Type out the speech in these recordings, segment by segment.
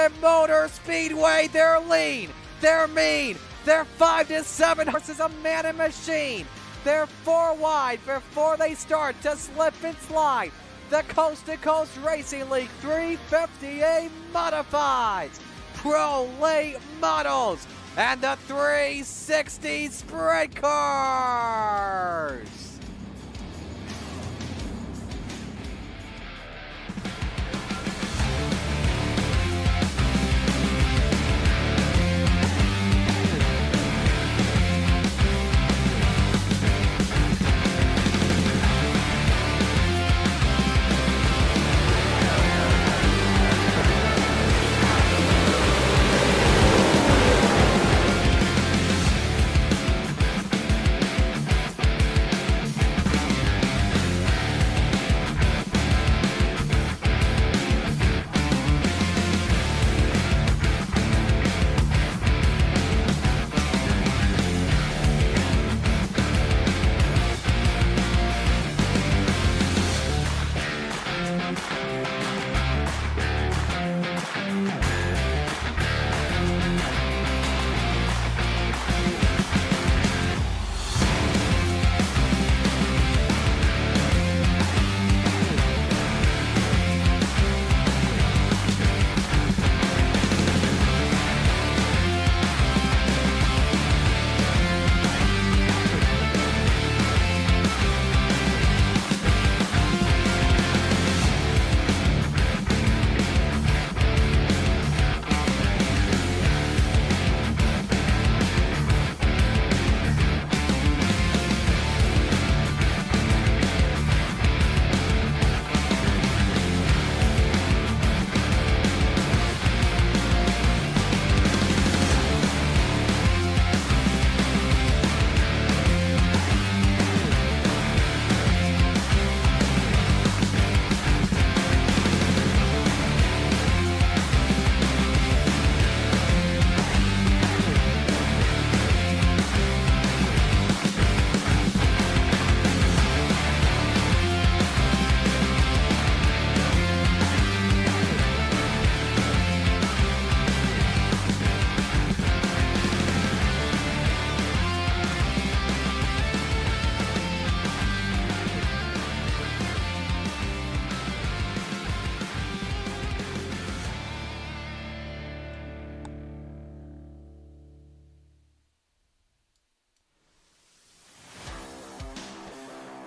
Charlotte Motor Speedway. They're lean, they're mean, they're 5-7 horses, a man and machine. They're 4 wide before they start to slip and slide. The Coast to Coast Racing League 350A Modifieds, Pro Late Models, and the 360 Sprint Cars.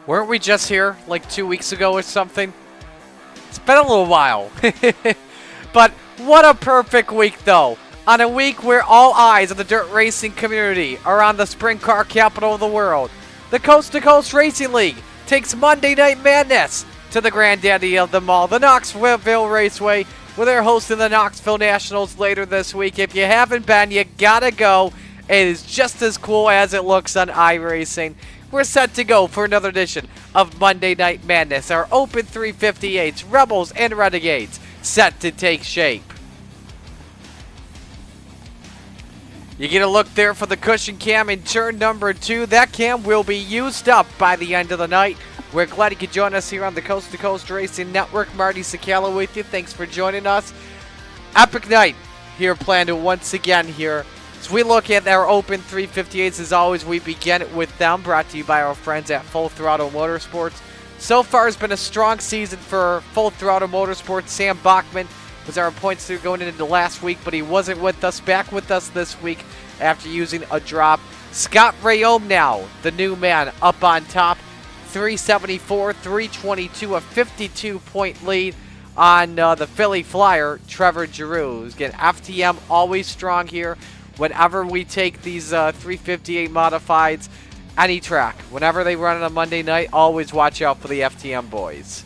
Weren't we just here like 2 weeks ago or something? It's been a little while. But what a perfect week though. On a week where all eyes of the dirt racing community are on the sprint car capital of the world. The Coast to Coast Racing League takes Monday Night Madness to the granddaddy of them all, the Knoxville Raceway, where they're hosting the Knoxville Nationals later this week. If you haven't been, you gotta go. It is just as cool as it looks on iRacing. We're set to go for another edition of Monday Night Madness. Our Open 358s, Rebels, and Renegades set to take shape. You get a look there for the cushion cam in turn number 2. That cam will be used up by the end of the night. We're glad you could join us here on the Coast to Coast Racing Network. Marty Sakala with you. Thanks for joining us. Epic night here planned once again here. As we look at our Open 358s, as always, we begin with them, brought to you by our friends at Full Throttle Motorsports. So far, it's been a strong season for Full Throttle Motorsports. Sam Bachman was our points through going into last week, but he wasn't with us. Back with us this week after using a drop. Scott Rayome now, the new man, up on top. 374, 322, a 52-point lead on the Philly Flyer, Trevor Giroux. Again, FTM always strong here. Whenever we take these 358 modifieds, any track, whenever they run on a Monday night, always watch out for the FTM boys.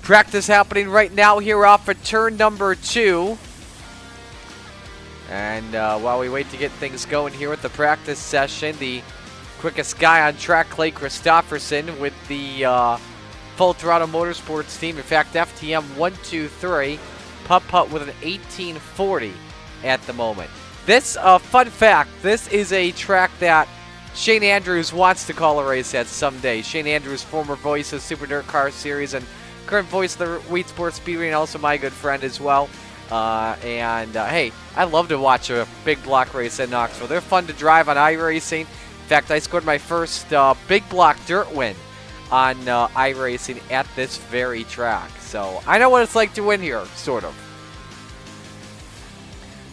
Practice happening right now here off of turn number 2. And while we wait to get things going here with the practice session, the quickest guy on track, Clay Christopherson, with the Full Throttle Motorsports team. In fact, FTM 123. Putt with an 1840 at the moment. This, fun fact, this is a track that Shane Andrews wants to call a race at someday. Shane Andrews, former voice of Super Dirt Car Series and current voice of the Wheat Sports Speedway and also my good friend as well. Hey, I love to watch a big block race at Knoxville. They're fun to drive on iRacing. In fact, I scored my first big block dirt win on iRacing at this very track. So I know what it's like to win here, sort of.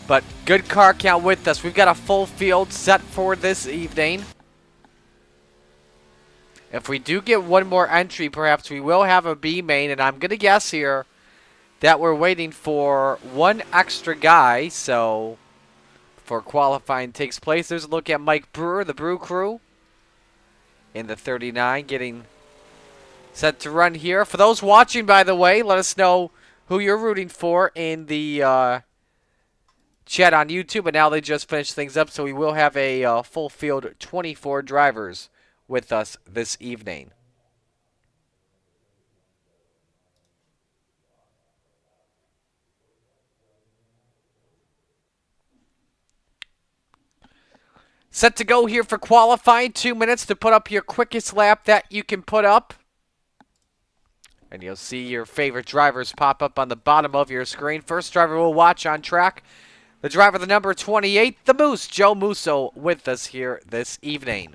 But good car count with us. We've got a full field set for this evening. If we do get one more entry, perhaps we will have a B main. And I'm going to guess here that we're waiting for one extra guy. So before qualifying takes place, there's a look at Mike Brewer, the Brew Crew, in the 39, getting set to run here. For those watching, by the way, let us know who you're rooting for in the chat on YouTube. And now they just finished things up, so we will have a full field 24 drivers with us this evening. Set to go here for qualifying. 2 minutes to put up your quickest lap that you can put up. And you'll see your favorite drivers pop up on the bottom of your screen. First driver we'll watch on track, the driver, the number 28, the Moose, Joe Musso, with us here this evening.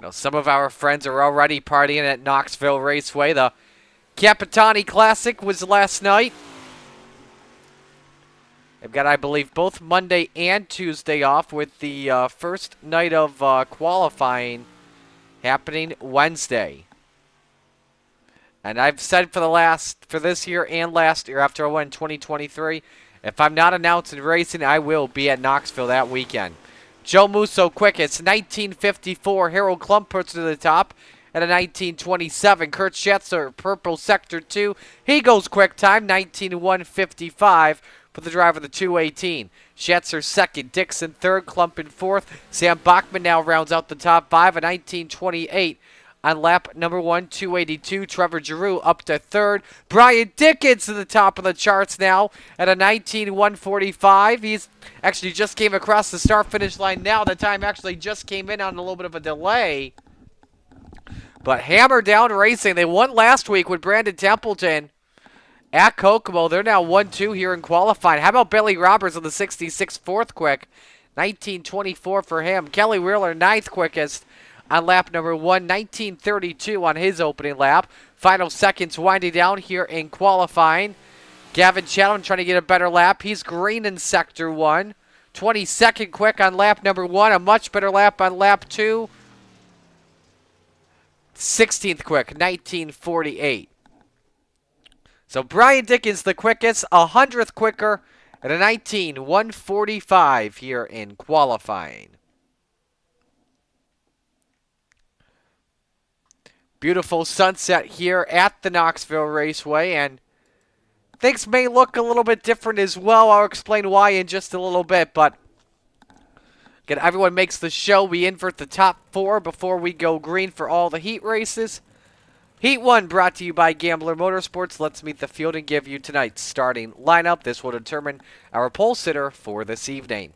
Now, some of our friends are already partying at Knoxville Raceway. The Capitani Classic was last night. They've got, I believe, both Monday and Tuesday off, with the first night of qualifying happening Wednesday. And I've said for this year and last year, after I won 2023, if I'm not announcing racing, I will be at Knoxville that weekend. Joe Musso quickest, 1954. Harold Klump puts it to the top at a 1927. Kurt Schatzer, purple sector 2. He goes quick time, 19:155 for the driver of the 218. Schatzer second, Dixon third, Klump in fourth. Sam Bachman now rounds out the top 5 at 19:28. On lap number 1, 282, Trevor Giroux up to third. Brian Dickens to the top of the charts now at a 19:145. He's actually just came across the start-finish line now. The time actually just came in on a little bit of a delay. But Hammer Down Racing, they won last week with Brandon Templeton at Kokomo. They're now 1-2 here in qualifying. How about Billy Roberts on the 66, fourth quick? 19:24 for him. Kelly Wheeler, ninth quickest on lap number 1, 19:32 on his opening lap. Final seconds winding down here in qualifying. Gavin Chatham trying to get a better lap. He's green in sector 1. 22nd quick on lap number 1. A much better lap on lap 2. 16th quick, 19:48. So Brian Dickens the quickest, 100th quicker at a 19:145 here in qualifying. Beautiful sunset here at the Knoxville Raceway, and things may look a little bit different as well. I'll explain why in just a little bit, but again, everyone makes the show. We invert the top 4 before we go green for all the heat races. Heat 1 brought to you by Gambler Motorsports. Let's meet the field and give you tonight's starting lineup. This will determine our pole sitter for this evening.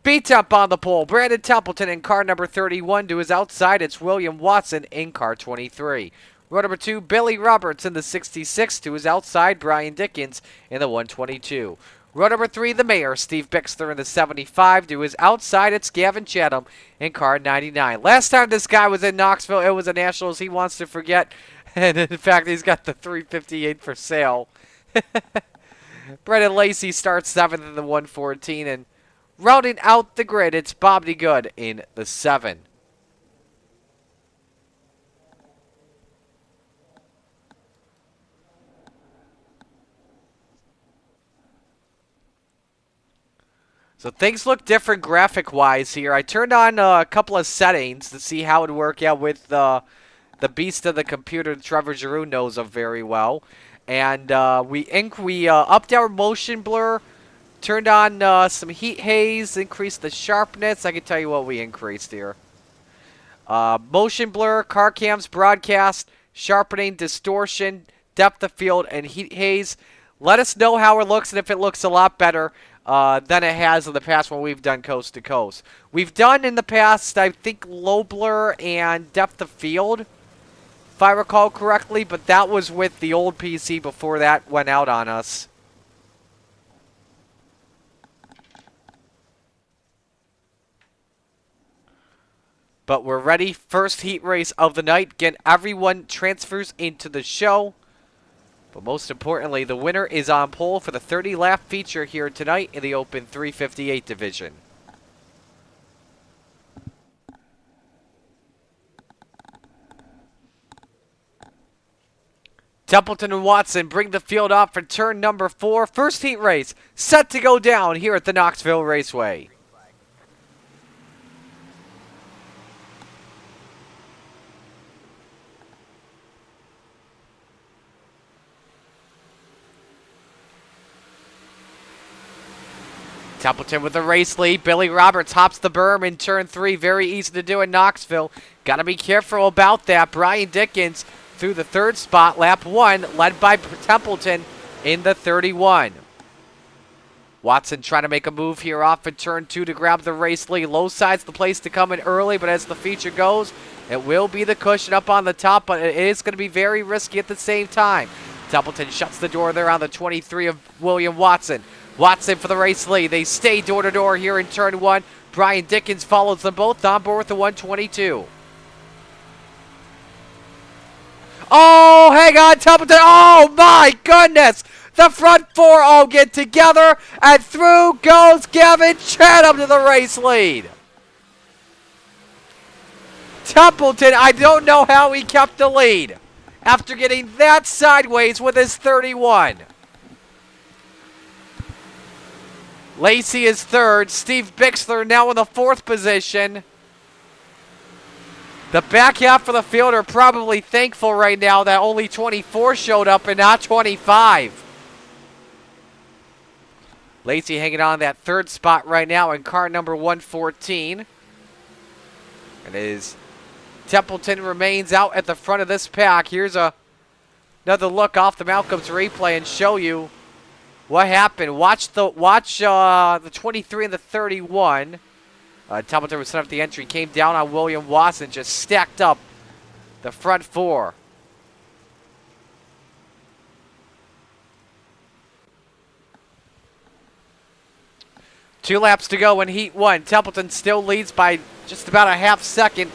B-Temp on the pole. Brandon Templeton in car number 31. To his outside, it's William Watson in car 23. Row number 2, Billy Roberts in the 66. To his outside, Brian Dickens in the 122. Row number 3, the Mayor, Steve Bixler in the 75. To his outside, it's Gavin Chatham in car 99. Last time this guy was in Knoxville, it was a Nationals he wants to forget. And in fact, he's got the 358 for sale. Brendan Lacey starts 7th in the 114. And rounding out the grid, it's Bobby Good in the 7. So things look different graphic-wise here. I turned on a couple of settings to see how it would work out with the beast of the computer Trevor Giroux knows of very well. And we upped our motion blur, turned on some heat haze, increased the sharpness. I can tell you what we increased here. Motion blur, car cams, broadcast, sharpening, distortion, depth of field, and heat haze. Let us know how it looks, and if it looks a lot better, than it has in the past when we've done coast to coast. We've done in the past, I think, low blur and depth of field, if I recall correctly, but that was with the old PC before that went out on us. But we're ready. First heat race of the night. Again, everyone transfers into the show. But most importantly, the winner is on pole for the 30-lap feature here tonight in the Open 358 division. Templeton and Watson bring the field off for turn number 4. First heat race set to go down here at the Knoxville Raceway. Templeton with the race lead. Billy Roberts hops the berm in turn 3. Very easy to do in Knoxville. Got to be careful about that. Brian Dickens through the 3rd spot. Lap 1 led by Templeton in the 31. Watson trying to make a move here off in turn 2 to grab the race lead. Low side's the place to come in early, but as the feature goes, it will be the cushion up on the top, but it is going to be very risky at the same time. Templeton shuts the door there on the 23 of William Watson. Watson for the race lead. They stay door-to-door here in turn 1. Brian Dickens follows them both on board with the 122. Oh, hang on, Templeton. Oh, my goodness. The front 4 all get together, and through goes Gavin Chatham to the race lead. Templeton, I don't know how he kept the lead after getting that sideways with his 31. Lacey is 3rd. Steve Bixler now in the 4th position. The back half of the field are probably thankful right now that only 24 showed up and not 25. Lacey hanging on that 3rd spot right now in car number 114. And as Templeton remains out at the front of this pack. Here's another look off the Malcolm's replay and show you what happened. Watch the 23 and the 31. Templeton was set up the entry, came down on William Watson, just stacked up the front 4. Two laps to go in Heat 1. Templeton still leads by just about a half second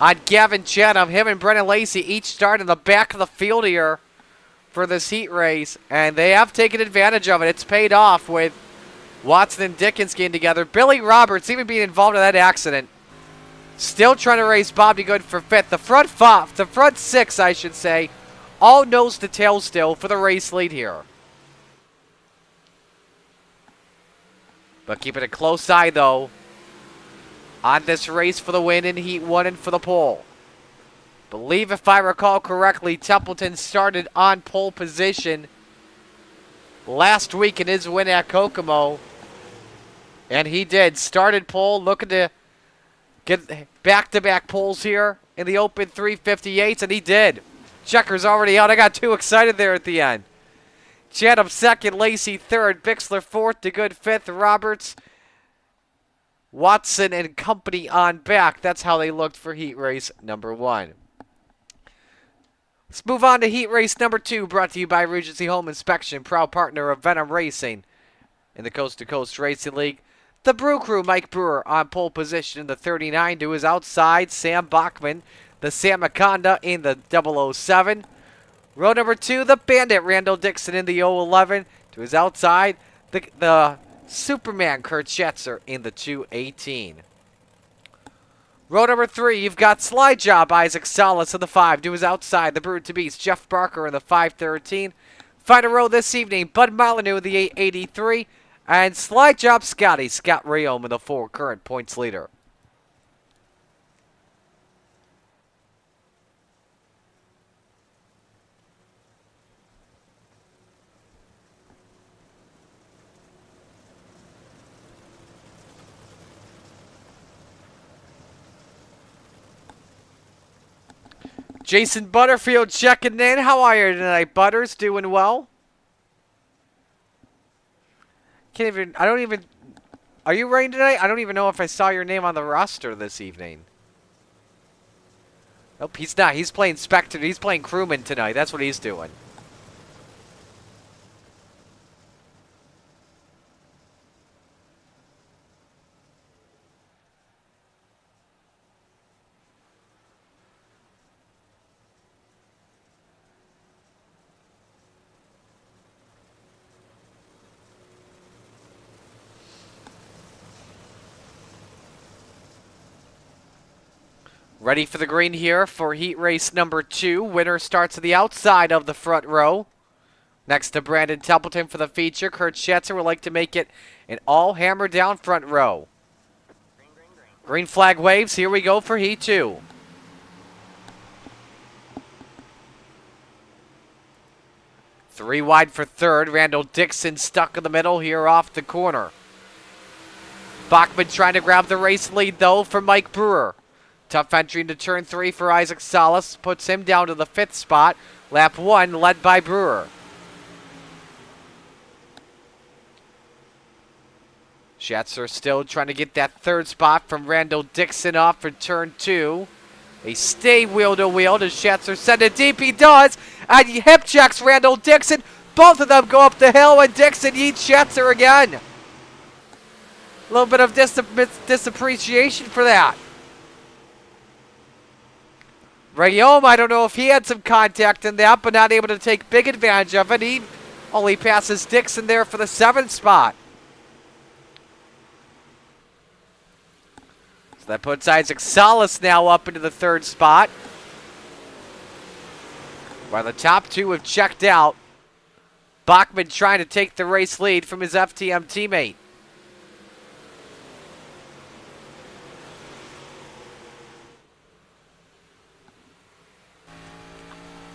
on Gavin Chatham. Him and Brennan Lacey each start in the back of the field here for this heat race, and they have taken advantage of it. It's paid off with Watson and Dickens getting together. Billy Roberts even being involved in that accident. Still trying to race Bobby Good for 5th. The front 6, I should say, all nose to tail still for the race lead here. But keeping a close eye, though, on this race for the win in Heat 1 and for the pole. Believe, if I recall correctly, Templeton started on pole position last week in his win at Kokomo. And he did. Started pole, looking to get back-to-back poles here in the Open 358s, and he did. Checker's already out. I got too excited there at the end. Chatham 2nd, Lacey 3rd, Bixler 4th, DeGood 5th, Roberts, Watson, and company on back. That's how they looked for heat race number 1. Let's move on to heat race number 2, brought to you by Regency Home Inspection, proud partner of Venom Racing in the Coast to Coast Racing League. The Brew Crew, Mike Brewer on pole position in the 39 to his outside. Sam Bachman, the Sam Maconda in the 007. Row number 2, the Bandit, Randall Dixon in the 011 to his outside. The Superman, Kurt Schatzer in the 218. Row number 3, you've got Slide Job, Isaac Salas in the 5 to his outside. The Brood to Beast, Jeff Barker in the 513. Final row this evening, Bud Molyneux in the 883. And Slide Job Scotty, Scott Rayom in the 4, current points leader. Jason Butterfield checking in. How are you tonight, Butters? Doing well? Can't even. I don't even. Are you rain tonight? I don't even know if I saw your name on the roster this evening. Nope, he's not. He's playing Spectre. He's playing crewman tonight. That's what he's doing. Ready for the green here for heat race number 2. Winner starts at the outside of the front row. Next to Brandon Templeton for the feature. Kurt Schatzer would like to make it an all hammer down front row. Green flag waves. Here we go for heat 2. Three wide for third. Randall Dixon stuck in the middle here off the corner. Bachman trying to grab the race lead though for Mike Brewer. Tough entry into turn 3 for Isaac Salas. Puts him down to the 5th spot. Lap 1 led by Brewer. Schatzer still trying to get that 3rd spot from Randall Dixon off for turn 2. They stay wheel to wheel. Does Schatzer send it deep? He does. And he hip checks Randall Dixon. Both of them go up the hill and Dixon eats Schatzer again. A little bit of disappreciation for that. Rayom, I don't know if he had some contact in that, but not able to take big advantage of it. He only passes Dixon there for the 7th spot. So that puts Isaac Salas now up into the 3rd spot. While the top 2 have checked out. Bachman trying to take the race lead from his FTM teammate.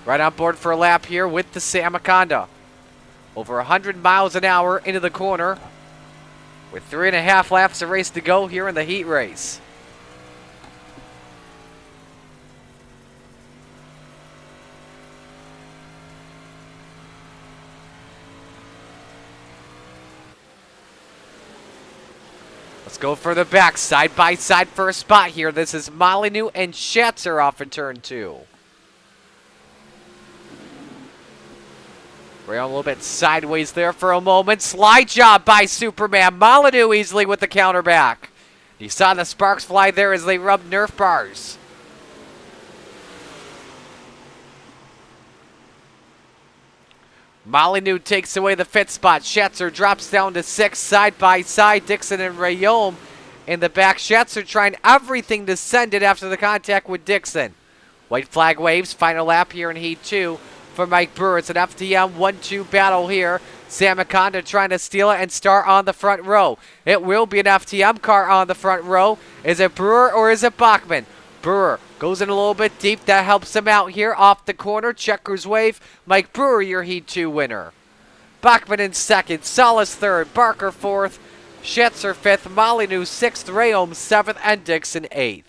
Right on board for a lap here with the Samaconda. Over 100 miles an hour into the corner. With 3.5 laps of race to go here in the heat race. Let's go further back, side by side for a spot here. This is Molyneux and Schatzer off in turn 2. We're a little bit sideways there for a moment. Slide job by Superman. Molyneux easily with the counter back. You saw the sparks fly there as they rubbed Nerf bars. Molyneux takes away the 5th spot. Schatzer drops down to 6th, side by side. Dixon and Rayom in the back. Schatzer trying everything to send it after the contact with Dixon. White flag waves. Final lap here in Heat 2 for Mike Brewer. It's an FTM 1-2 battle here. Samaconda trying to steal it and start on the front row. It will be an FTM car on the front row. Is it Brewer or is it Bachman? Brewer goes in a little bit deep. That helps him out here off the corner. Checkers wave. Mike Brewer, your Heat 2 winner. Bachman in 2nd. Salas 3rd. Barker 4th. Schatzer 5th. Molyneux 6th. Rayom 7th. And Dixon 8th.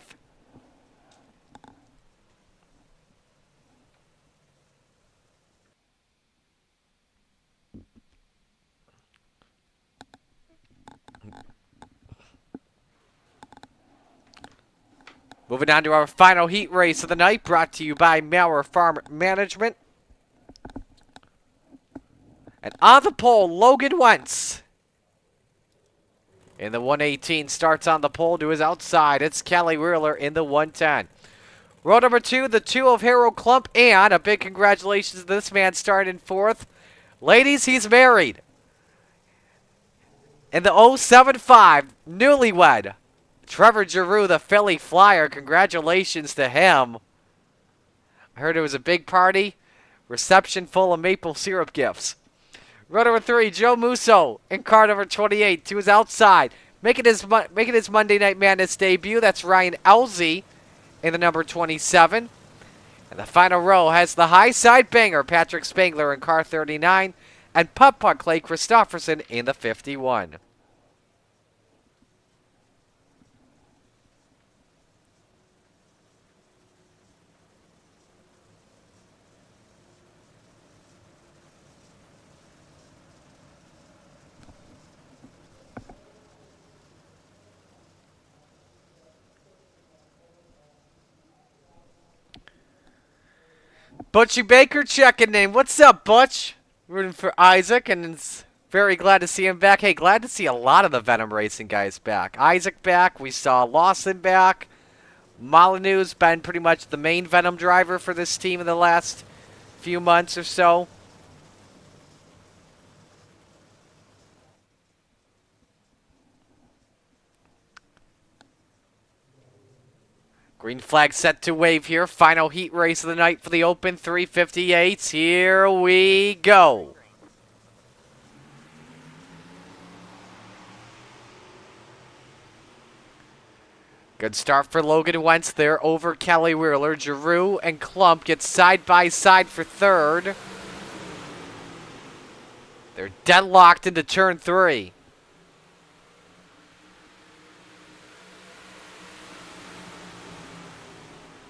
Moving on to our final heat race of the night, brought to you by Maurer Farm Management. And on the pole, Logan Wentz. In the 118, starts on the pole to his outside. It's Kelly Wheeler in the 110. Row number 2, the 2 of Harold Klump, and a big congratulations to this man starting in 4th. Ladies, he's married. In the 075, newlywed. Trevor Giroux, the Philly Flyer. Congratulations to him. I heard it was a big party. Reception full of maple syrup gifts. Row number 3, Joe Musso in car number 28 to his outside. Making his Monday Night Madness debut. That's Ryan Elzey in the number 27. And the final row has the high side banger, Patrick Spangler in car 39. And putt-putt Clay Christopherson in the 51. Butchie Baker checking in. What's up, Butch? Rooting for Isaac, and it's very glad to see him back. Hey, glad to see a lot of the Venom Racing guys back. Isaac back. We saw Lawson back. Molyneux's been pretty much the main Venom driver for this team in the last few months or so. Green flag set to wave here. Final heat race of the night for the Open 358. Here we go. Good start for Logan Wentz there over Kelly Wheeler. Giroux and Klump get side by side for third. They're deadlocked into turn 3.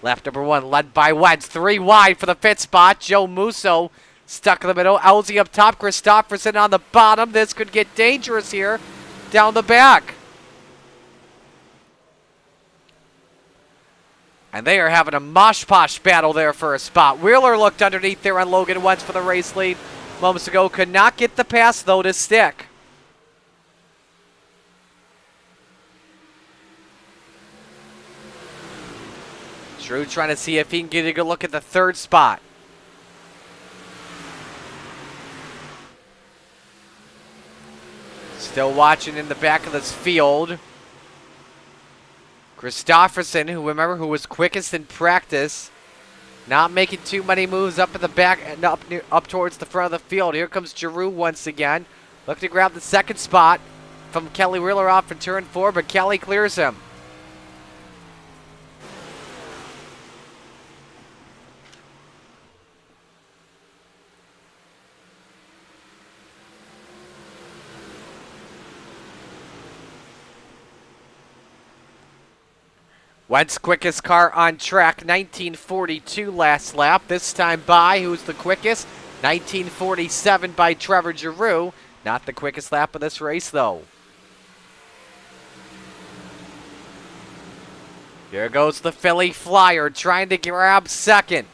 Lap number 1 led by Wentz. 3 wide for the 5th spot. Joe Musso stuck in the middle. Elsie up top. Christopherson on the bottom. This could get dangerous here down the back. And they are having a mosh-posh battle there for a spot. Wheeler looked underneath there on Logan Wentz for the race lead moments ago. Could not get the pass, though, to stick. Drew trying to see if he can get a good look at the 3rd spot. Still watching in the back of this field. Christopherson, who was quickest in practice, not making too many moves up in the back and up towards the front of the field. Here comes Giroux once again. Looking to grab the 2nd spot from Kelly Wheeler off in turn 4, but Kelly clears him. Wentz quickest car on track, 1942 last lap. This time by, who's the quickest? 1947 by Trevor Giroux. Not the quickest lap of this race, though. Here goes the Philly Flyer, trying to grab 2nd.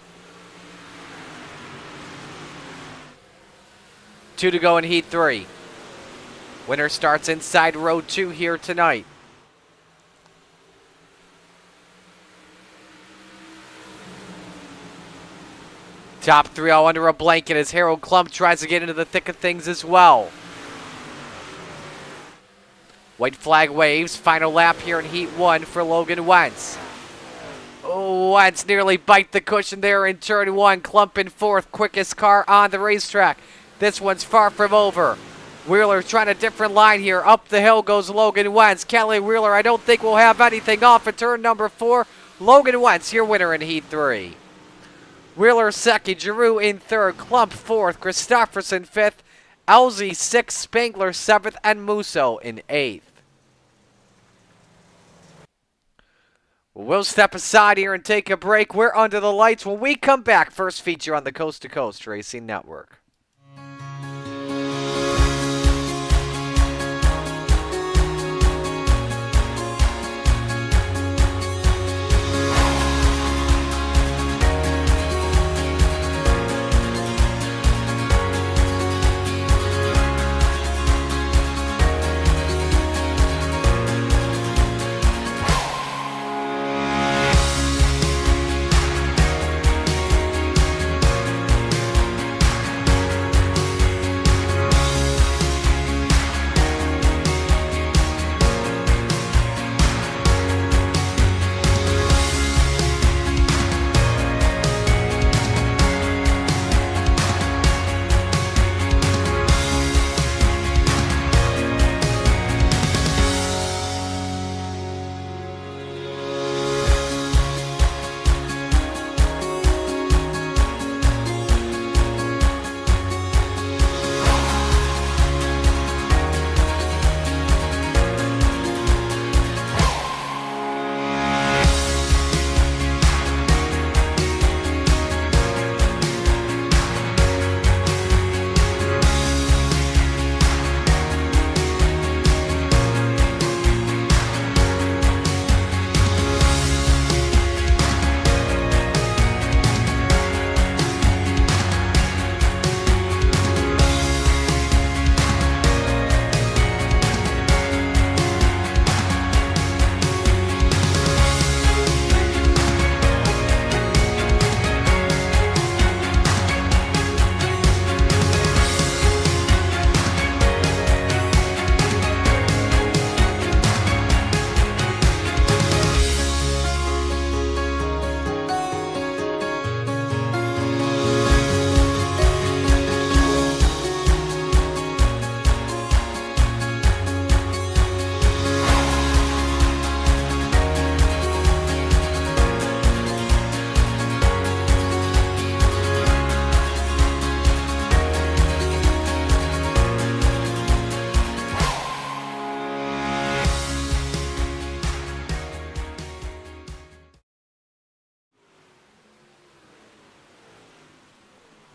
2 to go in Heat 3. Winner starts inside row 2 here tonight. Top 3 all under a blanket as Harold Klump tries to get into the thick of things as well. White flag waves. Final lap here in Heat 1 for Logan Wentz. Oh, Wentz nearly bite the cushion there in turn 1. Klump in 4th. Quickest car on the racetrack. This one's far from over. Wheeler trying a different line here. Up the hill goes Logan Wentz. Kelly Wheeler, I don't think we'll have anything off at turn number 4. Logan Wentz, your winner in Heat 3. Wheeler 2nd, Giroux in 3rd, Klump 4th, Christopherson 5th, Elsie 6th, Spangler 7th, and Musso in 8th. We'll step aside here and take a break. We're under the lights. When we come back, first feature on the Coast to Coast Racing Network.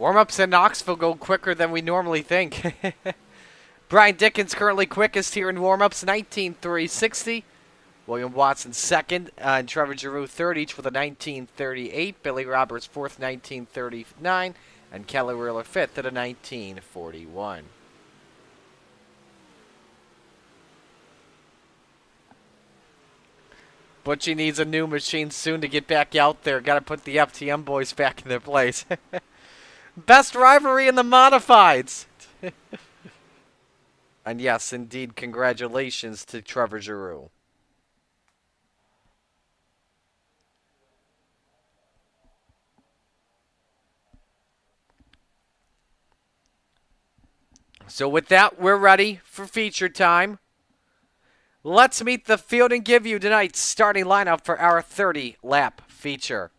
Warm-ups in Knoxville go quicker than we normally think. Brian Dickens currently quickest here in warm-ups, 19.360. William Watson second, and Trevor Giroux third, each with a 19.38. Billy Roberts fourth, 19.39, and Kelly Wheeler fifth at a 19.41. Butchie needs a new machine soon to get back out there. Got to put the FTM boys back in their place. Best rivalry in the modifieds. And yes, indeed, congratulations to Trevor Giroux. So with that, we're ready for feature time. Let's meet the field and give you tonight's starting lineup for our 30-lap feature.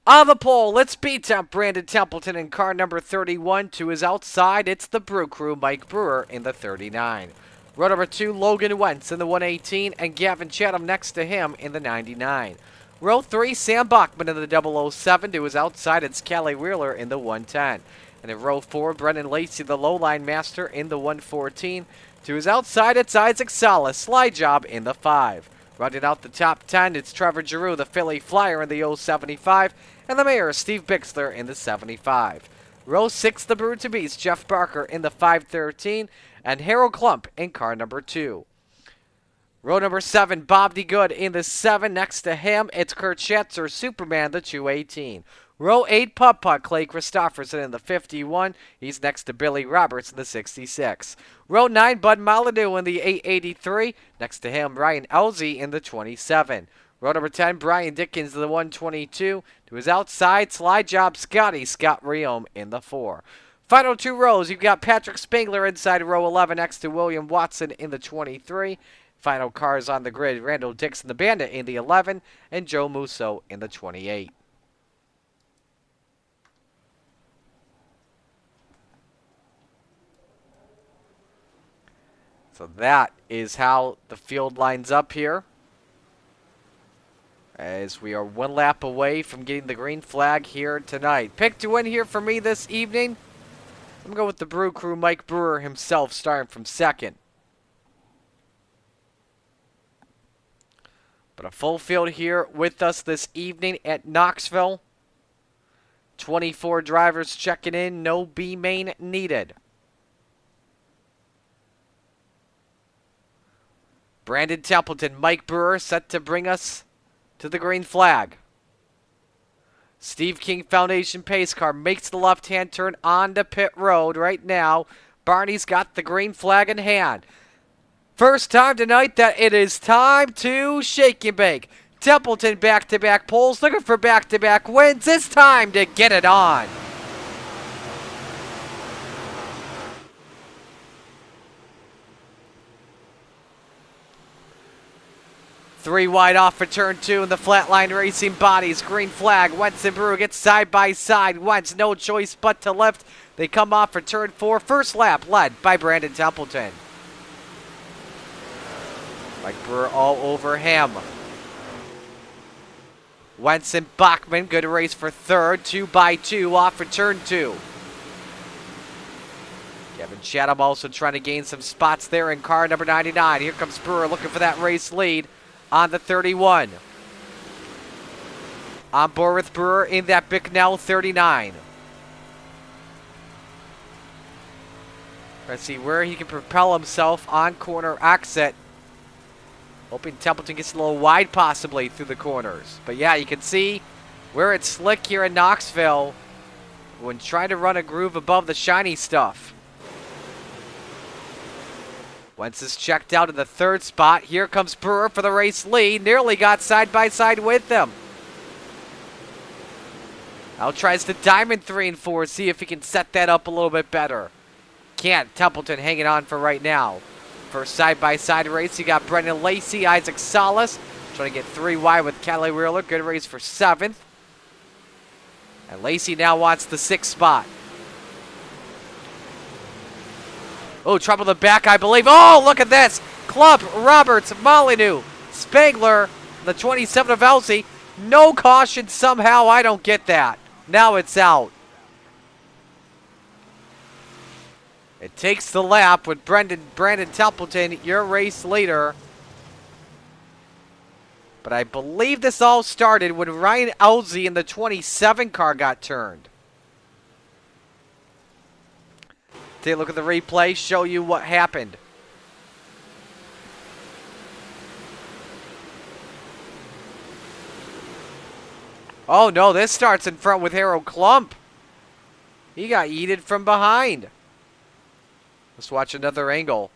On the pole, let's beat up Brandon Templeton in car number 31. To his outside, it's the Brew Crew, Mike Brewer in the 39. Row number 2, Logan Wentz in the 118, and Gavin Chatham next to him in the 99. Row 3, Sam Bachman in the 007. To his outside, it's Callie Wheeler in the 110. And in row 4, Brendan Lacey, the low-line master, in the 114. To his outside, it's Isaac Salas, slide job in the 5. Rounding out the top 10, it's Trevor Giroux, the Philly Flyer in the 075, and the Mayor, Steve Bixler, in the 75. Row 6, the Brew to Beast, Jeff Barker in the 513, and Harold Klump in car number 2. Row number 7, Bob D. Good in the 7. Next to him, it's Kurt Schatzer, Superman, the 218. Row 8, Putt Putt, Clay Christopherson in the 51. He's next to Billy Roberts in the 66. Row 9, Bud Molyneux in the 883. Next to him, Ryan Elzey in the 27. Row number 10, Brian Dickens in the 122. To his outside, slide job Scott Riom in the 4. Final 2 rows, you've got Patrick Spangler inside row 11 next to William Watson in the 23. Final cars on the grid, Randall Dixon, the Bandit in the 11, and Joe Musso in the 28. So that is how the field lines up here, as we are one lap away from getting the green flag here tonight. Pick to win here for me this evening. I'm going to go with the Brew Crew, Mike Brewer himself, starting from second. But a full field here with us this evening at Knoxville. 24 drivers checking in, no B main needed. Brandon Templeton, Mike Brewer set to bring us to the green flag. Steve King Foundation pace car makes the left-hand turn onto pit road right now. Barney's got the green flag in hand. First time tonight that it is time to shake and bake. Templeton back-to-back poles, looking for back-to-back wins. It's time to get it on. Three wide off for turn 2 in the flatline racing bodies. Green flag. Wentz and Brewer get side by side. Wentz no choice but to lift. They come off for turn 4. First lap led by Brandon Templeton. Mike Brewer all over him. Wentz and Bachman, good race for third. 2 by 2 off for turn 2. Kevin Chatham also trying to gain some spots there in car number 99. Here comes Brewer looking for that race lead on the 31. On board with Brewer in that Bicknell 39. Let's see where he can propel himself on corner exit. Hoping Templeton gets a little wide possibly through the corners. But yeah, you can see where it's slick here in Knoxville when trying to run a groove above the shiny stuff. Wentz is checked out in the 3rd spot. Here comes Brewer for the race lead. Nearly got side by side with them. Now tries to diamond 3 and 4. See if he can set that up a little bit better. Can't. Templeton hanging on for right now. First side by side race, you got Brendan Lacey, Isaac Salas. Trying to get 3 wide with Callie Wheeler. Good race for 7th. And Lacey now wants the 6th spot. Oh, trouble in the back, I believe. Oh, look at this. Club, Roberts, Molyneux, Spangler, the 27 of Elsie. No caution somehow. I don't get that. Now it's out. It takes the lap with Brandon Templeton, your race leader. But I believe this all started when Ryan Elsie in the 27 car got turned. Take a look at the replay, show you what happened. Oh no, this starts in front with Harold Klump. He got yeeted from behind. Let's watch another angle.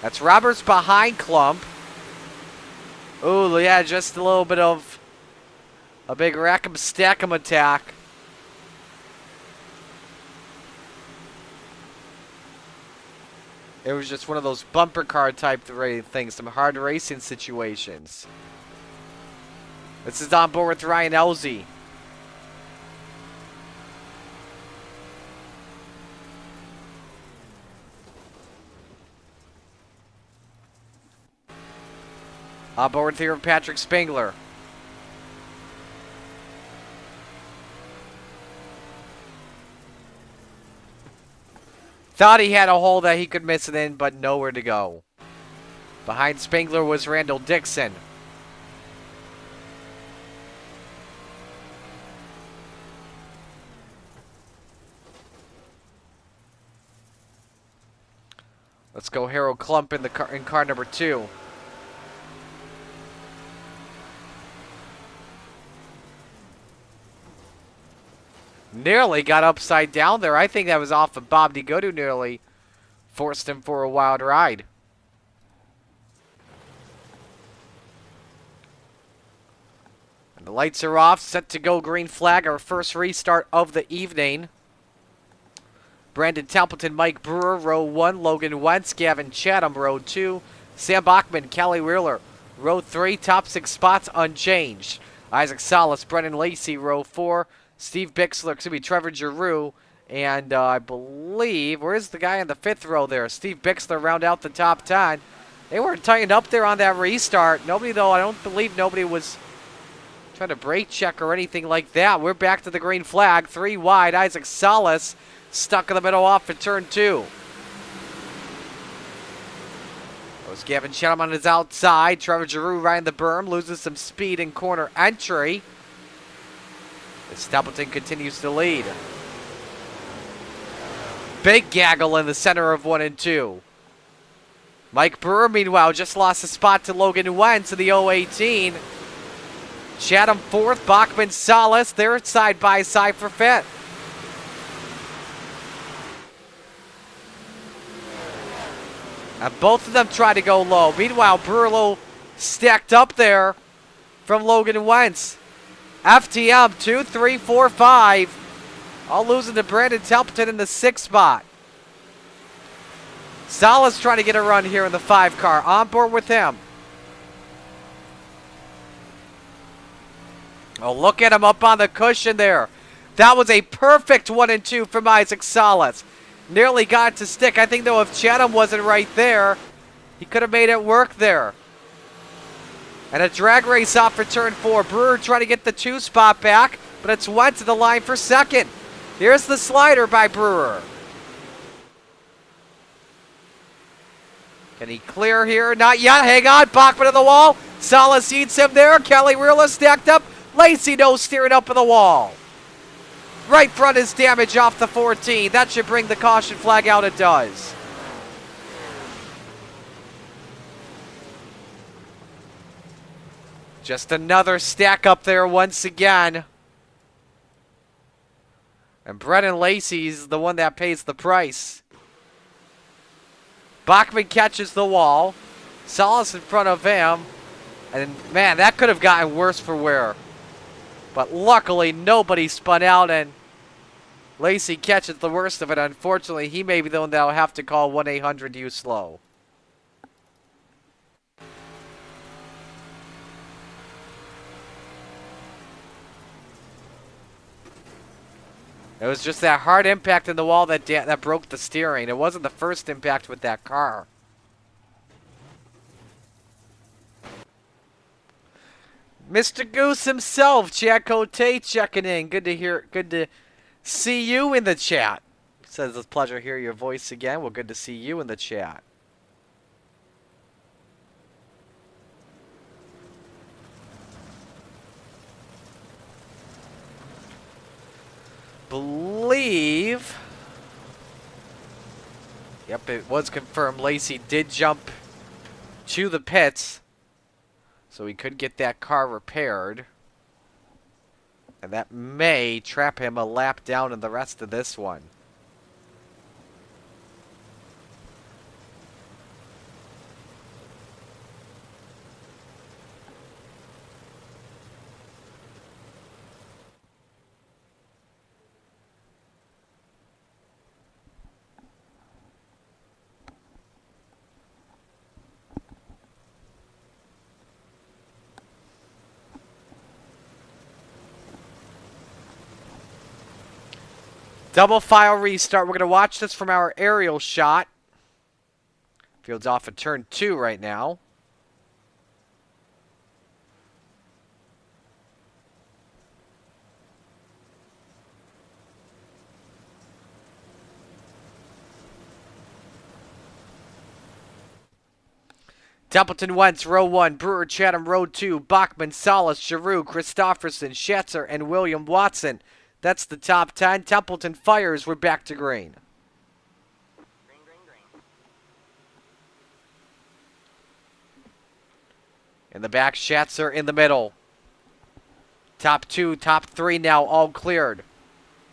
That's Roberts behind Klump. Oh yeah, just a little bit of a big rack 'em stack 'em attack. It was just one of those bumper car type things, some hard racing situations. This is on board with Ryan Elsie. On board here with Patrick Spangler. Thought he had a hole that he could miss it in, but nowhere to go. Behind Spangler was Randall Dixon. Let's go Harold Klump in car number 2. Nearly got upside down there. I think that was off of Bob DeGodu, nearly forced him for a wild ride. And the lights are off, set to go green flag, our first restart of the evening. Brandon Templeton, Mike Brewer, row 1. Logan Wentz, Gavin Chatham, row 2. Sam Bachman, Kelly Wheeler, row 3. Top 6 spots unchanged. Isaac Salas, Brennan Lacey, row 4. Steve Bixler, Trevor Giroux, and I believe, where's the guy in the 5th row there? Steve Bixler round out the top 10. They weren't tightened up there on that restart. Nobody, though, I don't believe nobody was trying to brake check or anything like that. We're back to the green flag, 3 wide. Isaac Salas stuck in the middle off for turn 2. That was Gavin Chatham on his outside. Trevor Giroux riding the berm, loses some speed in corner entry. Templeton continues to lead. Big gaggle in the center of 1 and 2. Mike Brewer, meanwhile, just lost a spot to Logan Wentz in the 018. Chatham 4th, Bachman Salas. They're side by side for 5th. And both of them try to go low. Meanwhile, Brewer stacked up there from Logan Wentz. FTM 2, 3, 4, 5. All losing to Brandon Templeton in the 6th spot. Salas trying to get a run here in the 5 car. On board with him. Oh, look at him up on the cushion there. That was a perfect 1 and 2 from Isaac Salas. Nearly got it to stick. I think, though, if Chatham wasn't right there, he could have made it work there. And a drag race off for turn 4. Brewer trying to get the 2 spot back, but it's Wentz to the line for 2nd. Here's the slider by Brewer. Can he clear here? Not yet. Hang on. Bachman to the wall. Salas eats him there. Kelly Wheeler stacked up. Lacey no steering up in the wall. Right front is damage off the 14. That should bring the caution flag out. It does. Just another stack up there once again. And Brennan Lacey's the one that pays the price. Bachman catches the wall. Salas in front of him. And man, that could have gotten worse for wear. But luckily, nobody spun out and Lacey catches the worst of it. Unfortunately, he may be the one that will have to call 1-800-U-SLOW. It was just that hard impact in the wall that broke the steering. It wasn't the first impact with that car. Mr. Goose himself, Chad Cote checking in. Good to hear. Good to see you in the chat. Says it's a pleasure to hear your voice again. Well, good to see you in the chat. Believe. Yep, it was confirmed. Lacey did jump to the pits, so he could get that car repaired. And that may trap him a lap down in the rest of this one. Double file restart. We're going to watch this from our aerial shot. Field's off at turn 2 right now. Templeton Wentz, row 1. Brewer, Chatham, row 2. Bachman, Salas, Giroux, Christofferson, Schatzer, and William Watson. That's the top 10. Templeton fires. We're back to green. In the back, Schatzer in the middle. Top 2, top 3 now all cleared.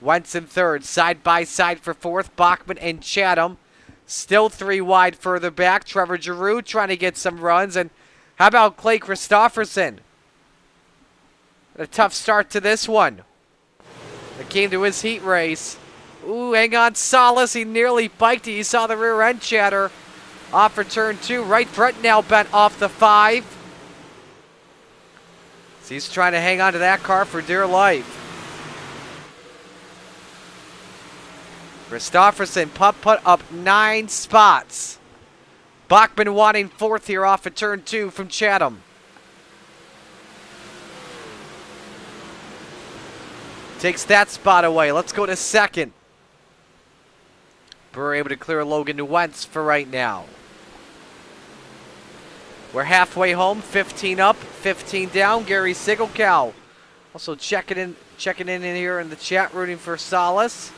Wentz in third. Side by side for fourth. Bachman and Chatham. Still 3 wide further back. Trevor Giroux trying to get some runs. And how about Clay Christofferson? A tough start to this one. It came to his heat race. Ooh, hang on, Salas. He nearly biked it. You saw the rear end chatter. Off for turn 2. Right front now bent off the 5. So he's trying to hang on to that car for dear life. Christofferson put up 9 spots. Bachman wanting 4th here off of turn 2 from Chatham. Takes that spot away. Let's go to 2nd. We're able to clear Logan Wentz for right now. We're halfway home. 15 up, 15 down. Gary Sigelkow also checking in here in the chat, rooting for Salas.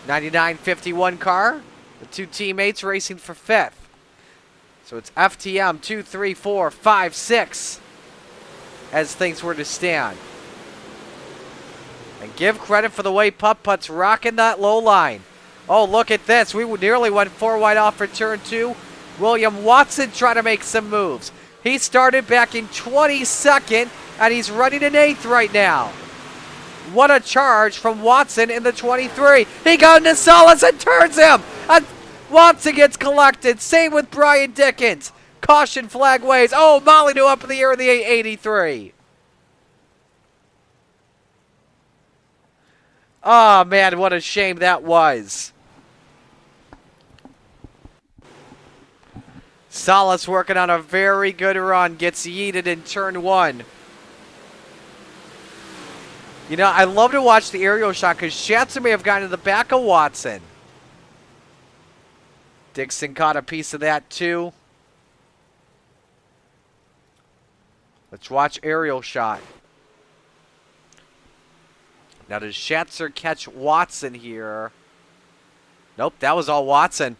99-51 car. The 2 teammates racing for 5th. So it's FTM 2, 3, 4, 5, 6 as things were to stand. And give credit for the way Putt-Putt's rocking that low line. Oh, look at this. We nearly went 4 wide off for turn 2. William Watson trying to make some moves. He started back in 22nd, and he's running in 8th right now. What a charge from Watson in the 23. He got into Salas and turns him. And Watson gets collected. Same with Brian Dickens. Caution flag waves. Oh, Molyneux up in the air in the 883. Oh, man, what a shame that was. Salas working on a very good run. Gets yeeted in turn 1. You know, I love to watch the aerial shot because Schatzer may have gotten to the back of Watson. Dixon caught a piece of that too. Let's watch aerial shot. Now, does Schatzer catch Watson here? Nope, that was all Watson.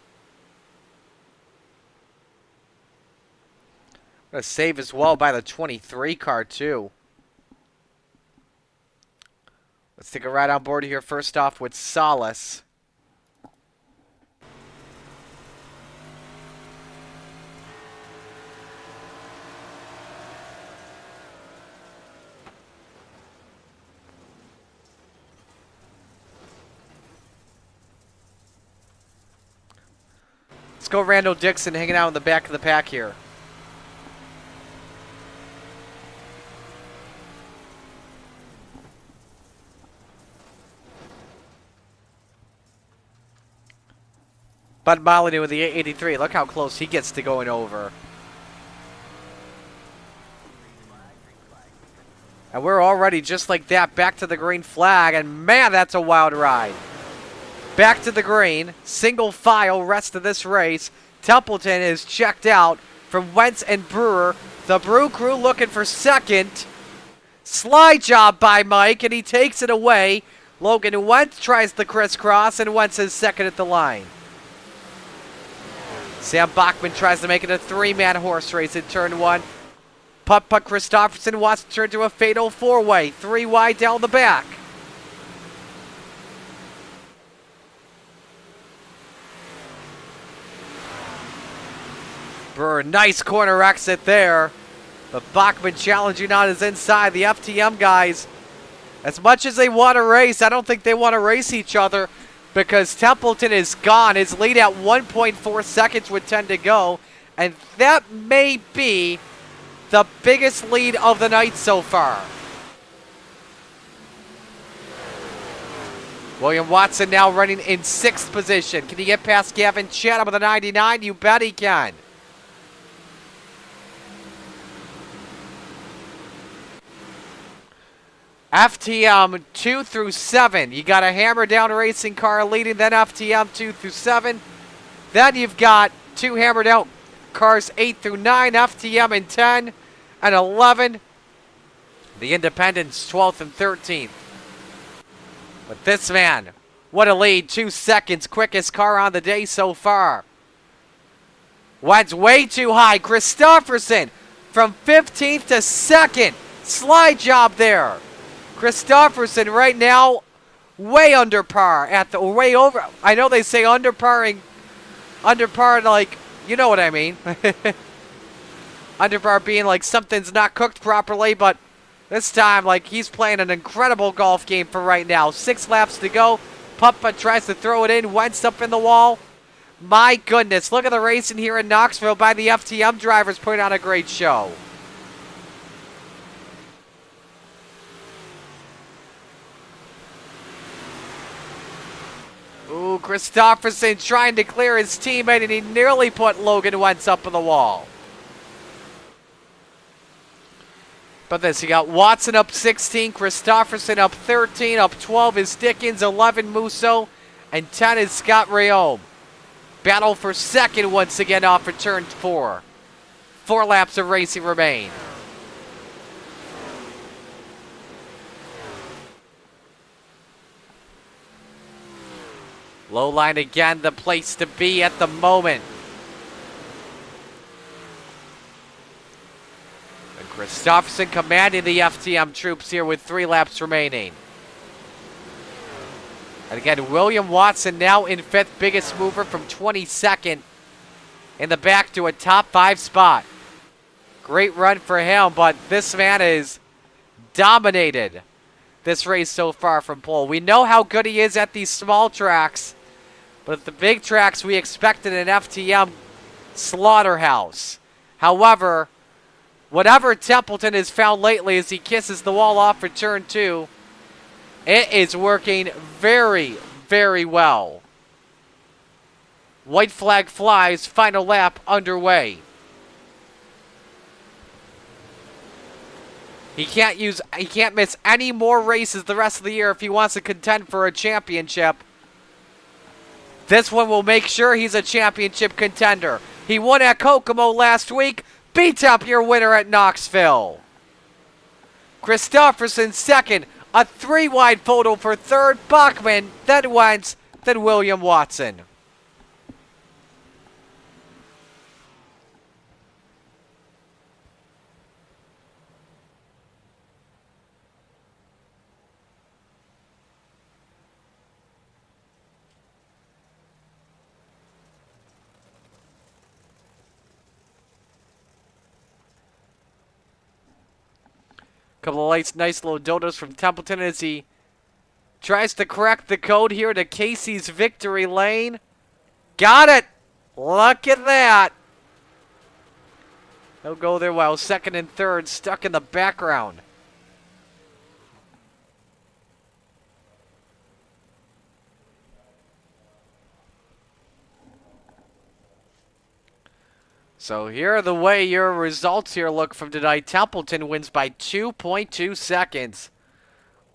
Going to save as well by the 23 car, too. Let's take a ride on board here first off with Salas. Let's go Randall Dixon hanging out in the back of the pack here. Bud Molyneux with the 883. Look how close he gets to going over. And we're already just like that back to the green flag. And man, that's a wild ride. back to the green. Single file rest of this race. Templeton is checked out from Wentz and Brewer. The Brew crew looking for second. Slide job by Mike, and he takes it away. Logan Wentz tries the crisscross, and Wentz is second at the line. Sam Bachman tries to make it a three-man horse race in turn one. Putt Christopherson wants to turn to a fatal four-way. 3 wide down the back. Brewer, nice corner exit there. But Bachman challenging on his inside. The FTM guys, as much as they want to race, I don't think they want to race each other because Templeton is gone. His lead at 1.4 seconds with 10 to go. And that may be the biggest lead of the night so far. William Watson now running in 6th position. Can he get past Gavin Chatham with a 99? You bet he can. FTM 2 through 7. You got a hammer down racing car leading, then FTM 2 through 7. Then you've got 2 hammer down cars 8 through 9, FTM in 10 and 11. The Independents 12th and 13th. But this man, what a lead, 2 seconds, quickest car on the day so far. Wentz way too high. Christopherson from 15th to 2nd. Slide job there. Christopherson right now way under par at the way over. I know they say under par like, you know what I mean. Under par being like something's not cooked properly, but this time like he's playing an incredible golf game for right now. 6 laps to go. Puppa tries to throw it in. Wentz up in the wall. My goodness, look at the racing here in Knoxville by the FTM drivers putting on a great show. Ooh, Christopherson trying to clear his teammate, and he nearly put Logan Wentz up on the wall. But this, you got Watson up 16, Christopherson up 13, up 12 is Dickens, 11 Musso, and 10 is Scott Rayome. Battle for second once again off of turn 4. 4 laps of racing remain. Low line again, the place to be at the moment. And Christopherson commanding the FTM troops here with 3 laps remaining. And again, William Watson now in 5th, biggest mover from 22nd in the back to a top 5 spot. Great run for him, but this man is dominated this race so far from pole. We know how good he is at these small tracks, but at the big tracks we expected an FTM slaughterhouse. However, whatever Templeton has found lately as he kisses the wall off for turn 2, it is working very, very well. White flag flies, final lap underway. He can't miss any more races the rest of the year if he wants to contend for a championship. This one will make sure he's a championship contender. He won at Kokomo last week. Beats up your winner at Knoxville. Christopherson second. A 3-wide photo for third. Bachman, then Wentz, then William Watson. Couple of lights, nice little dodos from Templeton as he tries to crack the code here to Casey's victory lane. Got it! Look at that! He'll go there while second and third stuck in the background. So here are the way your results here look from tonight. Templeton wins by 2.2 seconds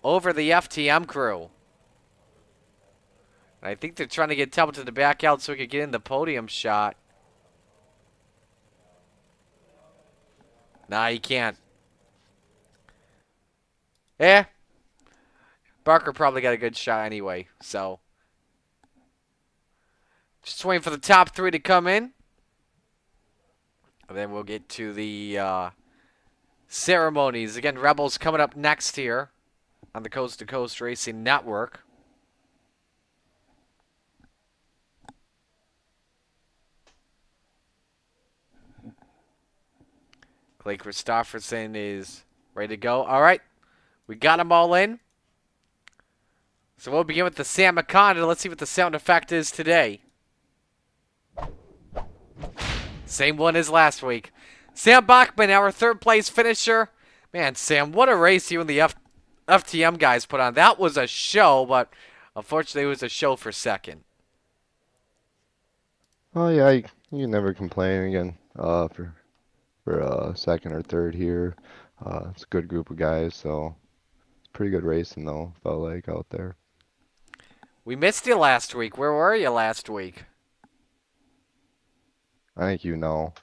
over the FTM crew. I think they're trying to get Templeton to back out so he could get in the podium shot. Nah, he can't. Eh, Barker probably got a good shot anyway, so. Just waiting for the top three to come in. And then we'll get to the ceremonies. Again, Rebels coming up next here on the Coast to Coast Racing Network. Clay Christopherson is ready to go. All right, we got them all in. So we'll begin with the Sam McConnell. Let's see what the sound effect is today. Same one as last week. Sam Bachman, our third place finisher. Man, Sam, what a race you and the FTM guys put on. That was a show, but unfortunately it was a show for second. Oh yeah, you can never complain again. For second or third here, it's a good group of guys, so it's pretty good racing though. Felt like out there. We missed you last week. Where were you last week? I think you know.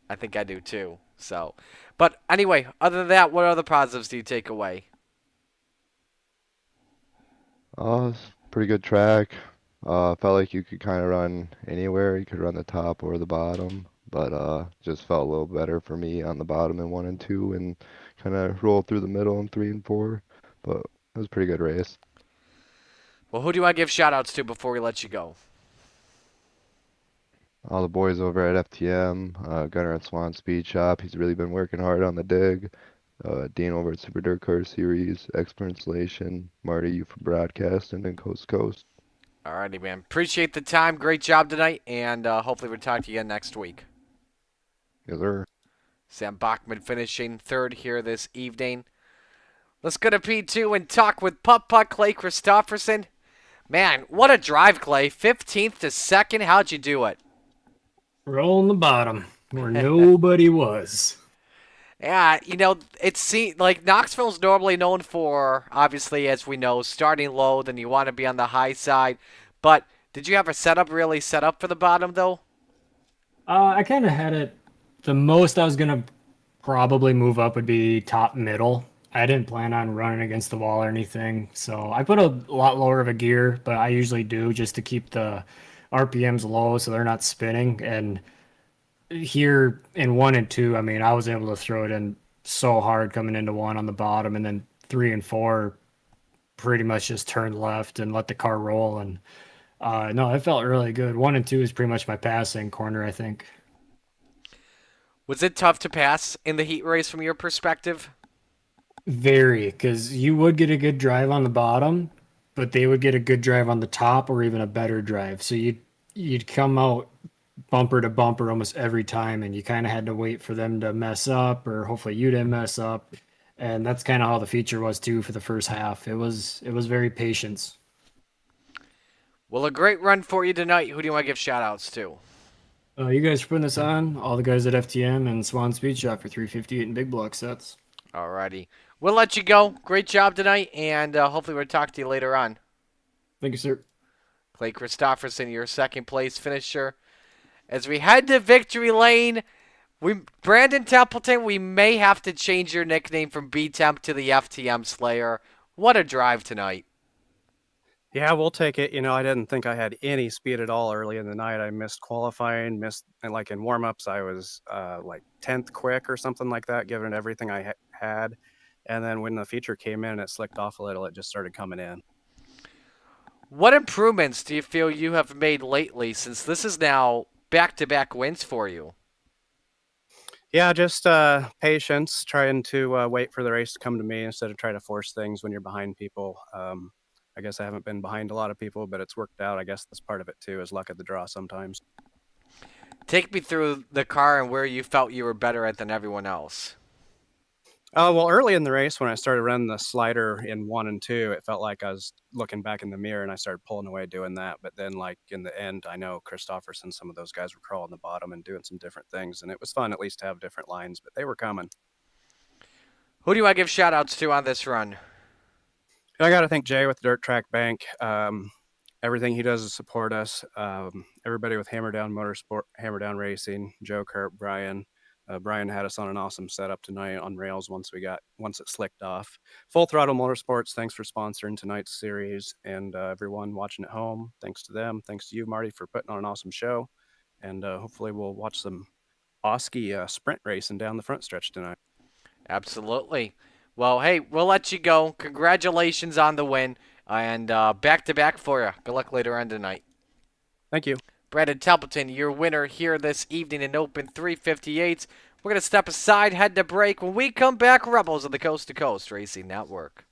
I think I do too. So, but anyway, other than that, what other positives do you take away? It's pretty good track. Felt like you could kind of run anywhere. You could run the top or the bottom, but just felt a little better for me on the bottom in one and two, and kind of rolled through the middle in three and four. But it was a pretty good race. Well, who do I give shout outs to before we let you go? All the boys over at FTM, Gunner at Swan Speed Shop. He's really been working hard on the dig. Dean over at Super Dirt Car Series, Expert Installation, Marty, you for broadcasting, and Coast to Coast. Alrighty, man. Appreciate the time. Great job tonight, and hopefully we'll talk to you again next week. Yes, sir. Sam Bachman finishing third here this evening. Let's go to P2 and talk with Putt Putt Clay Christopherson. Man, what a drive, Clay. 15th to second. How'd you do it? Rolling the bottom where nobody was. Yeah, it's like Knoxville's normally known for, obviously, as we know, starting low, then you want to be on the high side. But did you have a setup really set up for the bottom, though? I kind of had it. The most I was going to probably move up would be top middle. I didn't plan on running against the wall or anything. So I put a lot lower of a gear, but I usually do just to keep the RPMs low so they're not spinning. And here in one and two, I mean, I was able to throw it in so hard coming into one on the bottom, and then three and four pretty much just turned left and let the car roll. And no, it felt really good. One and two is pretty much my passing corner, I think. Was it tough to pass in the heat race from your perspective? Very, because you would get a good drive on the bottom, but they would get a good drive on the top or even a better drive. So you'd come out bumper to bumper almost every time, and you kind of had to wait for them to mess up, or hopefully you didn't mess up. And that's kind of how the feature was too for the first half. It was very patience. Well, a great run for you tonight. Who do you want to give shout outs to? You guys for putting this on, all the guys at FTM and Swan Speed Shop for 358 and big block sets. Alrighty. We'll let you go. Great job tonight, and hopefully we'll talk to you later on. Thank you, sir. Clay Christopherson, your second place finisher. As we head to victory lane, Brandon Templeton, we may have to change your nickname from B-Temp to the FTM Slayer. What a drive tonight. Yeah, we'll take it. I didn't think I had any speed at all early in the night. I missed qualifying, and like in warm-ups, I was like 10th quick or something like that, given everything I had. And then when the feature came in, it slicked off a little. It just started coming in. What improvements do you feel you have made lately, since this is now back-to-back wins for you? Yeah, just patience, trying to wait for the race to come to me instead of trying to force things when you're behind people. I guess I haven't been behind a lot of people, but it's worked out. I guess that's part of it too, is luck of the draw sometimes. Take me through the car and where you felt you were better at than everyone else. Well, early in the race, when I started running the slider in one and two, it felt like I was looking back in the mirror and I started pulling away doing that. But then, like in the end, I know Christopherson, some of those guys were crawling the bottom and doing some different things. And it was fun at least to have different lines, but they were coming. Who do I give shout outs to on this run? And I got to thank Jay with the Dirt Track Bank. everything he does to support us. Everybody with Hammer Down Motorsport, Hammer Down Racing, Joe, Kurt, Brian. Brian had us on an awesome setup tonight on rails once it slicked off. Full Throttle Motorsports, thanks for sponsoring tonight's series, and everyone watching at home, thanks to them. Thanks to you, Marty, for putting on an awesome show, and hopefully we'll watch some Oski sprint racing down the front stretch tonight. Absolutely. Well, hey, we'll let you go. Congratulations on the win, and back-to-back for you. Good luck later on tonight. Thank you. Brandon Templeton, your winner here this evening in Open 358. We're going to step aside, head to break. When we come back, Rebels of the Coast to Coast Racing Network.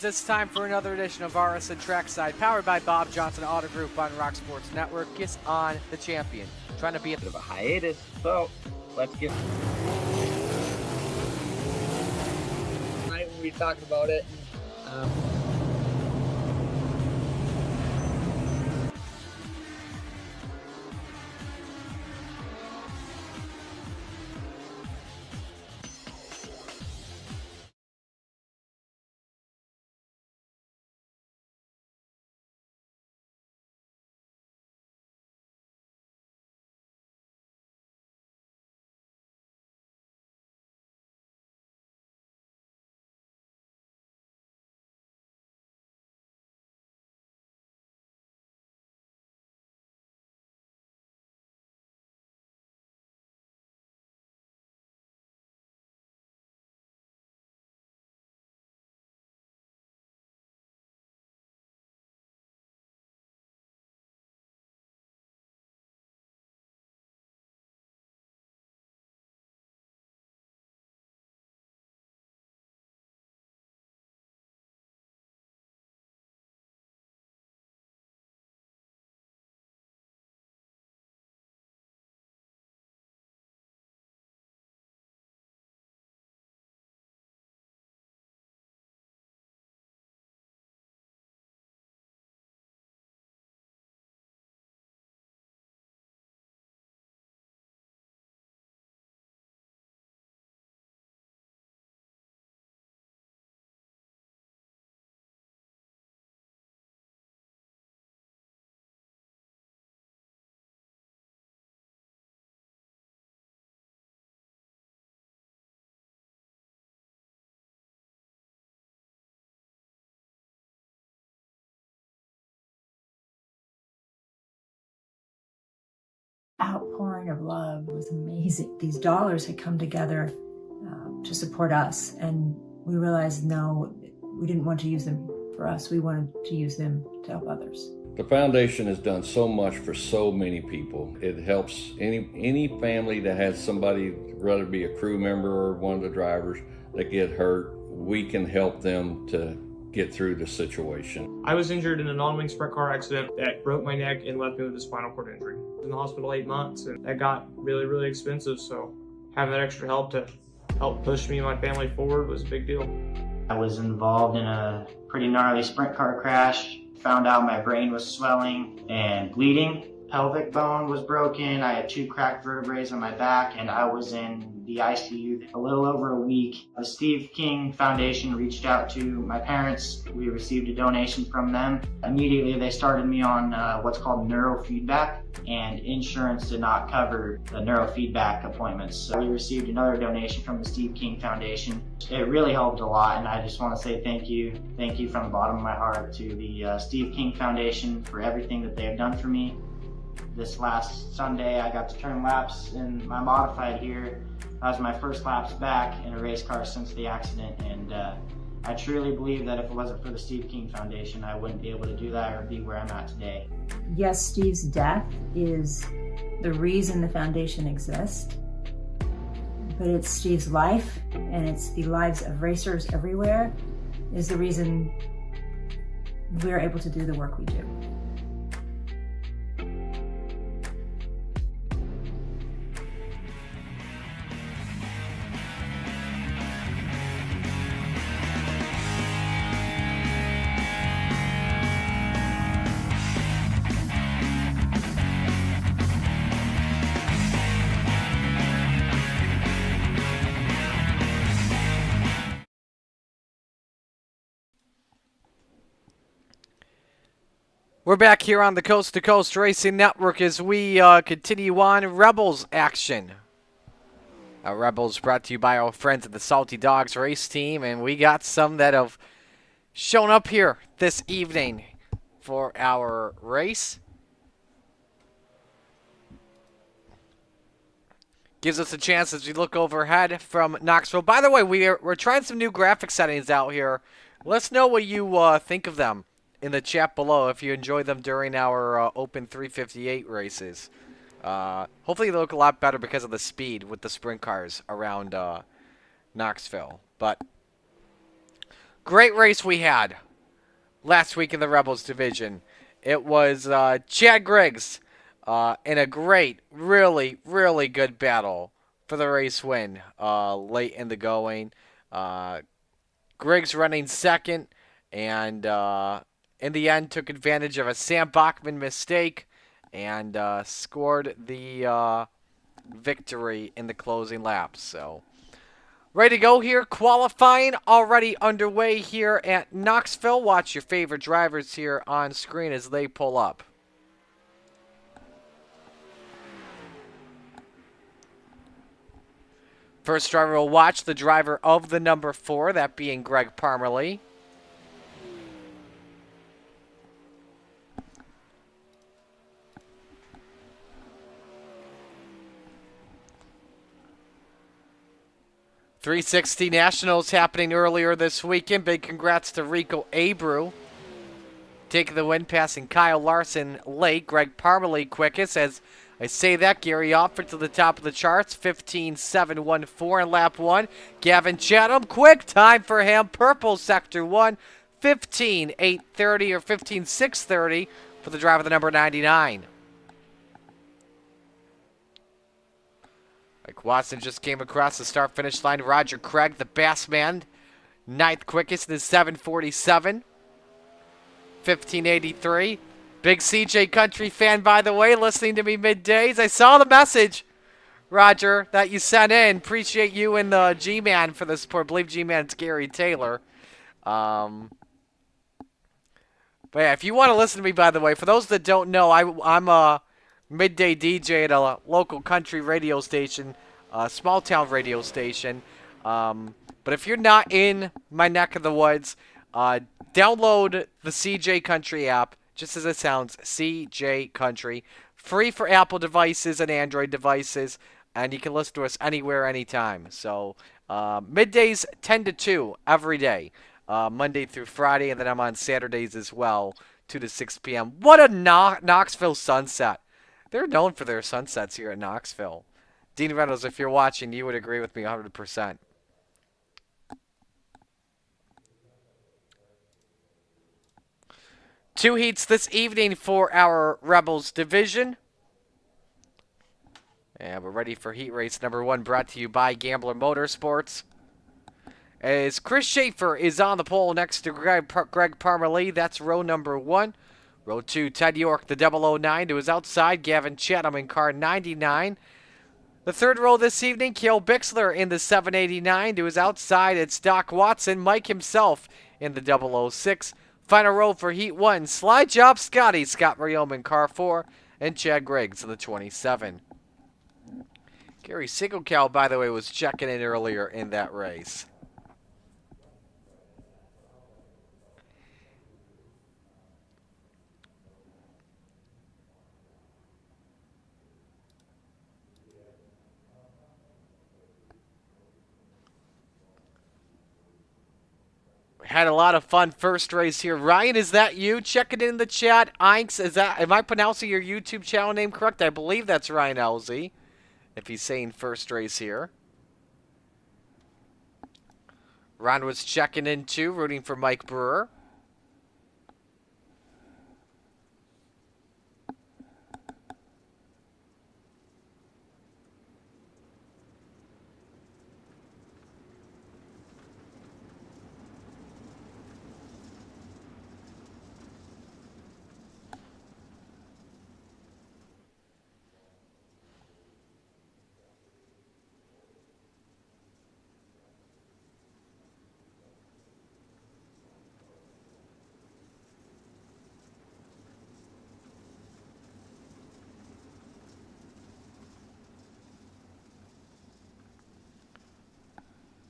It's time for another edition of RSN Trackside, powered by Bob Johnson Auto Group on Rock Sports Network. Kiss on the champion. Trying to be a bit of a hiatus, so let's get. Tonight when we talked about it. Outpouring of love. It was amazing. These dollars had come together to support us, and we realized no, we didn't want to use them for us. We wanted to use them to help others. The foundation has done so much for so many people. It helps any family that has somebody, whether it be a crew member or one of the drivers, that get hurt. We can help them to get through the situation. I was injured in a non-wing sprint car accident that broke my neck and left me with a spinal cord injury. I was in the hospital 8 months, and that got really, really expensive, so having that extra help to help push me and my family forward was a big deal. I was involved in a pretty gnarly sprint car crash. Found out my brain was swelling and bleeding. Pelvic bone was broken. I had 2 cracked vertebrae on my back, and I was in the ICU a little over a week. The Steve King Foundation reached out to my parents. We received a donation from them. Immediately, they started me on what's called neurofeedback, and insurance did not cover the neurofeedback appointments. So we received another donation from the Steve King Foundation. It really helped a lot, and I just want to say thank you. Thank you from the bottom of my heart to the Steve King Foundation for everything that they have done for me. This last Sunday, I got to turn laps in my modified here. That was my first laps back in a race car since the accident, and I truly believe that if it wasn't for the Steve King Foundation, I wouldn't be able to do that or be where I'm at today. Yes, Steve's death is the reason the foundation exists, but it's Steve's life, and it's the lives of racers everywhere, is the reason we're able to do the work we do. We're back here on the Coast to Coast Racing Network as we continue on Rebels action. Rebels brought to you by our friends at the Salty Dogs race team, and we got some that have shown up here this evening for our race. Gives us a chance as we look overhead from Knoxville. By the way, we're trying some new graphic settings out here. Let us know what you think of them in the chat below if you enjoy them during our Open 358 races. Hopefully they look a lot better because of the speed with the sprint cars around Knoxville. But great race we had last week in the Rebels division. It was Chad Griggs in a great, really, really good battle for the race win late in the going. Griggs running second, and in the end took advantage of a Sam Bachman mistake and scored the victory in the closing laps. So ready to go here. Qualifying already underway here at Knoxville. Watch your favorite drivers here on screen as they pull up. First driver will watch the driver of the number 4, that being Greg Parmerly. .360 Nationals happening earlier this weekend. Big congrats to Rico Abreu taking the win, passing Kyle Larson late. Greg Parmalee quickest. As I say that, Gary Alford to the top of the charts, 15.714 in lap 1. Gavin Chatham, quick time for him. Purple sector 1, 15.830 or 15.630 for the driver, the number 99. Mike Watson just came across the start-finish line. Roger Craig, the Bassman, 9th quickest in 7:47. 15:83. Big CJ Country fan, by the way, listening to me middays. I saw the message, Roger, that you sent in. Appreciate you and the G-Man for the support. I believe G-Man's Gary Taylor. But yeah, if you want to listen to me, by the way, for those that don't know, I'm a midday DJ at a local country radio station, small town radio station. But if you're not in my neck of the woods, download the CJ Country app, just as it sounds, CJ Country. Free for Apple devices and Android devices, and you can listen to us anywhere, anytime. So middays 10 to 2 every day, Monday through Friday, and then I'm on Saturdays as well, 2 to 6 p.m. What a Knoxville sunset. They're known for their sunsets here at Knoxville. Dean Reynolds, if you're watching, you would agree with me 100%. 2 heats this evening for our Rebels division. And we're ready for heat race number 1, brought to you by Gambler Motorsports. As Chris Schaefer is on the pole next to Greg Parmalee. That's row number 1. Row 2, Ted York, the 009, to his outside. Gavin Chatham in car 99. The third row this evening, Kale Bixler in the 789. To his outside, it's Doc Watson. Mike himself in the 006. Final row for Heat 1, Slide Job Scotty, Scott Riom in car 4. And Chad Griggs in the 27. Gary Sigelcow, by the way, was checking in earlier in that race. Had a lot of fun first race here. Ryan, is that you? Check it in the chat. Inks, am I pronouncing your YouTube channel name correct? I believe that's Ryan Elzy, if he's saying first race here. Ron was checking in too, rooting for Mike Brewer.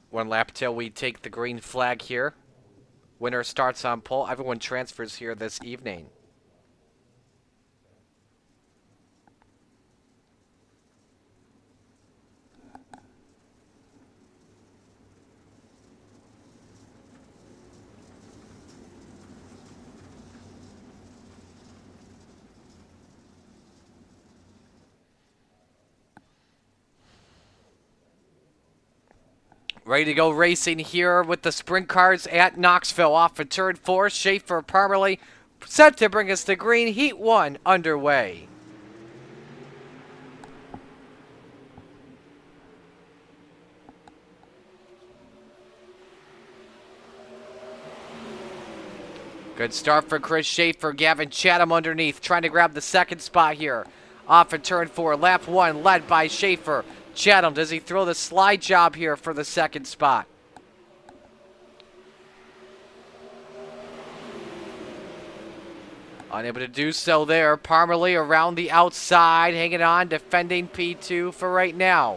One lap till we take the green flag here. Winner starts on pole. Everyone transfers here this evening. Ready to go racing here with the sprint cars at Knoxville. Off of turn 4, Schaefer Parmalee set to bring us to green. Heat 1 underway. Good start for Chris Schaefer. Gavin Chatham underneath, trying to grab the second spot here. Off of turn 4, lap 1 led by Schaefer. Chatham, does he throw the slide job here for the second spot? Unable to do so there. Parmalee around the outside, hanging on, defending P2 for right now.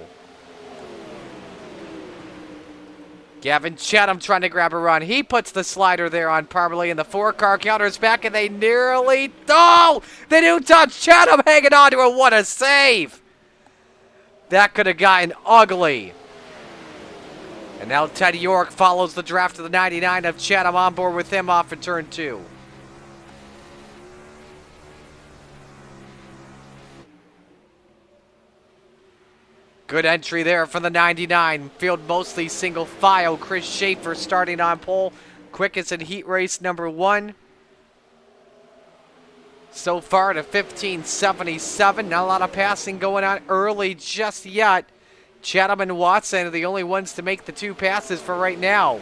Gavin Chatham trying to grab a run. He puts the slider there on Parmalee, and the 4-car counters back, and they nearly... Oh! They do touch. Chatham hanging on to it. What a save! That could have gotten ugly. And now Teddy York follows the draft of the 99 of Chatham on board with him off of turn 2. Good entry there for the 99. Field mostly single file. Chris Schaefer starting on pole. Quickest in heat race number 1. So far to 15:77. Not a lot of passing going on early just yet. Chatham and Watson are the only ones to make the 2 passes for right now.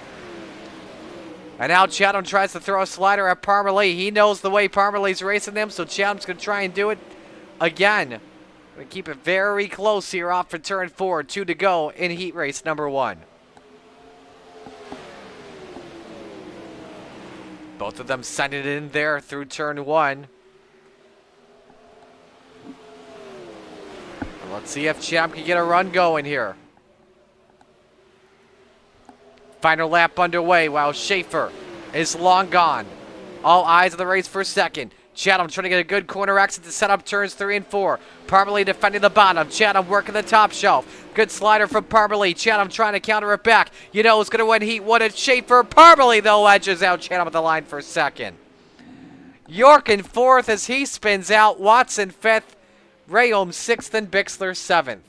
And now Chatham tries to throw a slider at Parmalee. He knows the way Parmalee's racing them, so Chatham's going to try and do it again. Going to keep it very close here off for turn 4. 2 to go in heat race number 1. Both of them sent it in there through turn 1. Let's see if Chatham can get a run going here. Final lap underway while Schaefer is long gone. All eyes on the race for second. Chatham trying to get a good corner exit to set up turns 3 and 4. Parmalee defending the bottom. Chatham working the top shelf. Good slider from Parmalee. Chatham trying to counter it back. You know who's going to win heat 1 at Schaefer. Parmalee, though, edges out Chatham at the line for second. York in 4th as he spins out. Watson 5th. Rayholm 6th and Bixler 7th.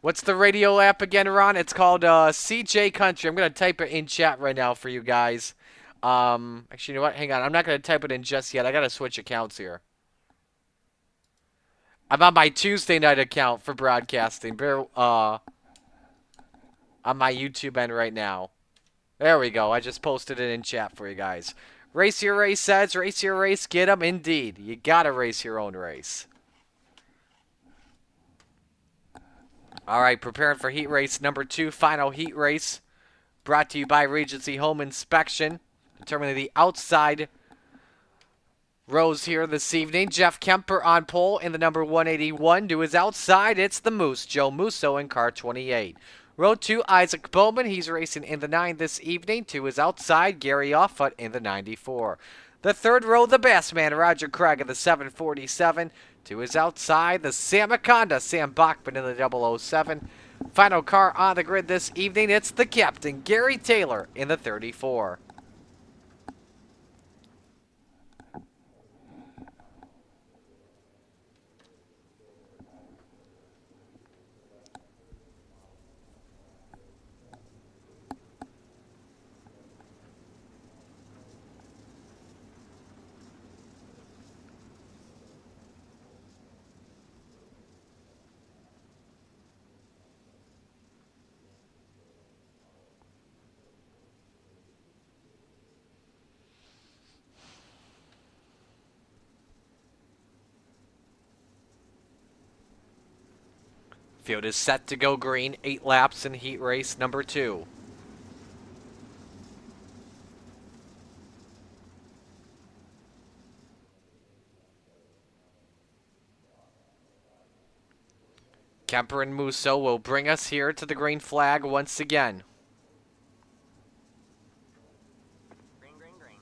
What's the radio app again, Ron? It's called CJ Country. I'm going to type it in chat right now for you guys. Actually, you know what? Hang on. I'm not going to type it in just yet. I got to switch accounts here. I'm on my Tuesday night account for broadcasting. On my YouTube end right now. There we go. I just posted it in chat for you guys. Race Your Race says, race your race, get 'em. Indeed. You got to race your own race. All right, preparing for heat race number 2, final heat race. Brought to you by Regency Home Inspection. Determining the outside rows here this evening. Jeff Kemper on pole in the number 181. To his outside, it's the Moose, Joe Musso in car 28. Row 2, Isaac Bowman. He's racing in the 9 this evening. To his outside, Gary Offutt in the 94. The third row, the best man, Roger Craig in the 747. To his outside, the Sam Akonda, Sam Bachman in the 007. Final car on the grid this evening, it's the captain, Gary Taylor in the 34. Field is set to go green, 8 laps in heat race number 2. Kemper and Musso will bring us here to the green flag once again. Green, green, green.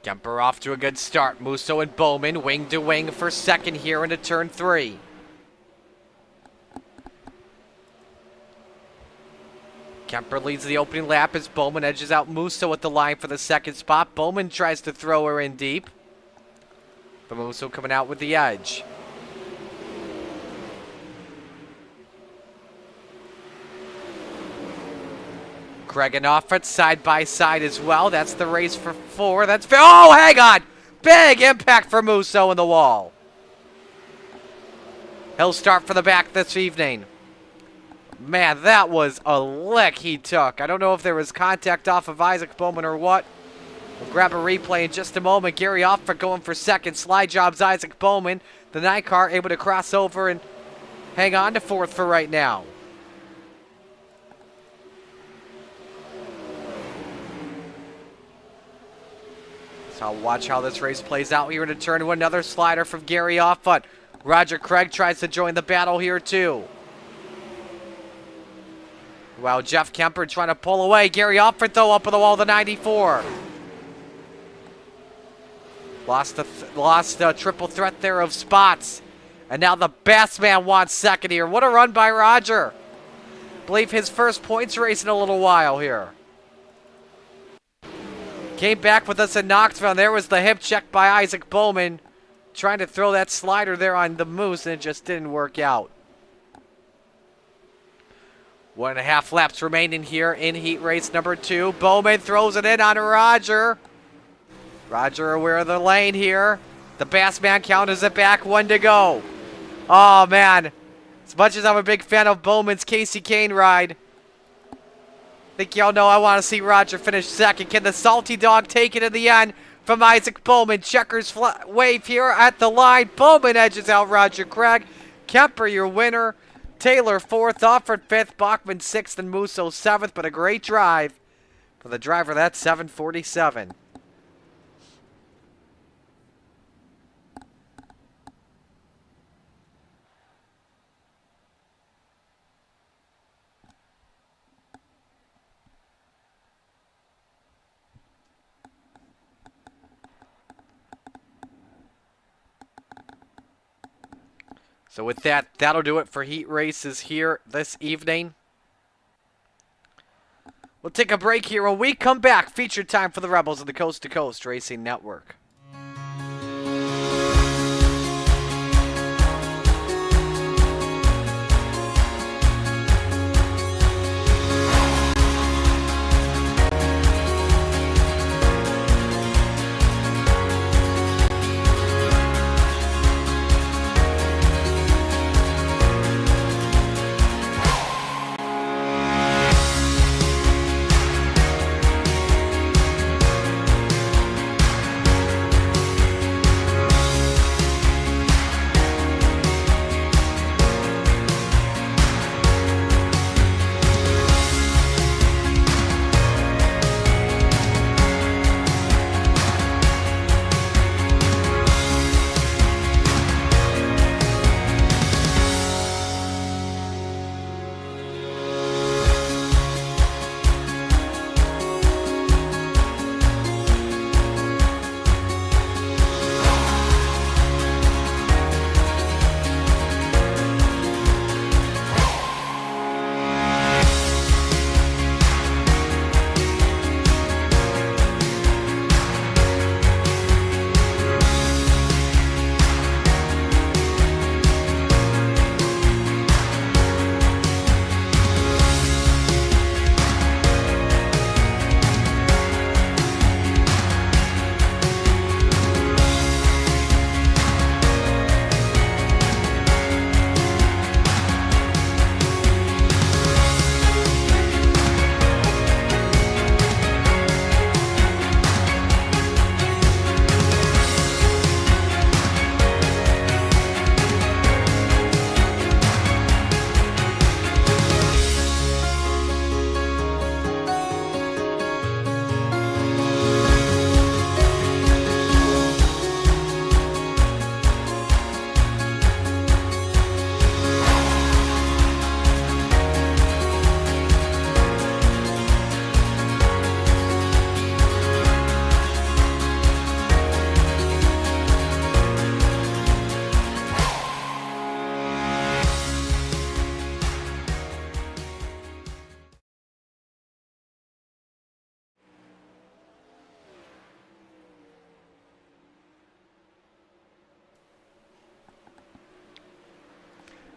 Kemper off to a good start. Musso and Bowman wing to wing for second here into turn 3. Kemper leads the opening lap as Bowman edges out Musso at the line for the second spot. Bowman tries to throw her in deep, but Musso coming out with the edge. Craig and Offutt side by side as well. That's the race for 4. Oh, hang on! Big impact for Musso in the wall. He'll start for the back this evening. Man, that was a lick he took. I don't know if there was contact off of Isaac Bowman or what. We'll grab a replay in just a moment. Gary Offutt going for second. Slide jobs Isaac Bowman. The 9 car able to cross over and hang on to 4th for right now. So watch how this race plays out here into turn 1. Another slider from Gary Offutt. Roger Craig tries to join the battle here too. Wow, Jeff Kemper trying to pull away. Gary Offutt though up on the wall, the 94. Lost a triple threat there of spots. And now the best man wants second here. What a run by Roger. I believe his first points race in a little while here. Came back with us in Knoxville. And there was the hip check by Isaac Bowman. Trying to throw that slider there on the Moose, and it just didn't work out. 1.5 laps remaining here in heat race number 2. Bowman throws it in on Roger. Roger aware of the lane here. The Bassman counters it back. 1 to go. Oh, man. As much as I'm a big fan of Bowman's Casey Kane ride, I think y'all know I want to see Roger finish second. Can the Salty Dog take it in the end from Isaac Bowman? Checkers wave here at the line. Bowman edges out Roger Craig. Kemper, your winner. Taylor 4th, Offutt 5th, Bachman 6th, and Musso 7th. But a great drive for the driver. That's 747. So with that, that'll do it for heat races here this evening. We'll take a break here. When we come back, feature time for the Rebels of the Coast to Coast Racing Network.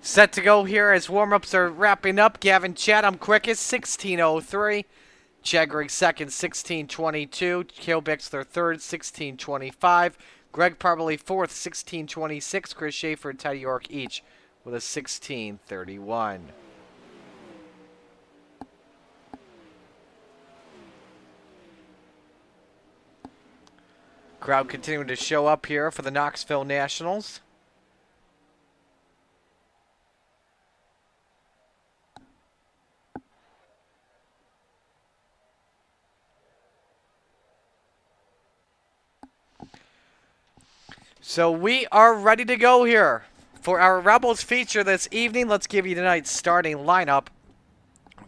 Set to go here as warm-ups are wrapping up. Gavin Chatham quickest, 16:03. Chad Griggs second, 16:22. Cale Bixler third, 16:25. Greg Parbley fourth, 16:26. Chris Schaefer and Teddy York each with a 16:31. Crowd continuing to show up here for the Knoxville Nationals. So we are ready to go here for our Rebels feature this evening. Let's give you tonight's starting lineup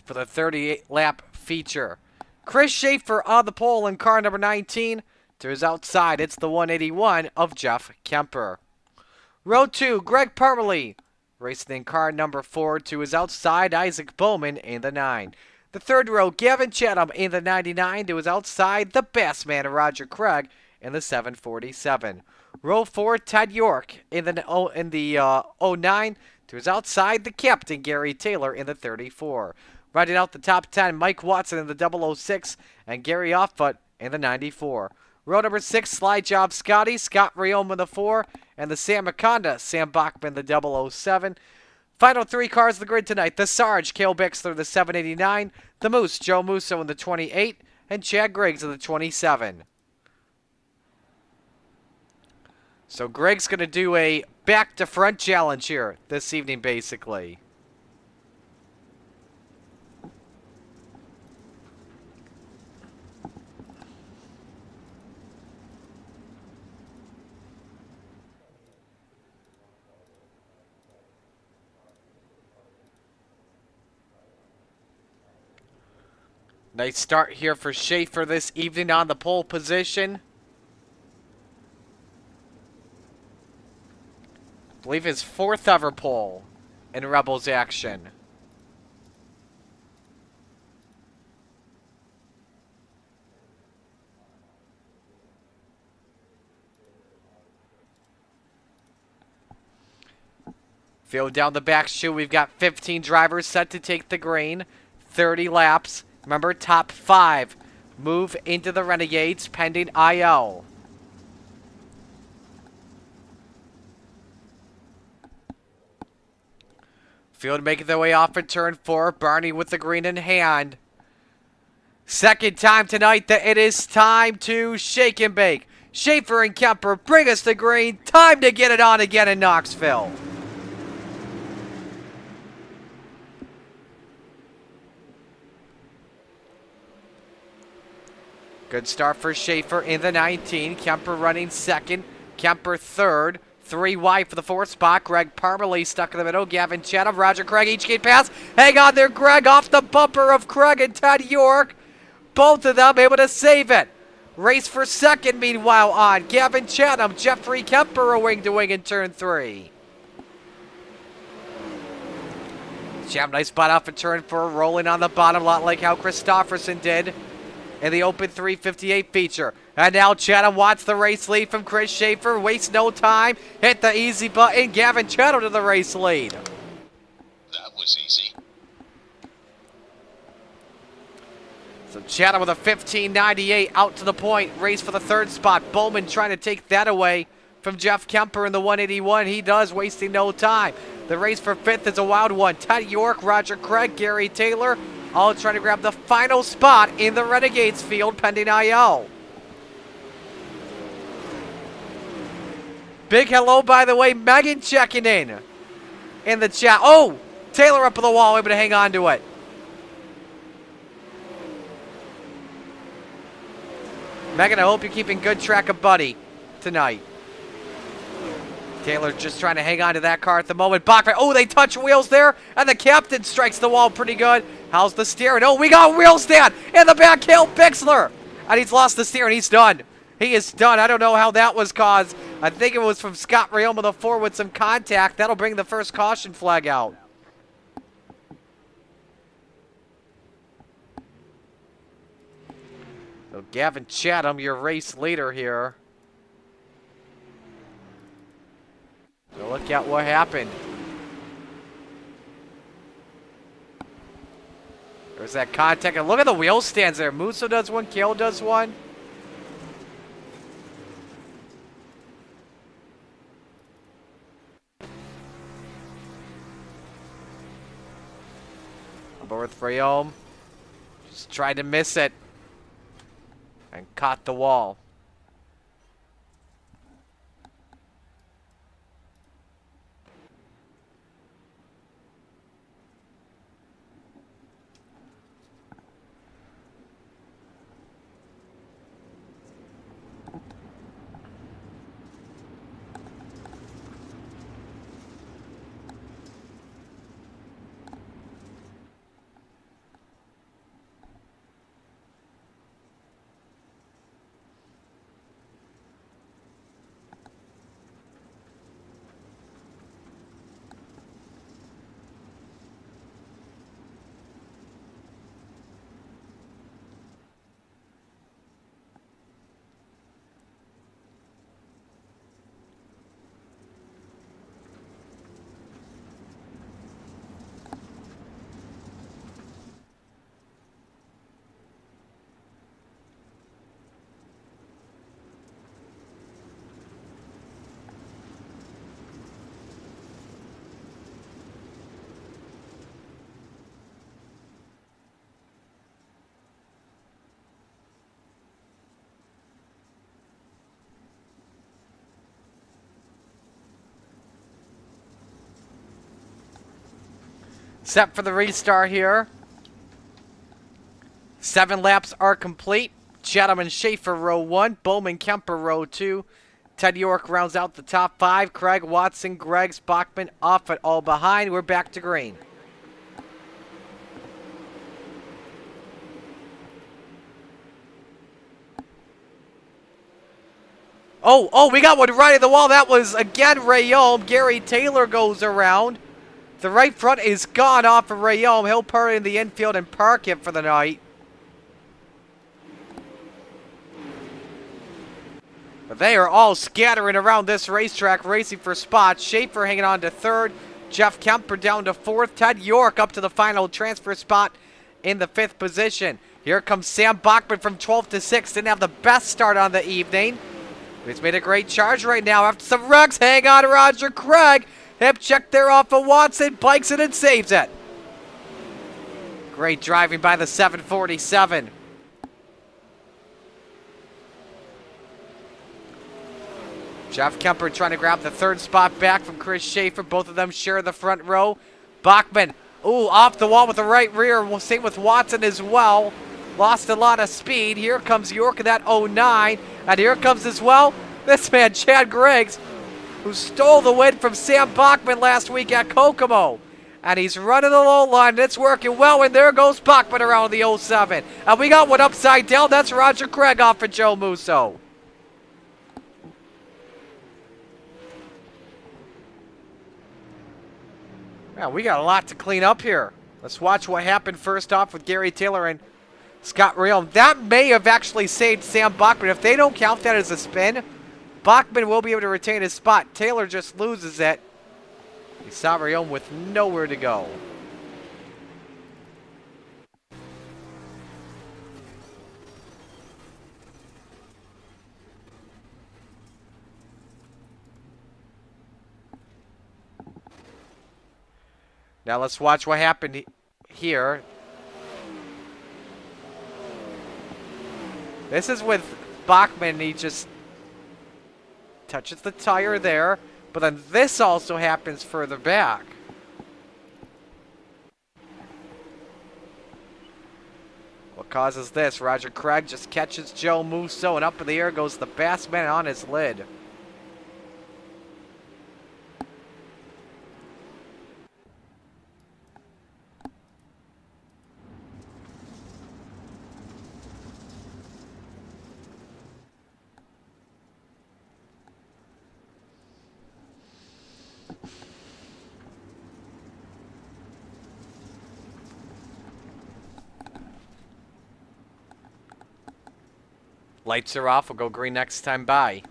for the 38-lap feature. Chris Schaefer on the pole in car number 19. To his outside, it's the 181 of Jeff Kemper. Row 2, Greg Parmalee. Racing in car number 4. To his outside, Isaac Bowman in the 9. The third row, Gavin Chatham in the 99. To his outside, the best man, Roger Craig in the 747. Row 4, Ted York in the 09. To his outside, the captain, Gary Taylor in the 34. Riding out the top 10, Mike Watson in the 006 and Gary Offut in the 94. Row number 6, Slide Job Scotty, Scott Riom in the 4, and the Sam Maconda, Sam Bachman the 007. Final 3 cars of the grid tonight, the Sarge, Cale Bixler the 789, the Moose, Joe Musso in the 28, and Chad Griggs in the 27. So Greg's going to do a back-to-front challenge here this evening, basically. Nice start here for Schaefer this evening on the pole position. I believe his 4th ever pole in Rebels action. Field down the back chute. We've got 15 drivers set to take the green. 30 laps. Remember, top 5 move into the Renegades pending IL. Field making their way off for turn 4. Barney with the green in hand. Second time tonight that it is time to shake and bake. Schaefer and Kemper bring us the green. Time to get it on again in Knoxville. Good start for Schaefer in the 19. Kemper running second. Kemper third. 3 wide for the 4th spot. Greg Parmalee stuck in the middle. Gavin Chatham, Roger Craig, each gate pass. Hang on there, Greg, off the bumper of Craig and Ted York. Both of them able to save it. Race for second, meanwhile, on. Gavin Chatham, Jeffrey Kemper a wing to wing in turn 3. Chatham, nice spot off in turn 4, rolling on the bottom, lot like how Christofferson did in the Open 358 feature. And now Chatham wants the race lead from Chris Schaefer. Wastes no time. Hit the easy button. Gavin Chatham to the race lead. That was easy. So Chatham with a 15.98 out to the point. Race for the 3rd spot. Bowman trying to take that away from Jeff Kemper in the 181. He does, wasting no time. The race for 5th is a wild one. Ted York, Roger Craig, Gary Taylor, all trying to grab the final spot in the Renegades field pending IL. Big hello, by the way, Megan checking in the chat. Oh, Taylor up on the wall, able to hang on to it. Megan, I hope you're keeping good track of Buddy tonight. Taylor just trying to hang on to that car at the moment. Bachman, oh, they touch wheels there, and the captain strikes the wall pretty good. How's the steering? Oh, we got wheel stand in the back hill, Bixler. And he's lost the steering, he's done. He is done. I don't know how that was caused. I think it was from Scott Rayoma the 4 with some contact. That'll bring the first caution flag out. So Gavin Chatham, your race leader here. So look at what happened. There's that contact. And look at the wheel stands there. Musso does one, Kale does one. Over with Frayome. Just tried to miss it. And caught the wall. Set for the restart here. 7 laps are complete. Chatham and Schaefer row 1. Bowman Kemper row 2. Ted York rounds out the top 5. Craig Watson, Greg Bachman off it all behind. We're back to green. Oh, we got one right at the wall. That was, again, Rayome. Gary Taylor goes around. The right front is gone off of Rayome. He'll put it in the infield and park it for the night. But they are all scattering around this racetrack, racing for spots. Schaefer hanging on to 3rd. Jeff Kemper down to 4th. Ted York up to the final transfer spot in the 5th position. Here comes Sam Bachman from 12th to 6th. Didn't have the best start on the evening. He's made a great charge right now after some rugs. Hang on, Roger Craig. Hip check there off of Watson. Bikes it and saves it. Great driving by the 747. Jeff Kemper trying to grab the 3rd spot back from Chris Schaefer. Both of them share the front row. Bachman, ooh, off the wall with the right rear. We'll see with Watson as well. Lost a lot of speed. Here comes York in that 09. And here comes as well this man, Chad Griggs, who stole the win from Sam Bachman last week at Kokomo. And he's running the low line, and it's working well. And there goes Bachman around the 07. And we got one upside down. That's Roger Craig off for Joe Musso. Man, we got a lot to clean up here. Let's watch what happened first off with Gary Taylor and Scott Realm. That may have actually saved Sam Bachman. If they don't count that as a spin, Bachman will be able to retain his spot. Taylor just loses it. He saw Realm with nowhere to go. Now let's watch what happened here. This is with Bachman. He just touches the tire there. But then this also happens further back. What causes this? Roger Craig just catches Joe Musso, and up in the air goes the Bassman on his lid. Lights are off. We'll go green next time by.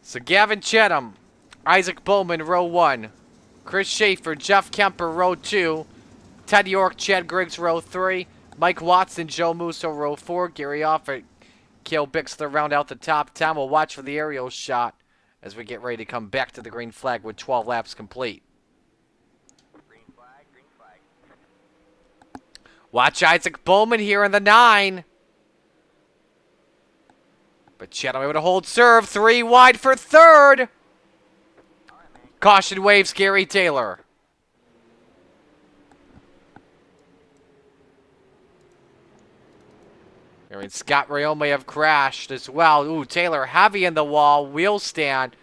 So Gavin Chedham, Isaac Bowman, row 1. Chris Schaefer, Jeff Kemper, row 2. Ted York, Chad Griggs, row 3. Mike Watson, Joe Musso, row 4. Gary Offit, Kale Bixler round out the top 10. We'll watch for the aerial shot as we get ready to come back to the green flag with 12 laps complete. Green flag, green flag. Watch Isaac Bowman here in the 9. But Chedham able to hold serve. 3 wide for 3rd. Caution waves Gary Taylor. I mean, Scott Rayo may have crashed as well. Ooh, Taylor heavy in the wall. Wheel stand.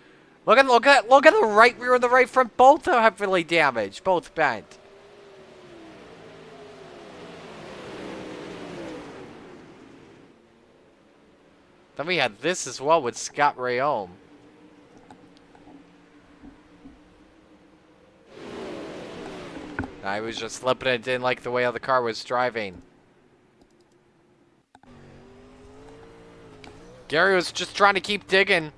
Look at the right rear and the right front. Both are heavily damaged. Both bent. Then we had this as well with Scott Rayome. I was just slipping it. Didn't like the way how the car was driving. Gary was just trying to keep digging.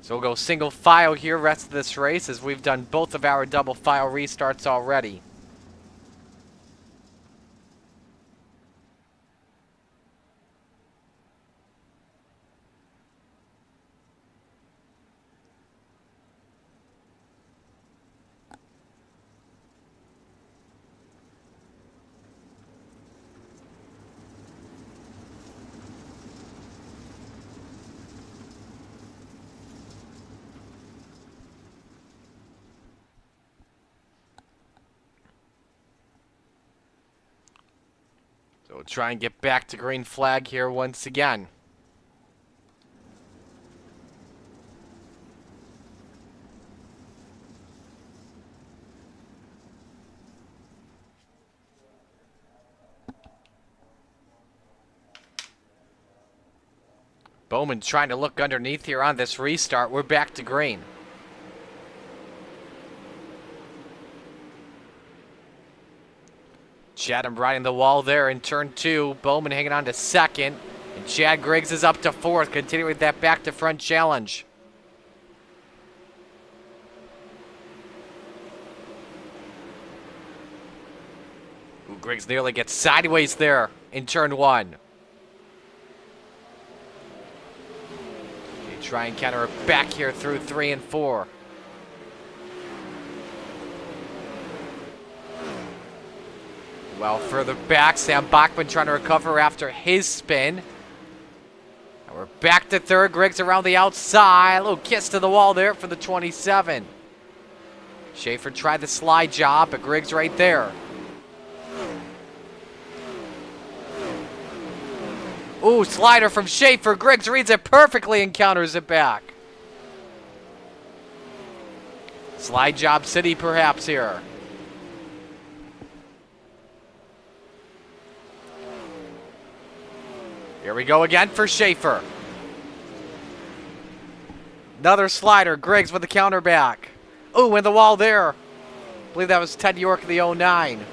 So we'll go single file here rest of this race as we've done both of our double file restarts already. So we'll try and get back to green flag here once again. Bowman trying to look underneath here on this restart. We're back to green. Chatham riding the wall there in turn 2. Bowman hanging on to second. And Chad Griggs is up to 4th, continuing that back to front challenge. Ooh, Griggs nearly gets sideways there in turn 1. They try and counter it back here through 3 and 4. Well, further back, Sam Bachman trying to recover after his spin. And we're back to 3rd. Griggs around the outside. A little kiss to the wall there for the 27. Schaefer tried the slide job, but Griggs right there. Ooh, slider from Schaefer. Griggs reads it perfectly and counters it back. Slide job city perhaps here. Here we go again for Schaefer. Another slider. Griggs with the counter back. Ooh, in the wall there. I believe that was Ted York of the 09.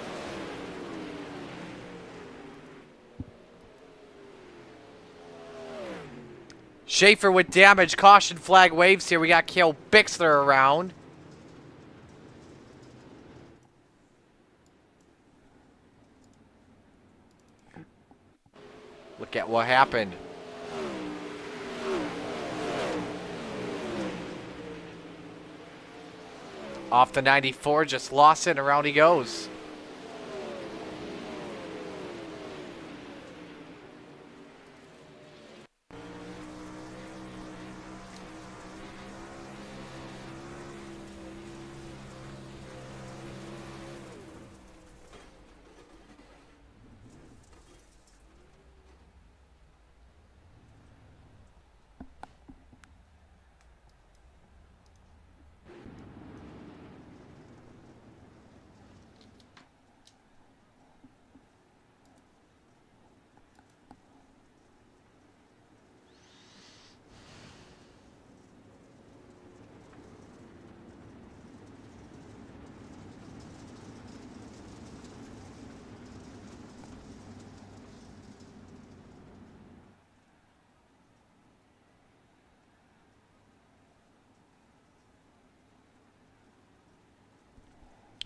Schaefer with damage. Caution flag waves here. We got Cale Bixler around. Look at what happened. Off the 94, just lost it, and around he goes.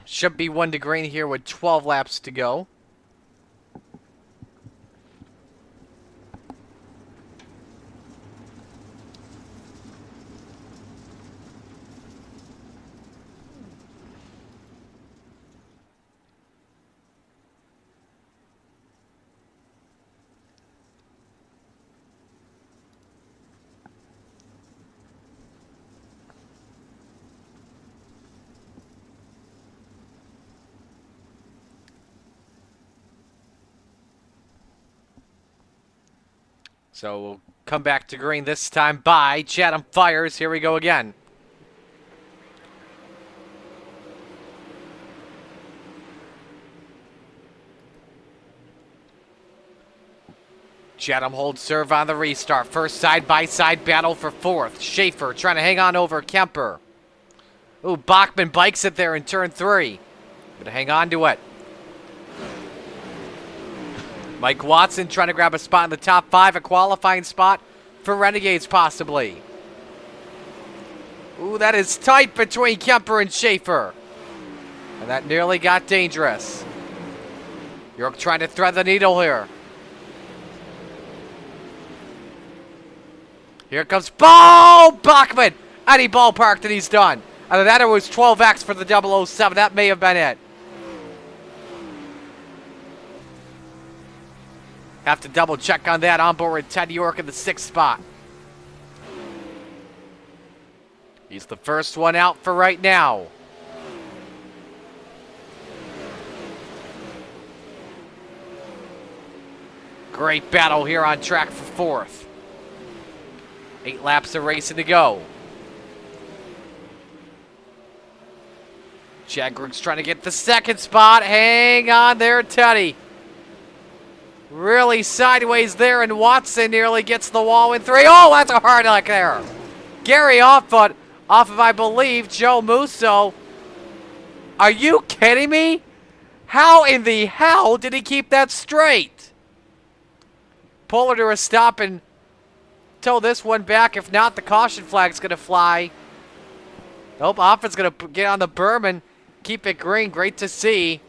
Should be 1 to green here with 12 laps to go. So we'll come back to green this time by Chatham fires. Here we go again. Chatham holds serve on the restart. First side-by-side battle for 4th. Schaefer trying to hang on over Kemper. Ooh, Bachman bikes it there in turn 3. Gonna hang on to it. Mike Watson trying to grab a spot in the top 5, a qualifying spot for Renegades possibly. Ooh, that is tight between Kemper and Schaefer. And that nearly got dangerous. York trying to thread the needle here. Here comes Bachman. Any ballpark that he's done. Either that or it was 12X for the 007. That may have been it. Have to double check on that. On board with Ted York in the 6th spot. He's the first one out for right now. Great battle here on track for fourth. 8 laps of racing to go. Chad Griggs trying to get the second spot. Hang on there, Teddy. Really sideways there, and Watson nearly gets the wall in 3. Oh, that's a hard luck there. Gary off of, I believe, Joe Musso. Are you kidding me? How in the hell did he keep that straight? Pull her to a stop and tow this one back. If not, the caution flag's going to fly. Nope, Offen's going to get on the berm and keep it green. Great to see.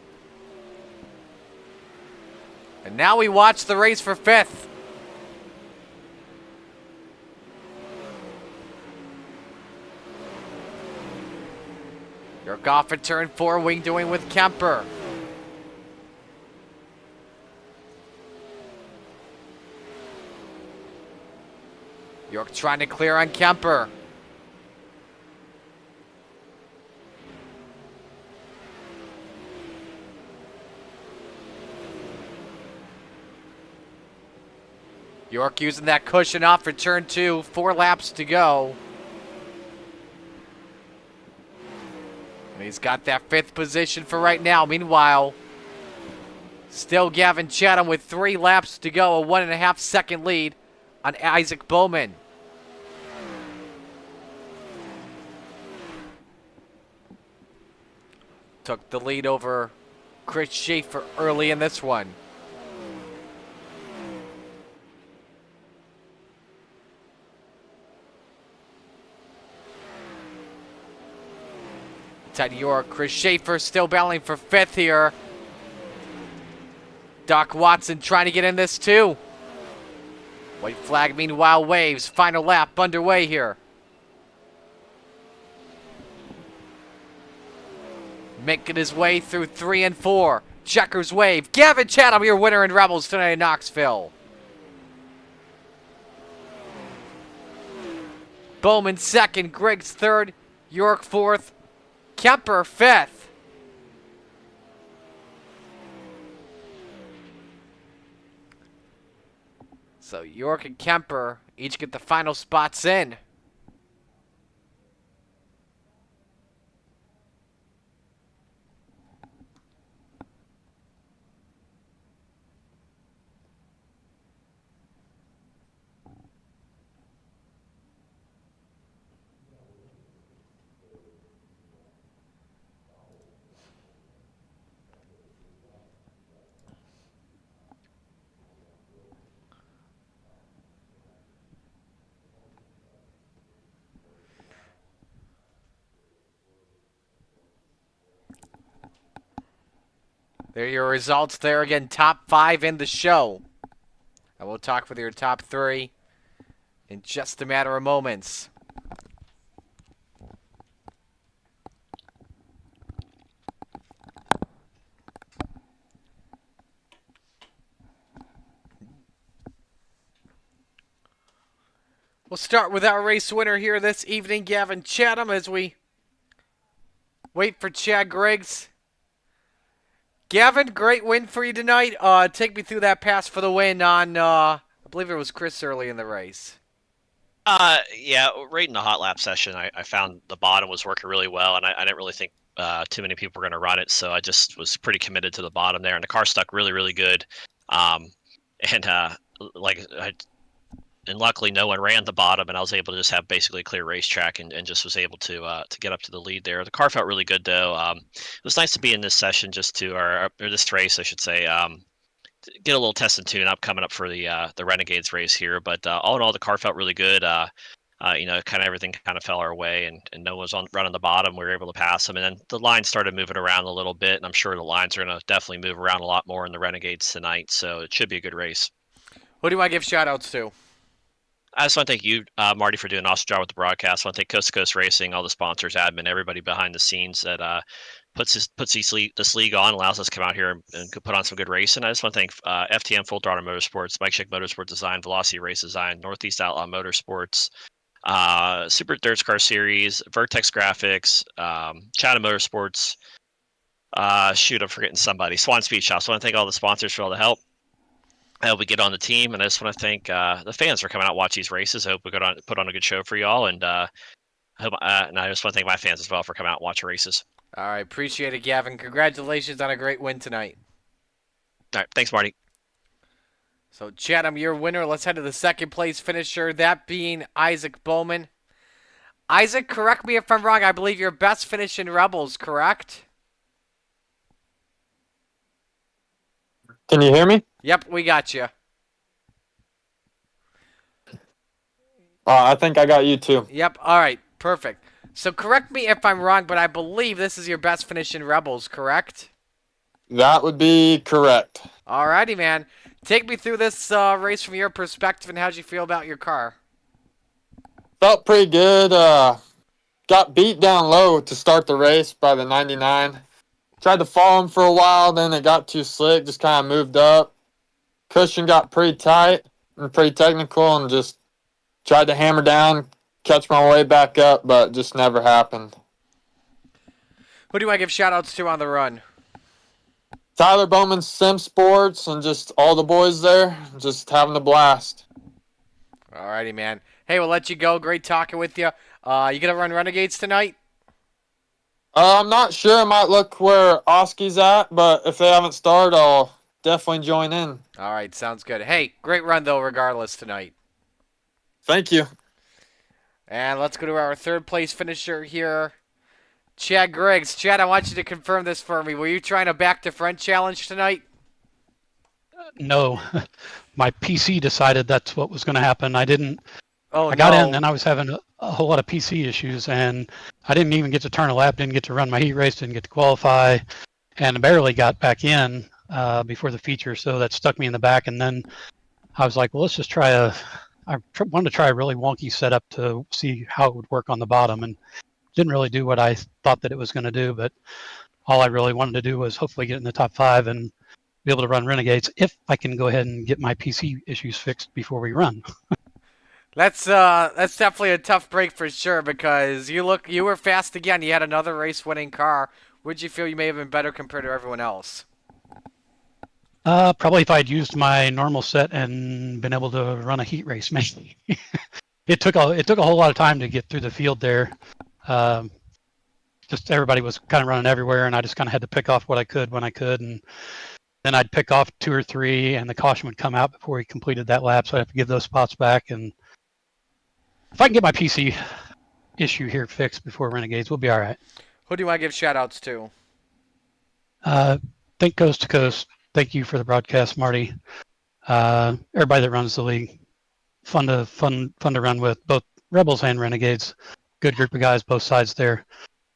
And now we watch the race for 5th. York off at turn 4, wing doing with Kemper. York trying to clear on Kemper. York using that cushion off for turn 2. 4 laps to go. And he's got that 5th position for right now. Meanwhile, still Gavin Chatham with 3 laps to go. A 1.5 second lead on Isaac Bowman. Took the lead over Chris Schaefer early in this one. Teddy York, Chris Schaefer still battling for 5th here. Doc Watson trying to get in this too. White flag meanwhile waves. Final lap underway here. Making his way through 3 and 4. Checkers wave. Gavin Chatham, your winner in Rebels tonight in Knoxville. Bowman 2nd, Griggs 3rd, York 4th, Kemper 5th. So York and Kemper each get the final spots in. There are your results there. Again, top 5 in the show. And we'll talk with your top 3 in just a matter of moments. We'll start with our race winner here this evening, Gavin Chatham, as we wait for Chad Griggs. Gavin, great win for you tonight. Take me through that pass for the win on, I believe it was Chris early in the race. Yeah, right in the hot lap session, I found the bottom was working really well, and I didn't really think too many people were going to run it, so I just was pretty committed to the bottom there, and the car stuck really, really good. And luckily no one ran the bottom, and I was able to just have basically a clear racetrack and just was able to get up to the lead there. The car felt really good though. It was nice to be in this session just to, or this race, I should say, get a little test and tune up coming up for the Renegades race here. But all in all, the car felt really good. Kind of everything kind of fell our way, and no one was running the bottom. We were able to pass them, and then the lines started moving around a little bit, and I'm sure the lines are going to definitely move around a lot more in the Renegades tonight, so it should be a good race. Who do I give shout-outs to? I just want to thank you, Marty, for doing an awesome job with the broadcast. I want to thank Coast to Coast Racing, all the sponsors, admin, everybody behind the scenes that puts this league on, allows us to come out here and put on some good racing. I just want to thank FTM Full Throttle Motorsports, Mike Schick Motorsport Design, Velocity Race Design, Northeast Outlaw Motorsports, Super Dirt Car Series, Vertex Graphics, Chatham Motorsports. I'm forgetting somebody. Swan Speed Shops. I want to thank all the sponsors for all the help. I hope we get on the team, and I just want to thank the fans for coming out and watch these races. I hope we put on a good show for y'all, and and I just want to thank my fans as well for coming out and watching races. All right, appreciate it, Gavin. Congratulations on a great win tonight. All right, thanks, Marty. So, Chatham, your winner. Let's head to the second place finisher, that being Isaac Bowman. Isaac, correct me if I'm wrong. I believe your best finish in Rebels, correct? Can you hear me? Yep, we got you. I think I got you too. Yep, all right, perfect. So correct me if I'm wrong, but I believe this is your best finish in Rebels, correct? That would be correct. Alrighty, man. Take me through this race from your perspective, and how'd you feel about your car? Felt pretty good. Got beat down low to start the race by the 99. Tried to follow him for a while, then it got too slick, just kind of moved up. Cushion got pretty tight and pretty technical, and just tried to hammer down, catch my way back up, but just never happened. Who do I give shout-outs to on the run? Tyler Bowman, Sim Sports, and just all the boys there, just having a blast. Alrighty, man. Hey, we'll let you go. Great talking with you. You gonna run Renegades tonight? I'm not sure. I might look where Oski's at, but if they haven't started, I'll definitely join in. All right, sounds good. Hey, great run, though, regardless, tonight. Thank you. And let's go to our third place finisher here, Chad Griggs. Chad, I want you to confirm this for me. Were you trying a back-to-front challenge tonight? No, my PC decided that's what was going to happen. I didn't. Oh, I got no. in and I was having a whole lot of PC issues, and I didn't even get to turn a lap, didn't get to run my heat race, didn't get to qualify, and barely got back in before the feature, so that stuck me in the back. And then I was like, well, let's just try I wanted to try a really wonky setup to see how it would work on the bottom, and didn't really do what I thought that it was going to do, but all I really wanted to do was hopefully get in the top 5 and be able to run Renegades if I can go ahead and get my PC issues fixed before we run. That's definitely a tough break for sure, because you were fast again. You had another race-winning car. Would you feel you may have been better compared to everyone else? Probably if I'd used my normal set and been able to run a heat race, maybe. It took a whole lot of time to get through the field there. Just everybody was kind of running everywhere, and I just kind of had to pick off what I could when I could, and then I'd pick off 2 or 3, and the caution would come out before he completed that lap, so I'd have to give those spots back. And if I can get my PC issue here fixed before Renegades, we'll be all right. Who do you want to give shout-outs to? Think Coast to Coast. Thank you for the broadcast, Marty. Everybody that runs the league. Fun to run with, both Rebels and Renegades. Good group of guys, both sides there.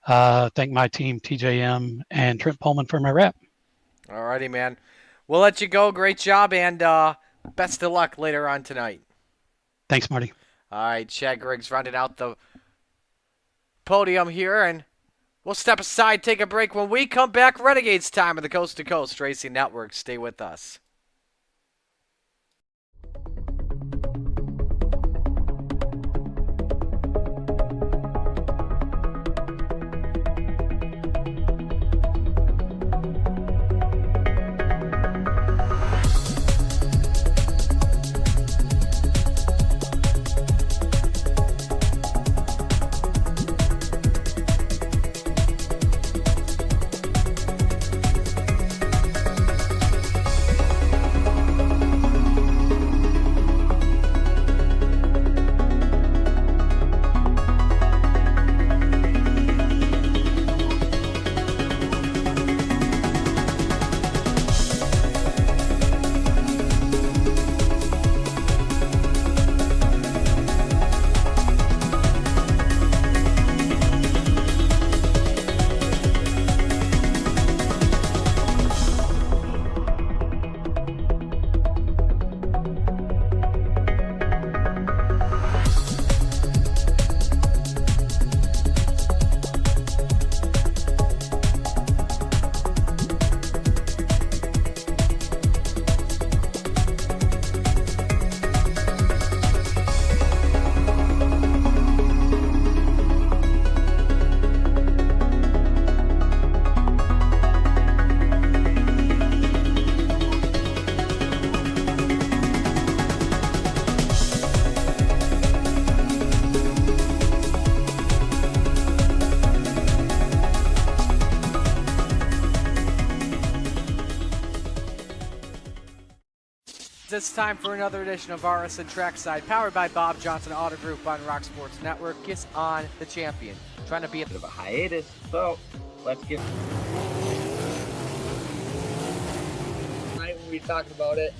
Thank my team, TJM, and Trent Pullman for my wrap. Alrighty, man. We'll let you go. Great job, and best of luck later on tonight. Thanks, Marty. All right, Chad Griggs rounding out the podium here, and we'll step aside, take a break. When we come back, Renegades time on the Coast to Coast Racing Network. Stay with us. It's time for another edition of RSN Trackside, powered by Bob Johnson Auto Group on Rock Sports Network. Kiss on the champion. Trying to be a bit of a Hiatus, so let's get. Tonight we'll be talking about it.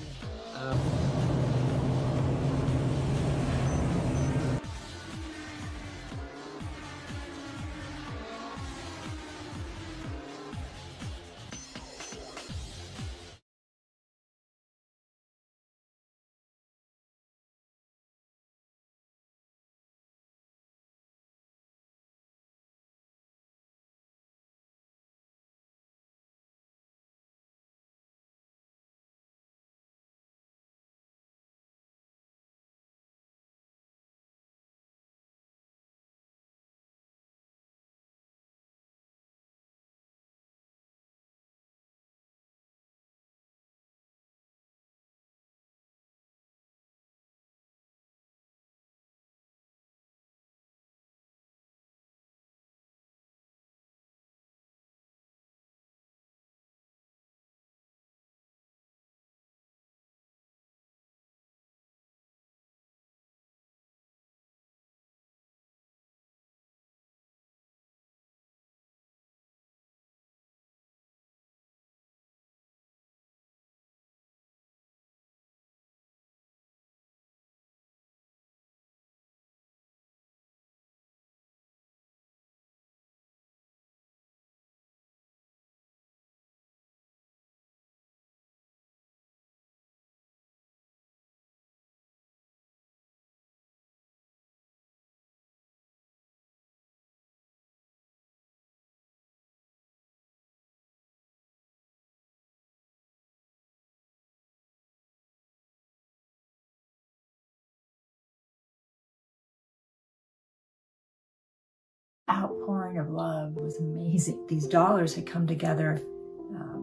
Outpouring of love was amazing. These dollars had come together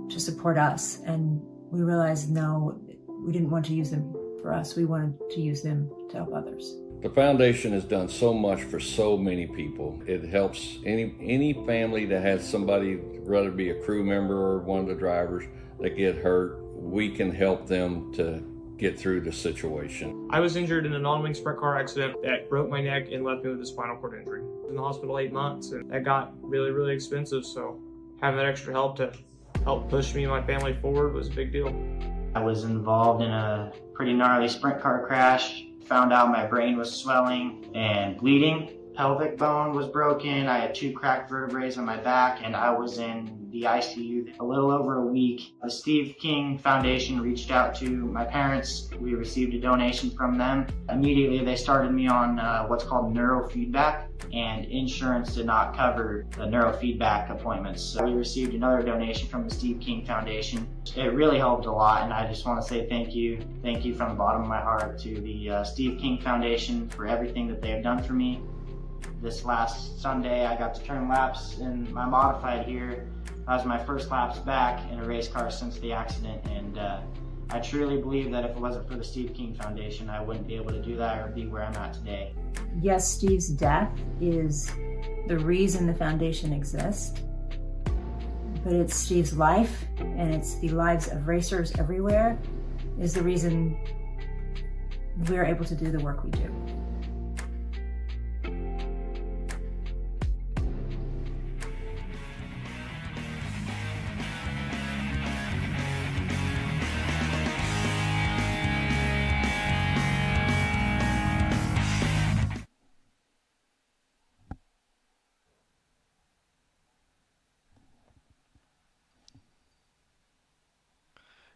to support us, and we realized no, we didn't want to use them for us. We wanted to use them to help others. The foundation has done so much for so many people. It helps any family that has somebody, whether it be a crew member or one of the drivers, that get hurt. We can help them to get through the situation. I was injured in a non-wing sprint car accident that broke my neck and left me with a spinal cord injury. I was in the hospital 8 months, and that got really, really expensive. So having that extra help to help push me and my family forward was a big deal. I was involved in a pretty gnarly sprint car crash. Found out my brain was swelling and bleeding. Pelvic bone was broken. I had 2 cracked vertebrae on my back, and I was in the ICU a little over a week. The Steve King Foundation reached out to my parents. We received a donation from them. Immediately, they started me on what's called neurofeedback, and insurance did not cover the neurofeedback appointments. So we received another donation from the Steve King Foundation. It really helped a lot, and I just want to say thank you. Thank you from the bottom of my heart to the Steve King Foundation for everything that they have done for me. This last Sunday, I got to turn laps in my modified here. That was my first laps back in a race car since the accident, and I truly believe that if it wasn't for the Steve King Foundation, I wouldn't be able to do that or be where I'm at today. Yes, Steve's death is the reason the foundation exists, but it's Steve's life, and it's the lives of racers everywhere, is the reason we're able to do the work we do.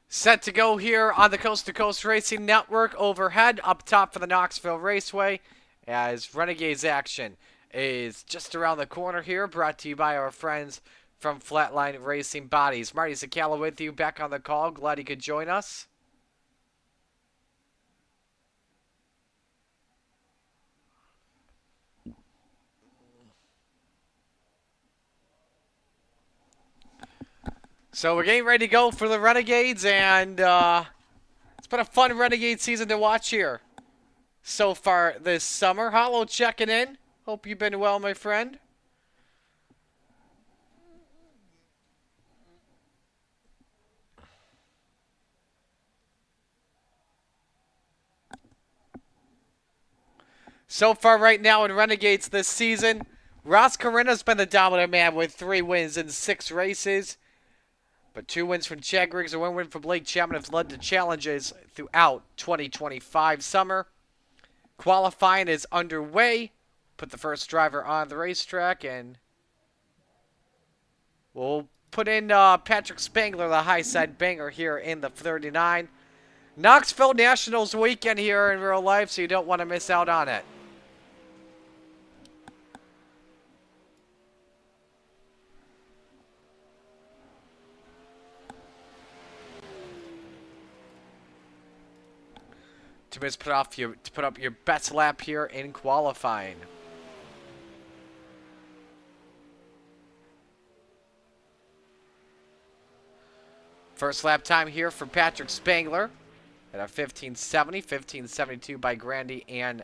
Set to go here on the Coast to Coast Racing Network. Overhead, up top for the Knoxville Raceway, as Renegades action is just around the corner here. Brought to you by our friends from Flatline Racing Bodies. Marty Sakala with you, back on the call. Glad you could join us. So we're getting ready to go for the Renegades, and it's been a fun Renegade season to watch here so far this summer. Hollow checking in. Hope you've been well, my friend. So far right now in Renegades this season, Ross Corinna's been the dominant man with 3 wins in 6 races. But 2 wins from Chad Griggs and 1 win from Blake Chapman have led to challenges throughout 2025 summer. Qualifying is underway. Put the first driver on the racetrack, and we'll put in Patrick Spangler, the high side banger here in the 39. Knoxville Nationals weekend here in real life, so you don't want to miss out on it. To put up your best lap here in qualifying. First lap time here for Patrick Spangler at a 1570, 1572 by Grandy and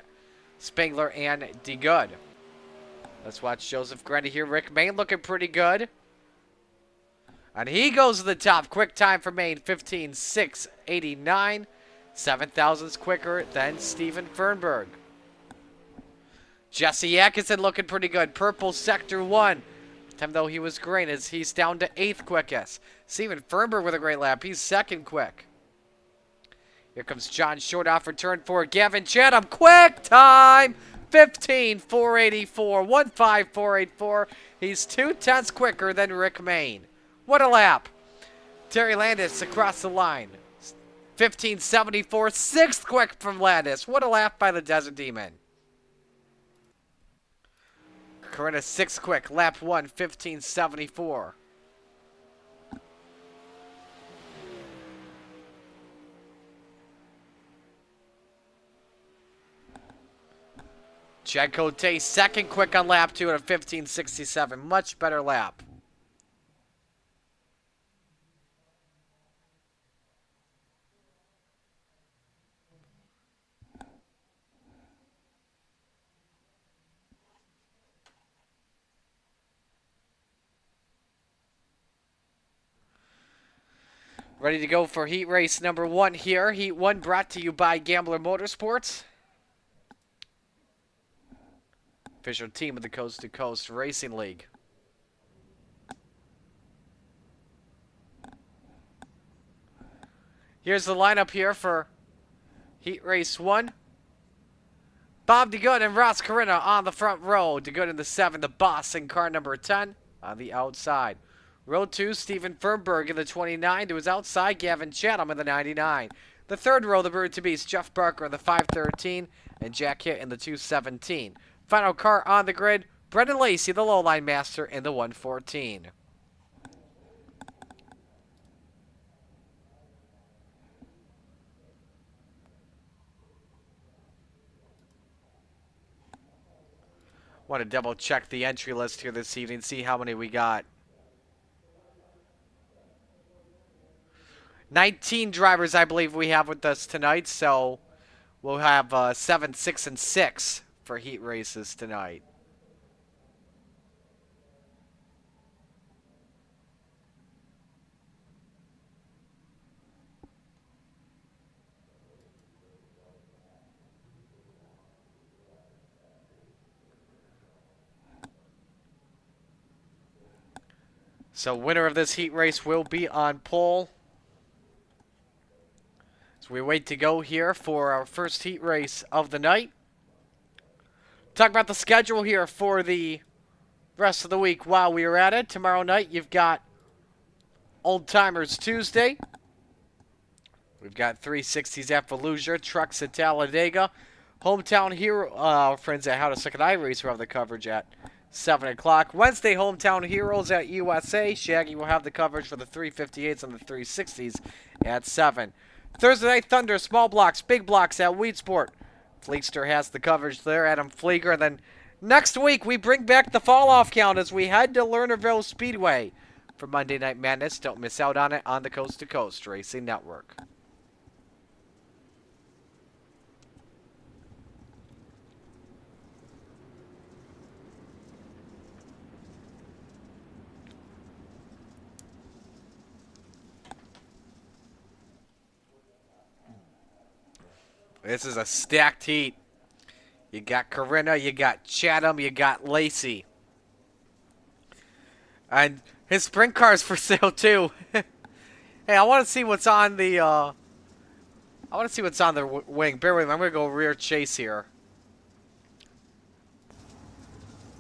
Spangler and DeGood. Let's watch Joseph Grandy here. Rick Main looking pretty good. And he goes to the top. Quick time for Main, 15.689. 7 thousandths quicker than Steven Fernberg. Jesse Atkinson looking pretty good. Purple Sector 1. Time though he was great as he's down to 8th quickest. Steven Fernberg with a great lap. He's 2nd quick. Here comes John Short off for turn 4. Gavin Chatham, quick time. 15.484. 15484. He's 2/10ths quicker than Rick Main. What a lap. Terry Landis across the line. 1574, 6th quick from Landis. What a lap by the Desert Demon. Corinna 6th quick, lap 1, 1574. Chad Cote 2nd quick on lap 2 at a 1567. Much better lap. Ready to go for heat race number 1 here. Heat 1 brought to you by Gambler Motorsports. Official team of the Coast to Coast Racing League. Here's the lineup here for heat race 1. Bob DeGood and Ross Corinna on the front row. DeGood in the 7, the boss in car number 10 on the outside. Row 2, Steven Fernberg in the 29 to his outside, Gavin Chatham in the 99. The third row, the Bird to Beast, Jeff Barker in the 513 and Jack Hitt in the 217. Final car on the grid, Brendan Lacey, the lowline master in the 114. Want to double check the entry list here this evening, see how many we got. 19 drivers, I believe, we have with us tonight, so we'll have 7, 6, and 6 for heat races tonight. So winner of this heat race will be on pole. So we wait to go here for our first heat race of the night. Talk about the schedule here for the rest of the week while we are at it. Tomorrow night you've got Old Timers Tuesday. We've got 360s at Fallujah, Trucks at Talladega. Hometown Hero, friends at How to Suck an Eye Race will have the coverage at 7 o'clock. Wednesday, Hometown Heroes at USA. Shaggy will have the coverage for the 358s and the 360s at 7. Thursday Night Thunder, small blocks, big blocks at Weedsport. Fleekster has the coverage there, Adam Flieger. And then next week, we bring back the fall-off count as we head to Lernerville Speedway for Monday Night Madness. Don't miss out on it on the Coast to Coast Racing Network. This is a stacked heat You got Corinna, you got Chatham, you got Lacey. And his sprint car's for sale too. Hey, I want to see what's on the wing. Bear with me. I'm going to go rear chase here.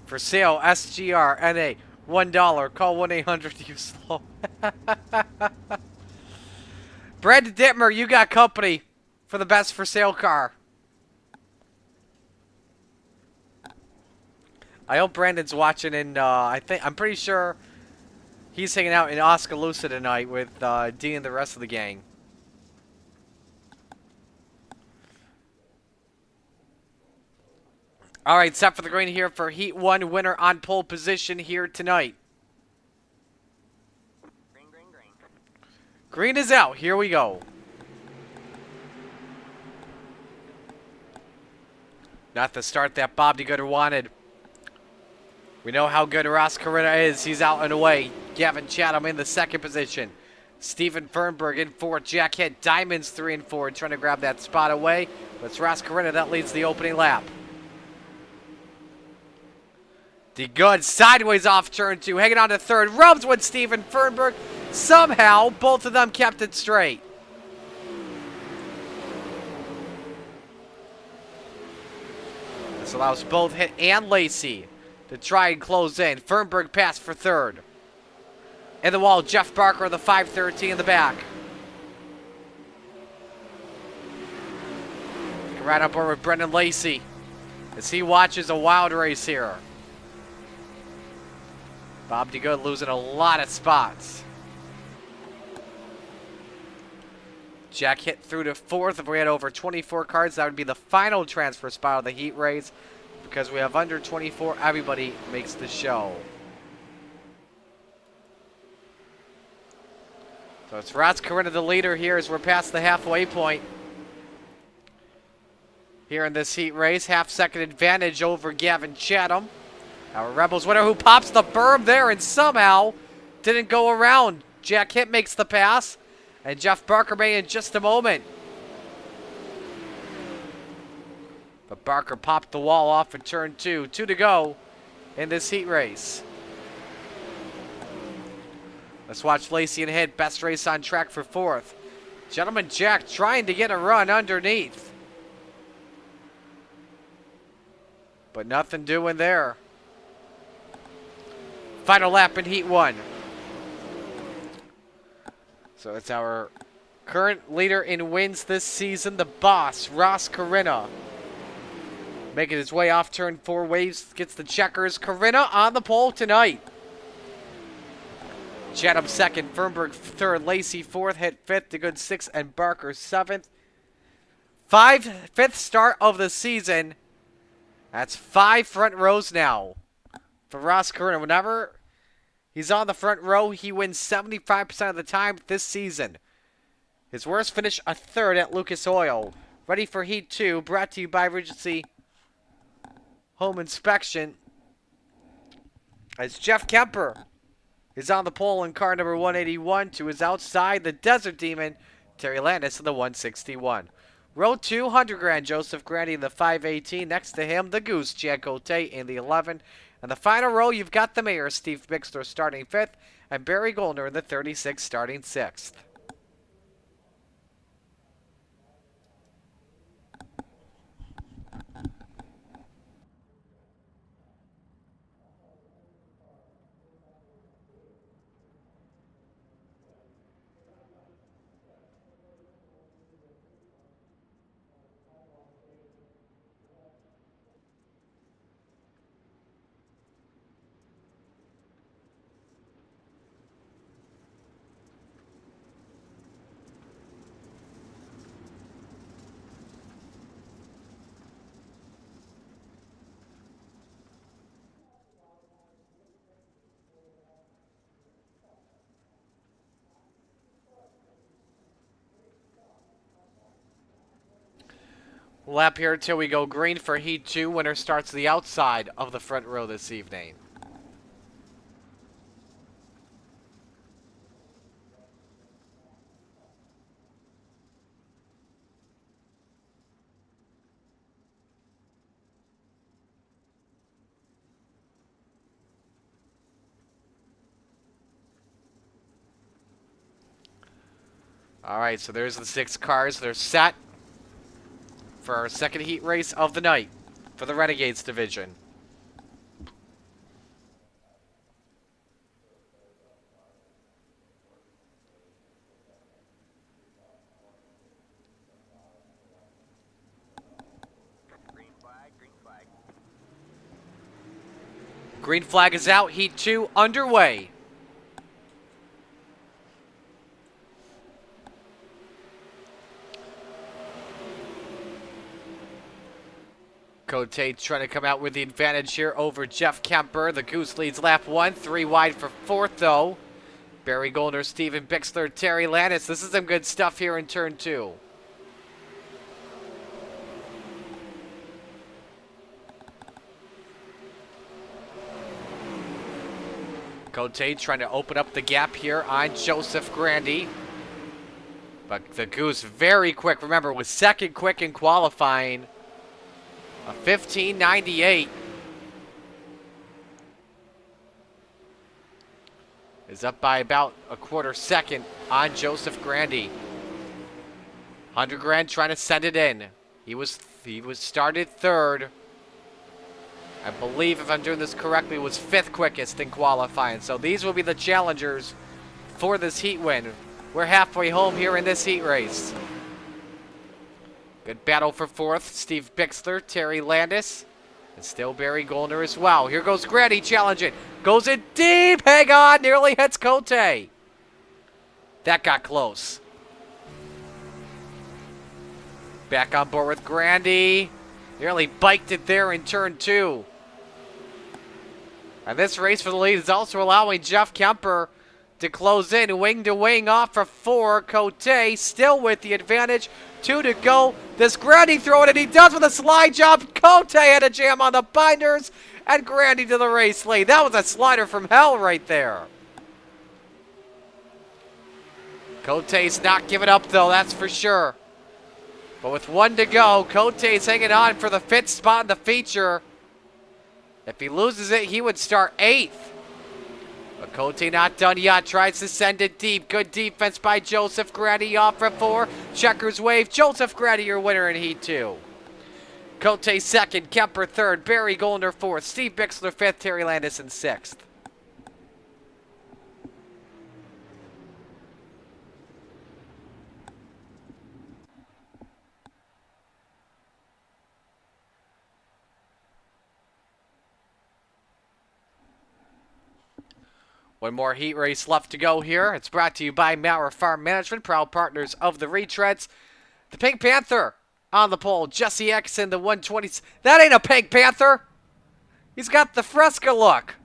For sale, SGR NA, $1. Call 1-800-U-SLOW. Brandon Dittmer, you got company for the best for sale car. I hope Brandon's watching, and I'm pretty sure he's hanging out in Oskaloosa tonight with Dee and the rest of the gang. All right, set for the green here for Heat 1, winner on pole position here tonight. Green, green, green. Green is out. Here we go. Not the start that Bob DeGooder wanted. We know how good Ross Corinna is. He's out and away. Gavin Chatham in the second position. Steven Fernberg in fourth. Jack Hitt, Diamonds 3 and 4, trying to grab that spot away. But it's Ross Corinna that leads the opening lap. DeGood sideways off turn 2, hanging on to third. Rubs with Steven Fernberg. Somehow, both of them kept it straight. This allows both Hitt and Lacey to try and close in. Fernberg passed for third. In the wall, Jeff Barker, the 513 in the back. Right up over with Brendan Lacey as he watches a wild race here. Bob DeGood losing a lot of spots. Jack Hitt through to fourth. If we had over 24 cars, that would be the final transfer spot of the heat race. Because we have under 24, everybody makes the show. So it's Ross Corinna the leader here as we're past the halfway point. Here in this heat race, half-second advantage over Gavin Chatham. Our Rebels winner who pops the berm there and somehow didn't go around. Jack Hitt makes the pass. And Jeff Barker may in just a moment. But Barker popped the wall off in turn 2. 2 to go in this heat race. Let's watch Lacey and Hitt. Best race on track for fourth. Gentleman Jack trying to get a run underneath. But nothing doing there. Final lap in Heat 1. So it's our current leader in wins this season, the boss, Ross Corinna. Making his way off turn 4, waves, gets the checkers. Corinna on the pole tonight. Chatham second, Fernberg third, Lacey fourth, Hitt fifth, DeGood sixth, and Barker seventh. Fifth start of the season. That's 5 front rows now for Ross Corinna. Whenever he's on the front row, he wins 75% of the time this season. His worst finish, a third at Lucas Oil. Ready for Heat 2, brought to you by Regency Home Inspection. As Jeff Kemper is on the pole in car number 181 to his outside, the Desert Demon, Terry Landis in the 161. Row 2, $100,000, Joseph Grandy in the 518. Next to him, the Goose, Jan Cote in the 11. And the final row, you've got the Mayor, Steve Bixler starting 5th, and Barry Goldner in the 36 starting 6th. Lap here until we go green for Heat 2. Winner starts the outside of the front row this evening. All right, so there's the 6 cars. They're set for our second heat race of the night for the Renegades division. Green flag is out. Heat 2 underway. Cote trying to come out with the advantage here over Jeff Kemper. The Goose leads lap 1. 3 wide for 4th, though. Barry Goldner, Steven Bixler, Terry Landis. This is some good stuff here in turn 2. Cote trying to open up the gap here on Joseph Grandy. But the Goose very quick. Remember, was second quick in qualifying. A 15.98 is up by about a quarter second on Joseph Grandy. 100 grand trying to send it in. He was started 3rd. I believe, if I'm doing this correctly, was 5th quickest in qualifying. So these will be the challengers for this heat win. We're halfway home here in this heat race. Good battle for 4th. Steve Bixler, Terry Landis, and still Barry Goldner as well. Here goes Grandy challenging. Goes in deep. Hang on. Nearly hits Cote. That got close. Back on board with Grandy. Nearly biked it there in turn 2. And this race for the lead is also allowing Jeff Kemper to close in. Wing to wing off for 4. Cote still with the advantage. 2 to go. This Grandy throw it, and he does with a slide job. Cote had a jam on the binders, and Grandy to the race lead. That was a slider from hell right there. Cote's not giving up, though, that's for sure. But with 1 to go, Cote's hanging on for the 5th spot in the feature. If he loses it, he would start 8th. But Cote not done yet. Tries to send it deep. Good defense by Joseph Grandy off for 4. Checkers wave. Joseph Grandy your winner in Heat 2. Cote 2nd. Kemper 3rd. Barry Goldner 4th. Steve Bixler 5th. Terry Landis in 6th. One more heat race left to go here. It's brought to you by Maurer Farm Management, proud partners of the retreads. The Pink Panther on the pole. Jesse X in the 120s. That ain't a Pink Panther. He's got the Fresca look.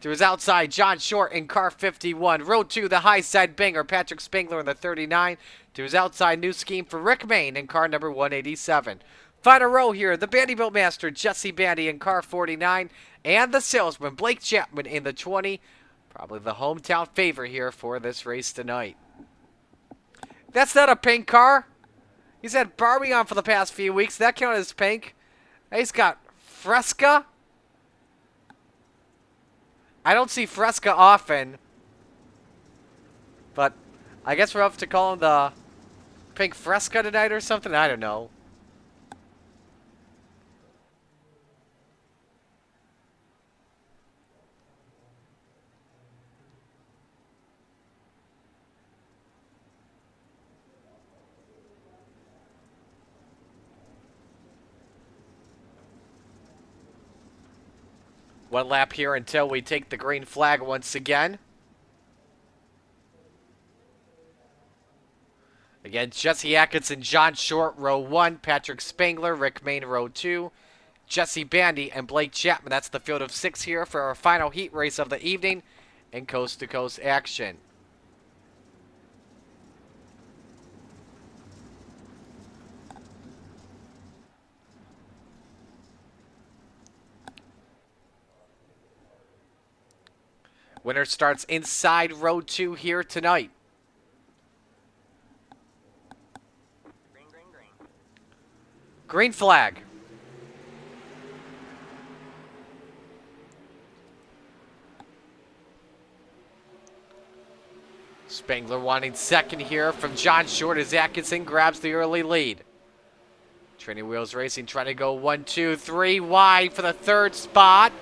To his outside, John Short in car 51. Road 2, the high side banger, Patrick Spangler in the 39. To his outside, new scheme for Rick Main in car number 187. Final row here, the Bandybuilt Master, Jesse Bandy in car 49. And the salesman, Blake Chapman in the 20. Probably the hometown favorite here for this race tonight. That's not a pink car. He's had Barbie on for the past few weeks. That counted as pink. He's got Fresca. I don't see Fresca often. But I guess we're up to call him the Pink Fresca tonight or something. I don't know. One lap here until we take the green flag once again. Again, Jesse Atkinson, John Short, row 1. Patrick Spangler, Rick Main, row 2. Jesse Bandy and Blake Chapman. That's the field of 6 here for our final heat race of the evening in coast-to-coast action. Winner starts inside row 2 here tonight. Green flag. Spangler wanting second here from John Short as Atkinson grabs the early lead. Training Wheels Racing trying to go 1, 2, 3 wide for the third spot.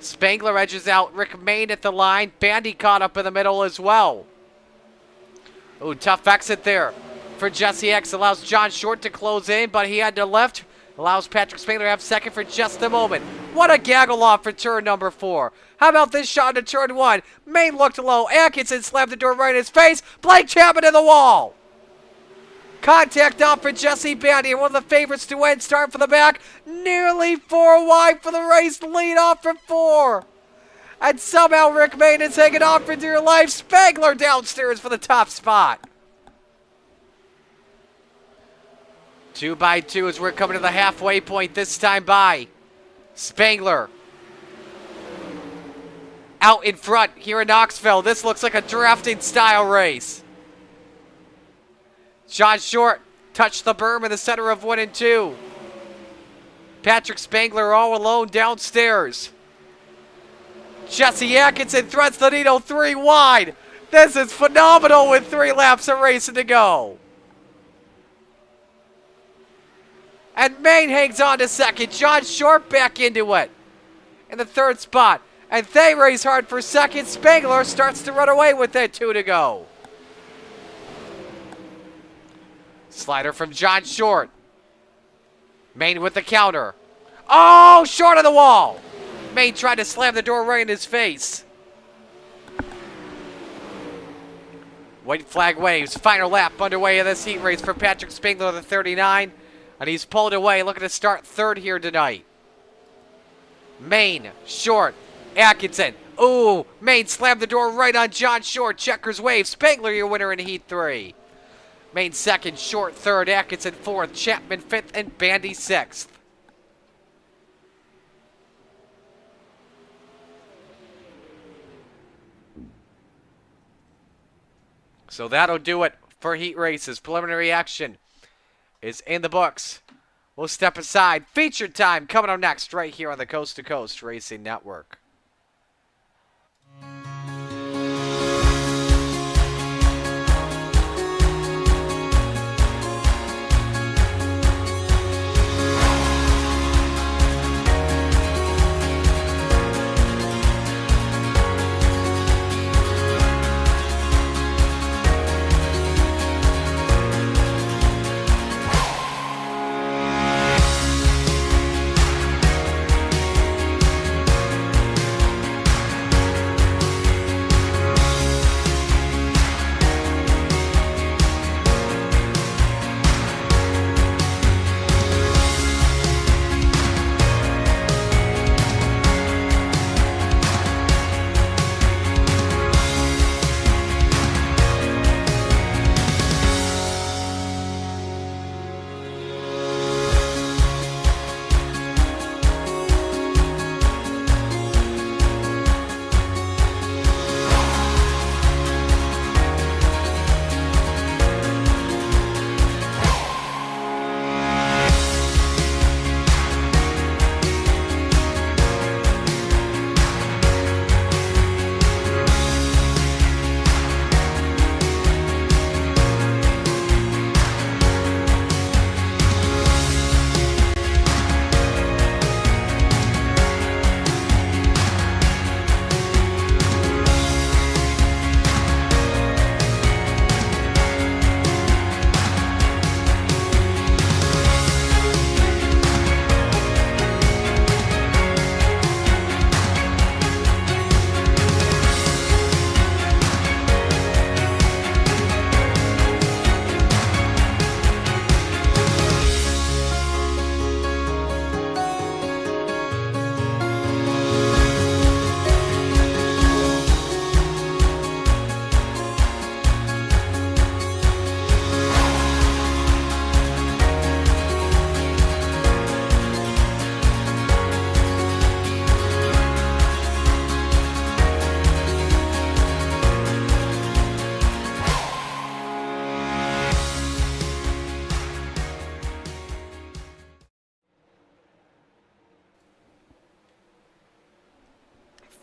Spangler edges out Rick Main at the line. Bandy caught up in the middle as well. Ooh, tough exit there for Jesse X. Allows John Short to close in, but he had to left. Allows Patrick Spangler to have second for just a moment. What a gaggle off for turn number 4. How about this shot into turn 1? Main looked low. Atkinson slammed the door right in his face. Blake Chapman to the wall. Contact off for Jesse Bandy, and one of the favorites to win. Start from the back. Nearly 4 wide for the race. Lead off for 4. And somehow Rick Main is hanging on for dear life. Spangler downstairs for the top spot. 2 by 2 as we're coming to the halfway point this time by Spangler. Out in front here in Knoxville. This looks like a drafting style race. John Short touched the berm in the center of 1 and 2. Patrick Spangler all alone downstairs. Jesse Atkinson threads the needle 3 wide. This is phenomenal with 3 laps of racing to go. And Main hangs on to second. John Short back into it in the third spot. And they race hard for second. Spangler starts to run away with that 2 to go. Slider from John Short. Main with the counter. Oh, short of the wall. Main tried to slam the door right in his face. White flag waves. Final lap underway in this heat race for Patrick Spangler, the 39. And he's pulled away, looking to start third here tonight. Main, Short, Atkinson. Ooh, Main slammed the door right on John Short. Checkers wave. Spangler your winner in Heat 3. Main second, Short third, Atkinson fourth, Chapman fifth, and Bandy sixth. So that'll do it for heat races. Preliminary action is in the books. We'll step aside. Feature time coming up next right here on the Coast to Coast Racing Network.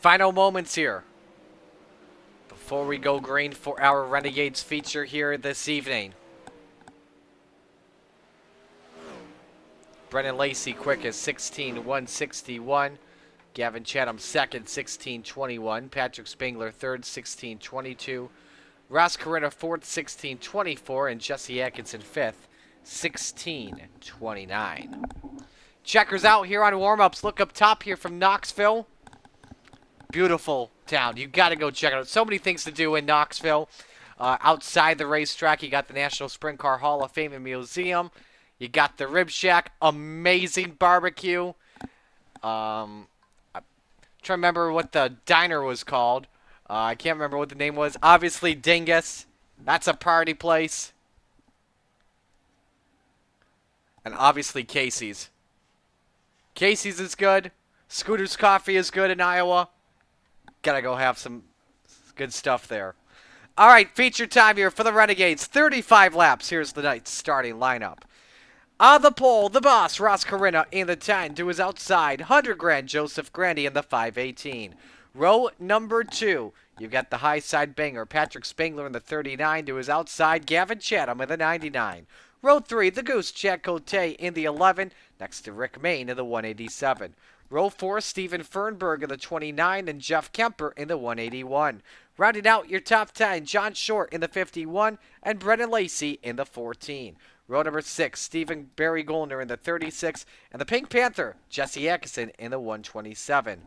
Final moments here before we go green for our Renegades feature here this evening. Brennan Lacey quickest, 16:161. Gavin Chatham second, 16:21. Patrick Spangler third, 16:22. Ross Corinna fourth, 16:24. And Jesse Atkinson fifth, 16:29. Checkers out here on warm-ups. Look up top here from Knoxville. Beautiful town. You got to go check it out. So many things to do in Knoxville. Outside the racetrack, you got the National Sprint Car Hall of Fame and Museum. You got the Rib Shack. Amazing barbecue. I'm trying to remember what the diner was called. I can't remember what the name was. Obviously, Dingus. That's a party place. And obviously, Casey's. Casey's is good. Scooter's Coffee is good in Iowa. Gotta go have some good stuff there. All right, feature time here for the Renegades. 35 laps. Here's the night's starting lineup. On the pole, the boss, Ross Corinna, in the 10 to his outside. 100 grand, Joseph Grandy in the 518. Row number 2, you've got the high side banger, Patrick Spangler in the 39 to his outside. Gavin Chatham in the 99. Row 3, the Goose, Chad Cote in the 11, next to Rick Main in the 187. Row 4, Stephen Fernberg in the 29 and Jeff Kemper in the 181. Rounding out your top 10, John Short in the 51 and Brennan Lacey in the 14. Row number 6, Stephen Barry Goldner in the 36 and the Pink Panther, Jesse Atkinson in the 127.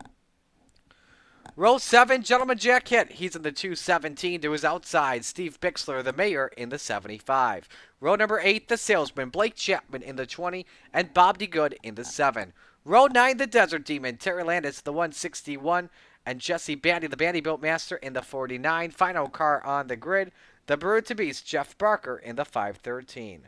Row 7, Gentleman Jack Hitt. He's in the 217 to his outside. Steve Bixler, the mayor, in the 75. Row number 8, the salesman, Blake Chapman in the 20 and Bob DeGood in the 7. Row 9, the Desert Demon, Terry Landis, the 161, and Jesse Bandy, the Bandy-Built Master, in the 49. Final car on the grid, the Bird to Beast, Jeff Barker, in the 513.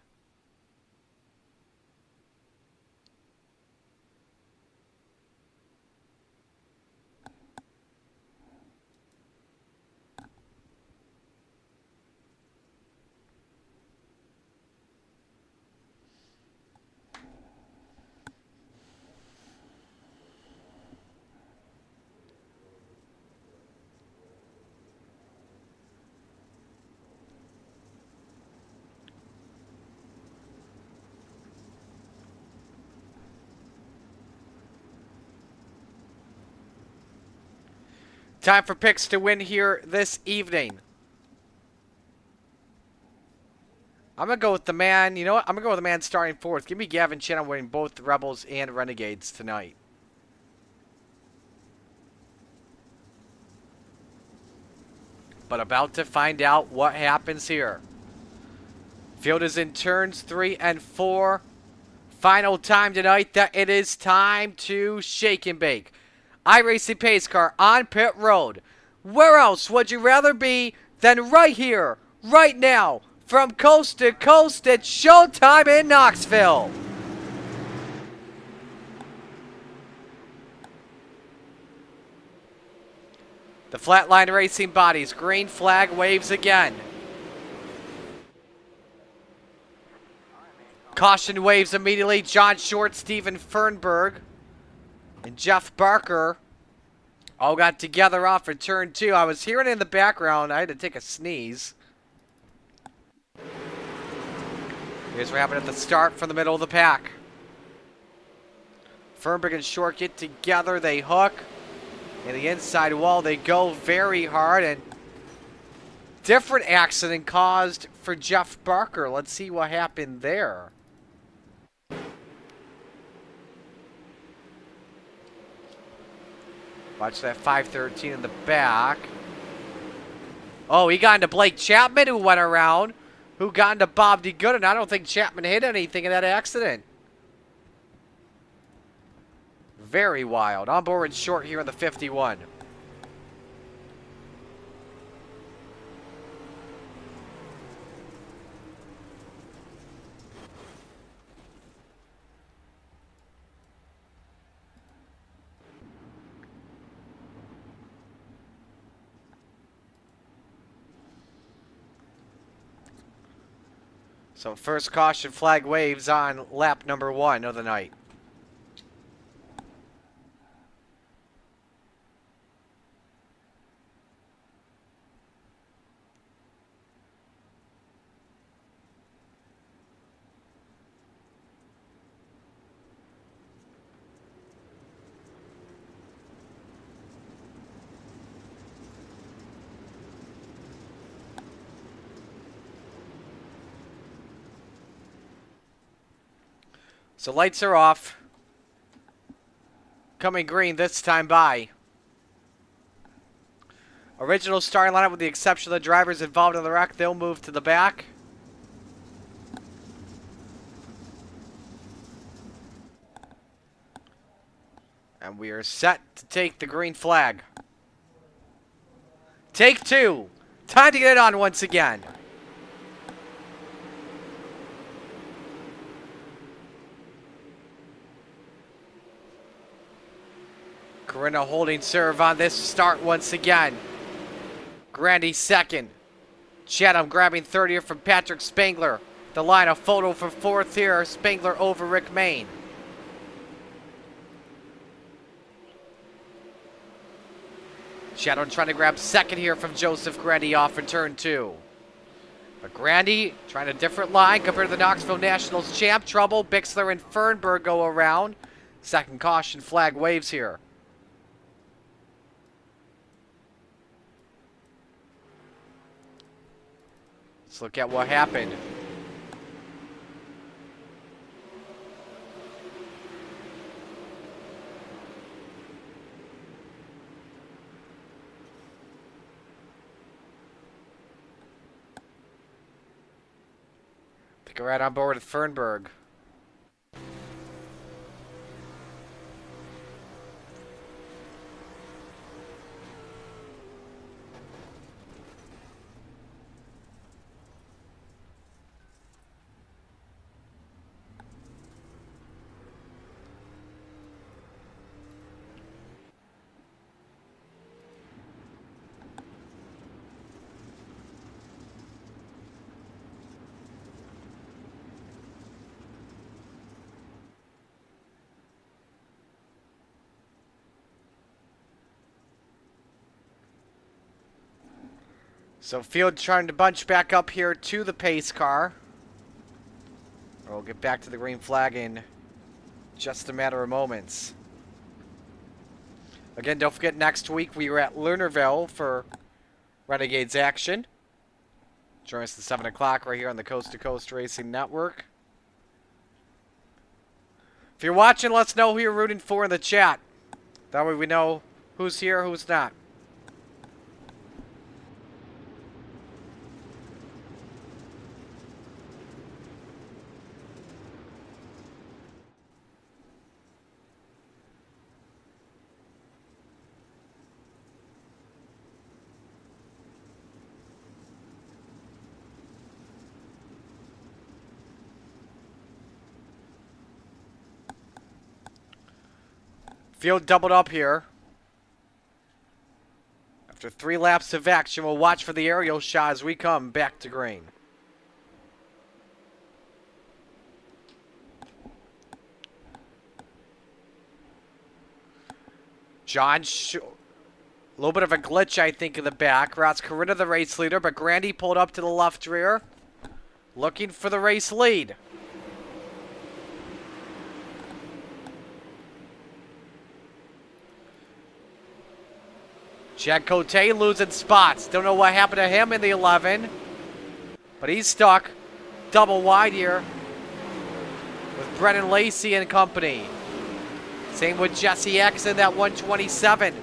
Time for picks to win here this evening. I'm going to go with the man. You know what? I'm going to go with the man starting fourth. Give me Gavin Chatham winning both Rebels and Renegades tonight. But about to find out what happens here. Field is in turns 3 and 4. Final time tonight that it is time to shake and bake. iRacing Pace Car on pit road. Where else would you rather be than right here, right now, from coast to coast? It's showtime in Knoxville. The Flatline Racing bodies, green flag waves again. Caution waves immediately. John Short, Stephen Fernberg, and Jeff Barker all got together off for turn 2. I was hearing it in the background. I had to take a sneeze. Here's what happened at the start from the middle of the pack. Fernberg and Short get together. They hook. In the inside wall, they go very hard. And different accident caused for Jeff Barker. Let's see what happened there. Watch that 513 in the back. Oh, he got into Blake Chapman, who went around. Who got into Bob DeGood, and I don't think Chapman hit anything in that accident. Very wild. On board Short here in the 51. So first caution flag waves on lap number 1 of the night. So lights are off. Coming green this time by. Original starting lineup with the exception of the drivers involved in the wreck. They'll move to the back. And we are set to take the green flag. Take two. Time to get it on once again. Corinna holding serve on this start once again. Grandy second. Chatham grabbing third here from Patrick Spangler. The line, a photo for fourth here. Spangler over Rick Main. Chatham trying to grab second here from Joseph Grandy off in turn 2. But Grandy trying a different line compared to the Knoxville Nationals champ. Trouble. Bixler and Fernberg go around. Second caution flag waves here. Let's look at what happened. Think we're right on board with Fernberg. So Field trying to bunch back up here to the pace car. We'll get back to the green flag in just a matter of moments. Again, don't forget next week we are at Lernerville for Renegades action. Join us at 7 o'clock right here on the Coast to Coast Racing Network. If you're watching, let us know who you're rooting for in the chat. That way we know who's here, who's not. Field doubled up here. After 3 laps of action, we'll watch for the aerial shot as we come back to green. John, a little bit of a glitch, I think, in the back. Routes Corinna the race leader, but Grandy pulled up to the left rear, looking for the race lead. Chad Cote losing spots. Don't know what happened to him in the 11. But he's stuck. Double wide here with Brennan Lacey and company. Same with Jesse X in that 127.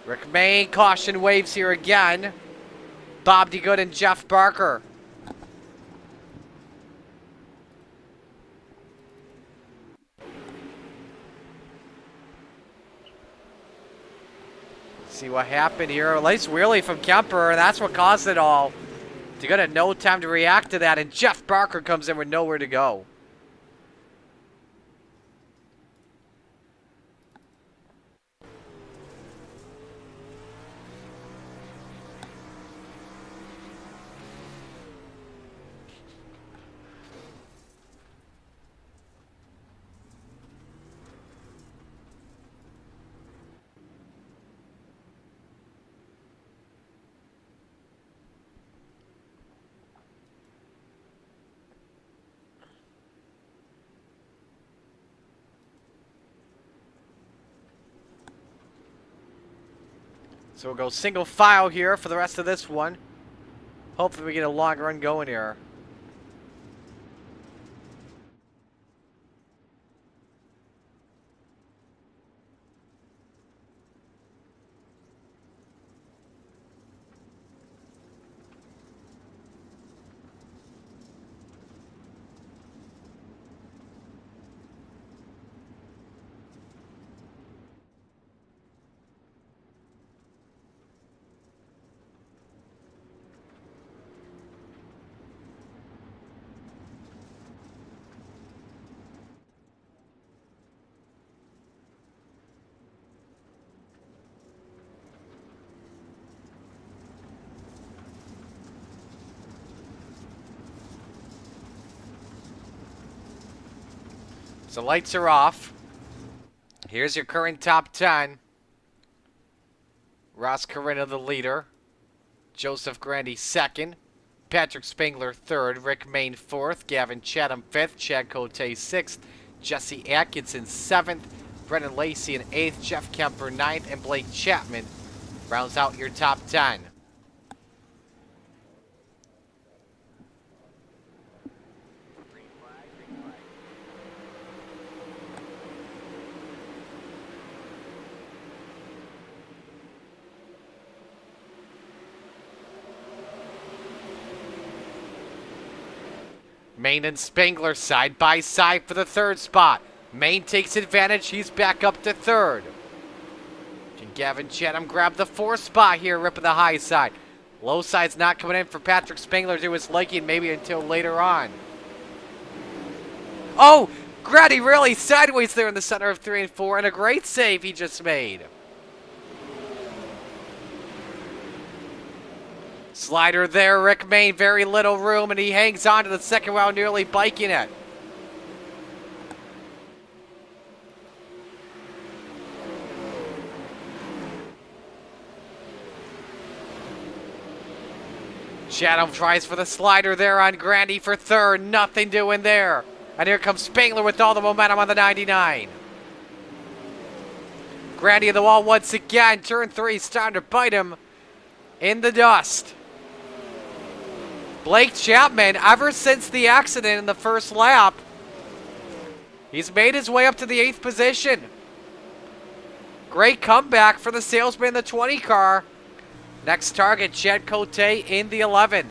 Rick May, caution waves here again. Bob DeGood and Jeff Barker. See what happened here. A nice wheelie from Kemper, and that's what caused it all. DeGood had no time to react to that, and Jeff Barker comes in with nowhere to go. So we'll go single file here for the rest of this one. Hopefully we get a long run going here. So lights are off. Here's your current top 10. Ross Corinna, the leader. Joseph Grandy, second. Patrick Spangler, third. Rick Main, fourth. Gavin Chatham, fifth. Chad Cote, sixth. Jesse Atkinson, seventh. Brennan Lacey in eighth. Jeff Kemper, ninth. And Blake Chapman rounds out your top 10. Main and Spangler side by side for the third spot. Main takes advantage. He's back up to third. Can Gavin Chatham grab the fourth spot here, ripping the high side? Low side's not coming in for Patrick Spangler to his liking, maybe until later on. Oh, Grady really sideways there in the center of 3 and 4, and a great save he just made. Slider there, Rick Main, very little room, and he hangs on to the second round, nearly biking it. Chatham tries for the slider there on Grandy for third, nothing doing there. And here comes Spangler with all the momentum on the 99. Grandy at the wall once again, turn 3, starting to bite him in the dust. Blake Chapman, ever since the accident in the first lap, he's made his way up to the 8th position. Great comeback for the salesman in the 20 car. Next target, Chad Cote in the 11.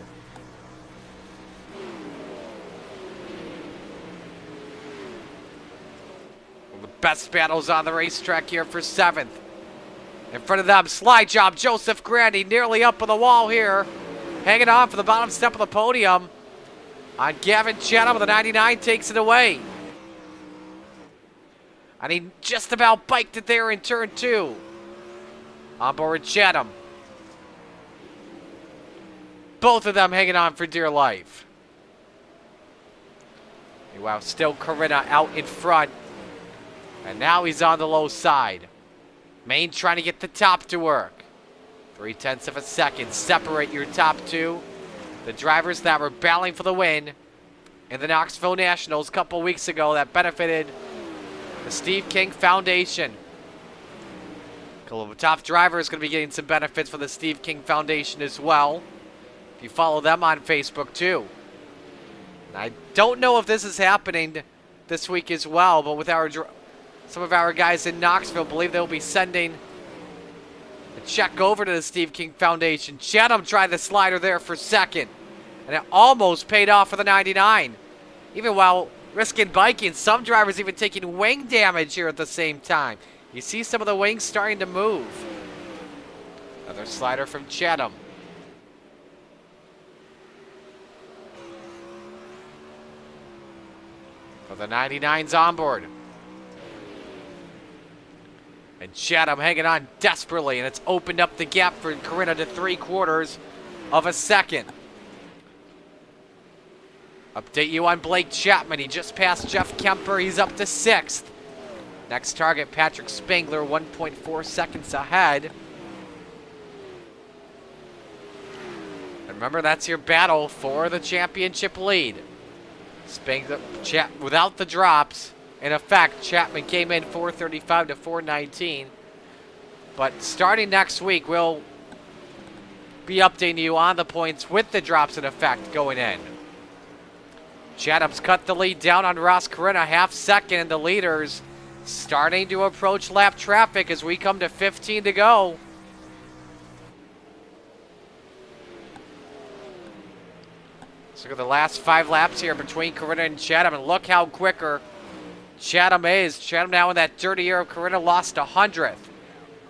One of the best battles on the racetrack here for 7th. In front of them, slide job, Joseph Grandy nearly up on the wall here. Hanging on for the bottom step of the podium. On Gavin Chatham, the 99 takes it away. And he just about biked it there in turn 2. On board Chatham. Both of them hanging on for dear life. Wow, still Corinna out in front. And now he's on the low side. Main trying to get the top to work. 0.3 of a second separate your top 2. The drivers that were battling for the win in the Knoxville Nationals a couple weeks ago that benefited the Steve King Foundation. A couple of top drivers going to be getting some benefits for the Steve King Foundation as well. If you follow them on Facebook too. And I don't know if this is happening this week as well, but with some of our guys in Knoxville, believe they'll be sending a check over to the Steve King Foundation. Chatham tried the slider there for second, and it almost paid off for the 99. Even while risking biking, some drivers even taking wing damage here at the same time. You see some of the wings starting to move. Another slider from Chatham. For the 99's on board. And Chatham hanging on desperately, and it's opened up the gap for Corinna to 3/4 of a second. Update you on Blake Chapman. He just passed Jeff Kemper. He's up to 6th. Next target, Patrick Spangler, 1.4 seconds ahead. And remember, that's your battle for the championship lead. Spangler, without the drops. In effect, Chapman came in 435 to 419. But starting next week, we'll be updating you on the points with the drops in effect going in. Chatham's cut the lead down on Ross Corinna, half second, and the leaders starting to approach lap traffic as we come to 15 to go. Let's look at the last 5 laps here between Corinna and Chatham, and look how quicker Chatham is. Chatham now in that dirty year of Corinna lost 100th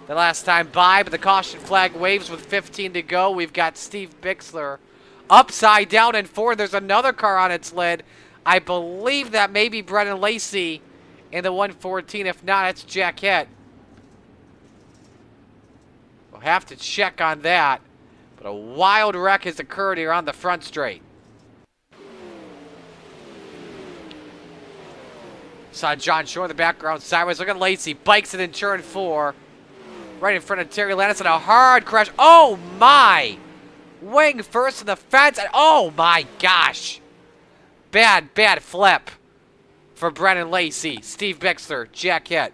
the last time by, but the caution flag waves with 15 to go. We've got Steve Bixler upside down in 4. There's another car on its lid. I believe that may be Brennan Lacey in the 114. If not, it's Jack Hitt. We'll have to check on that. But a wild wreck has occurred here on the front straight. Saw John Shore in the background sideways. Look at Lacey. Bikes it in turn 4. Right in front of Terry Landis and a hard crash. Oh my! Wing first in the fence. And oh my gosh. Bad flip for Brennan Lacey. Steve Bixler, Jack Hitt.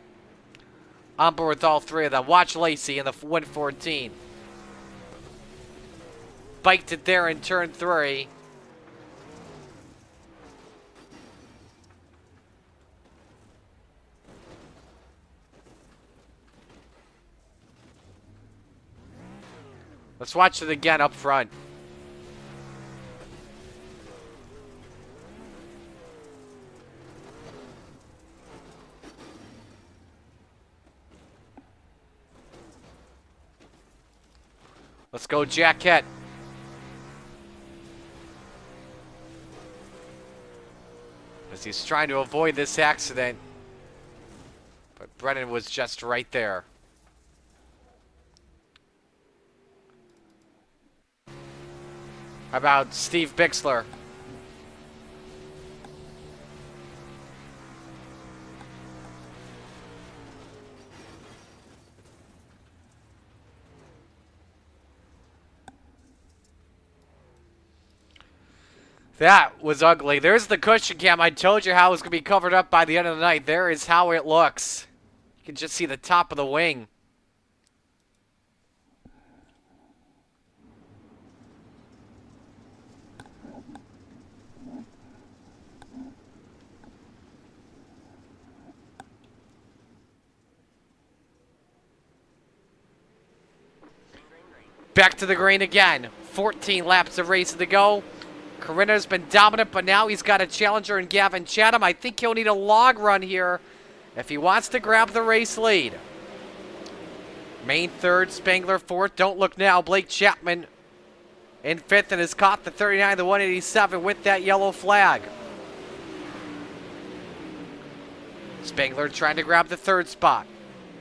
On board with all three of them. Watch Lacey in the 114. Biked it there in turn 3. Let's watch it again up front. Let's go, Jack Hitt. As he's trying to avoid this accident. But Brennan was just right there. How about Steve Bixler? That was ugly. There's the cushion cam. I told you how it was going to be covered up by the end of the night. There is how it looks. You can just see the top of the wing. Back to the green again. 14 laps of racing to go. Corinna's been dominant, but now he's got a challenger in Gavin Chatham. I think he'll need a log run here if he wants to grab the race lead. Main third, Spangler fourth. Don't look now. Blake Chapman in fifth and has caught the 39, the 187 with that yellow flag. Spangler trying to grab the third spot.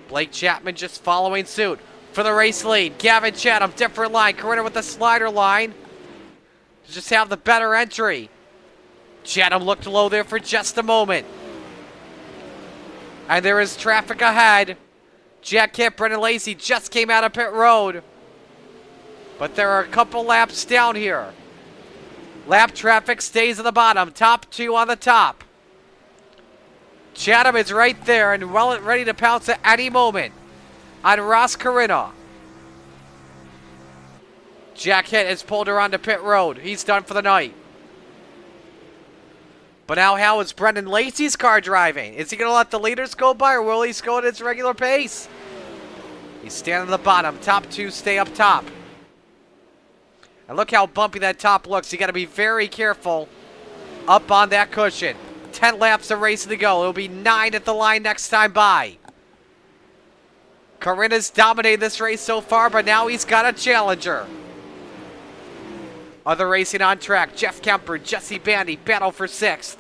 Blake Chapman just following suit for the race lead. Gavin Chatham, different line. Corinna with the slider line. Just have the better entry. Chatham looked low there for just a moment. And there is traffic ahead. Jack Hitt, Brennan Lacey just came out of pit road. But there are a couple laps down here. Lap traffic stays at the bottom. Top 2 on the top. Chatham is right there and well ready to pounce at any moment on Ross Corinna. Jack Hitt has pulled her onto pit road. He's done for the night. But now how is Brendan Lacey's car driving? Is he going to let the leaders go by or will he go at its regular pace? He's standing at the bottom. Top 2 stay up top. And look how bumpy that top looks. You got to be very careful up on that cushion. 10 laps of racing to go. It'll be 9 at the line next time by. Corinna's dominated this race so far, but now he's got a challenger. Other racing on track. Jeff Kemper, Jesse Bandy, battle for 6th.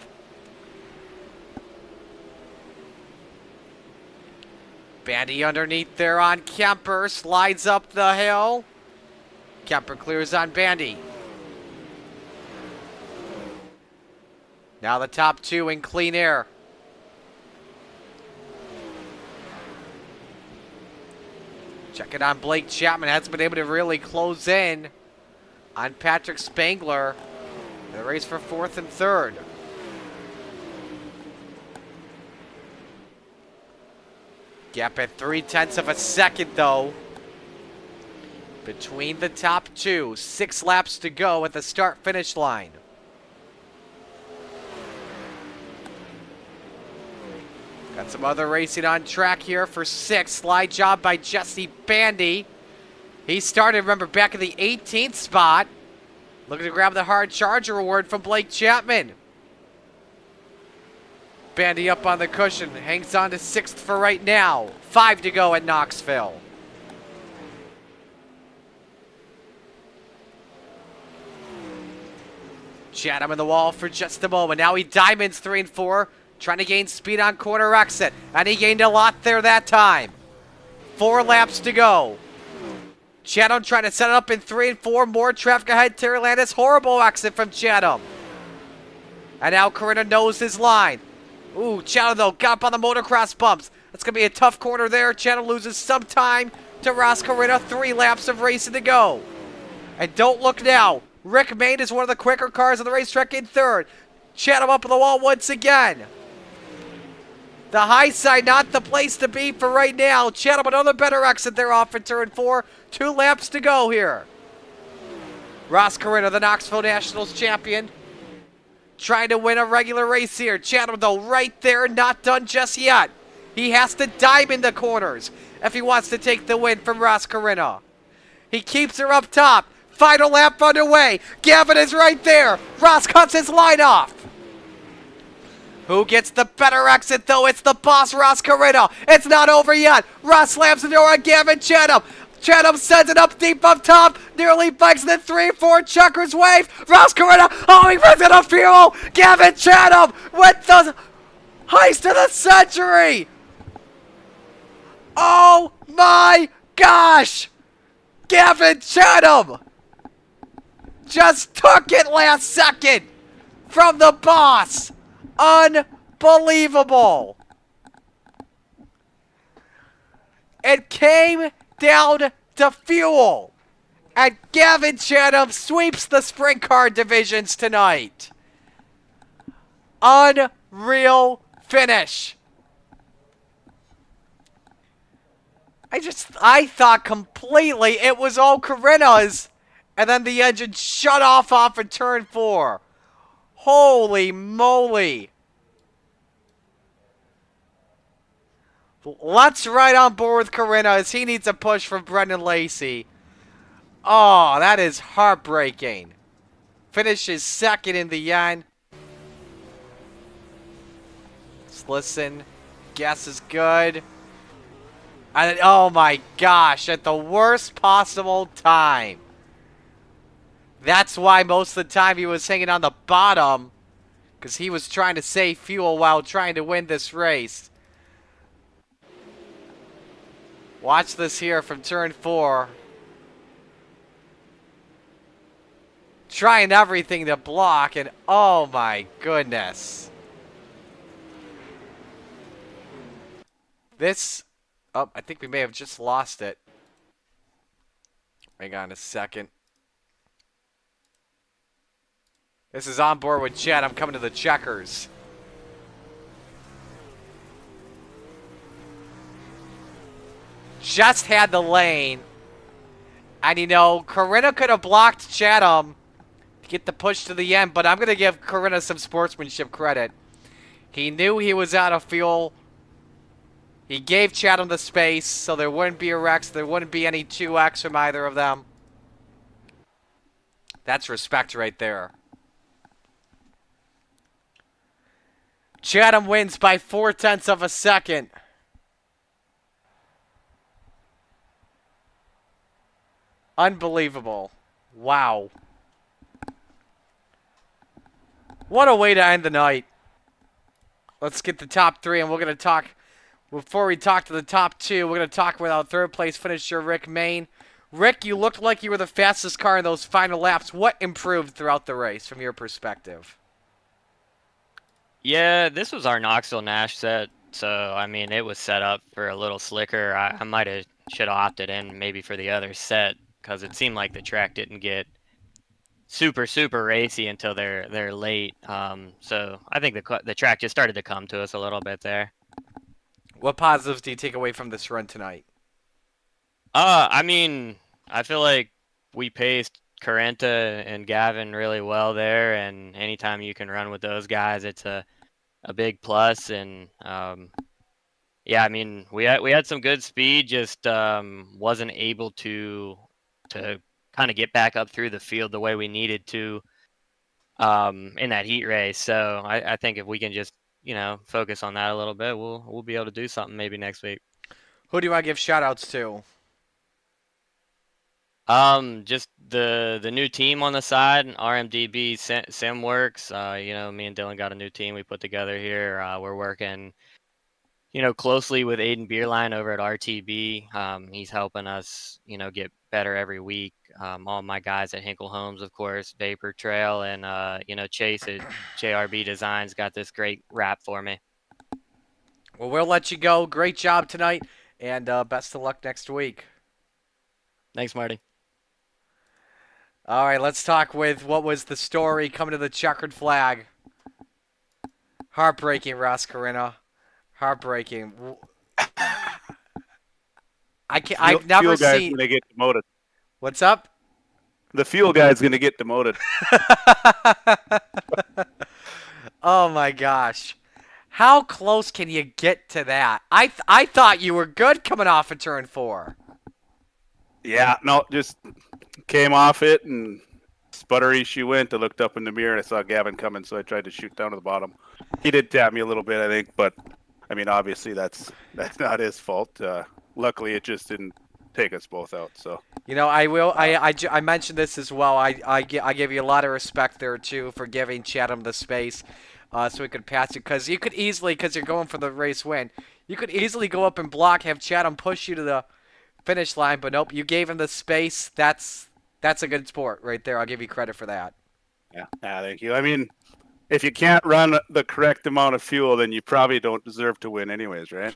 Bandy underneath there on Kemper. Slides up the hill. Kemper clears on Bandy. Now the top 2 in clean air. Check it on Blake Chapman. Hasn't been able to really close in on Patrick Spangler. The race for 4th and 3rd. Gap at 0.3 of a second though. Between the top 2. 6 laps to go at the start-finish line. Got some other racing on track here for 6th. Slide job by Jesse Bandy. He started, remember, back in the 18th spot. Looking to grab the hard charger award from Blake Chapman. Bandy up on the cushion. Hangs on to 6th for right now. 5 to go at Knoxville. Chatham in the wall for just a moment. Now he diamonds 3 and 4. Trying to gain speed on corner exit. And he gained a lot there that time. 4 laps to go. Chatham trying to set it up in 3 and 4. More traffic ahead. Terry Landis. Horrible exit from Chatham. And now Corinna knows his line. Ooh, Channel though got up on the motocross bumps. That's gonna be a tough corner there. Channel loses some time to Ross Corina. 3 laps of racing to go. And don't look now. Rick Main is one of the quicker cars on the racetrack in third. Chatham up on the wall once again. The high side not the place to be for right now. Chatham another better exit there off in turn 4. 2 laps to go here. Ross Corina, the Knoxville Nationals champion, trying to win a regular race here. Chatham though right there, not done just yet. He has to diamond the corners if he wants to take the win from Ross Corina. He keeps her up top. Final lap underway. Gavin is right there. Ross cuts his line off. Who gets the better exit, though? It's the boss, Ross Corina. It's not over yet. Ross slams the door on Gavin Chatham. Chatham sends it up deep up top. Nearly bikes the 3-4 checkers wave. Ross Corina. Oh, he runs out of fuel. Gavin Chatham with the heist of the century. Oh, my gosh. Gavin Chatham just took it last second from the boss. Unbelievable. It came down to fuel. And Gavin Chatham sweeps the sprint car divisions tonight. Unreal finish. I thought completely it was all Corina's, and then the engine shut off in turn 4. Holy moly. Let's ride on board with Corina as he needs a push from Brendan Lacey. Oh, that is heartbreaking. Finishes second in the end. Let's listen. Guess is good. And oh my gosh, at the worst possible time. That's why most of the time he was hanging on the bottom, because he was trying to save fuel while trying to win this race. Watch this here from turn 4. Trying everything to block, and oh my goodness. This... Oh, I think we may have just lost it. Hang on a second. This is on board with Chad. I'm coming to the checkers. Just had the lane. And you know, Corina could have blocked Chatham to get the push to the end, but I'm going to give Corina some sportsmanship credit. He knew he was out of fuel. He gave Chatham the space, so there wouldn't be a wreck, so there wouldn't be any 2X from either of them. That's respect right there. Chatham wins by 0.4 of a second. Unbelievable. Wow. What a way to end the night. Let's get the top 3, and we're going to talk... Before we talk to the top 2, we're going to talk with our third place finisher, Rick Main. Rick, you looked like you were the fastest car in those final laps. What improved throughout the race from your perspective? Yeah, this was our Knoxville Nash set, so I mean it was set up for a little slicker. I might have should have opted in maybe for the other set because it seemed like the track didn't get super racy until they're late. So I think the track just started to come to us a little bit there. What positives do you take away from this run tonight? I mean, I feel like we paced Carenta and Gavin really well there, and anytime you can run with those guys, it's a big plus. And yeah, I mean, we had some good speed, just wasn't able to kind of get back up through the field the way we needed to in that heat race. So I think if we can just focus on that a little bit, we'll be able to do something maybe next week. Who do you want to give shout outs to? Just the new team on the side, RMDB SimWorks. Me and Dylan got a new team we put together here. We're working, closely with Aiden Beerline over at RTB. He's helping us, get better every week. All my guys at Hinkle Homes, of course, Vapor Trail, and Chase at JRB Designs got this great wrap for me. Well, we'll let you go. Great job tonight, and best of luck next week. Thanks, Marty. All right, let's talk with what was the story coming to the checkered flag. Heartbreaking, Ross Corinna. Heartbreaking. I've never fuel guy's seen. gonna get demoted. What's up? The fuel guy's gonna get demoted. Oh my gosh. How close can you get to that? I thought you were good coming off of turn 4. Yeah, no, just came off it and sputtery she went. I looked up in the mirror and I saw Gavin coming, so I tried to shoot down to the bottom. He did tap me a little bit, I think, but I mean, obviously that's not his fault. Luckily, it just didn't take us both out. So You know, I mentioned this as well. I give you a lot of respect there too for giving Chatham the space, so he could pass you, because you could easily, because you're going for the race win, you could easily go up and block, have Chatham push you to the finish line, but nope, you gave him the space. That's a good sport right there. I'll give you credit for that. yeah, thank you. I mean, if you can't run the correct amount of fuel, then you probably don't deserve to win, anyways, right?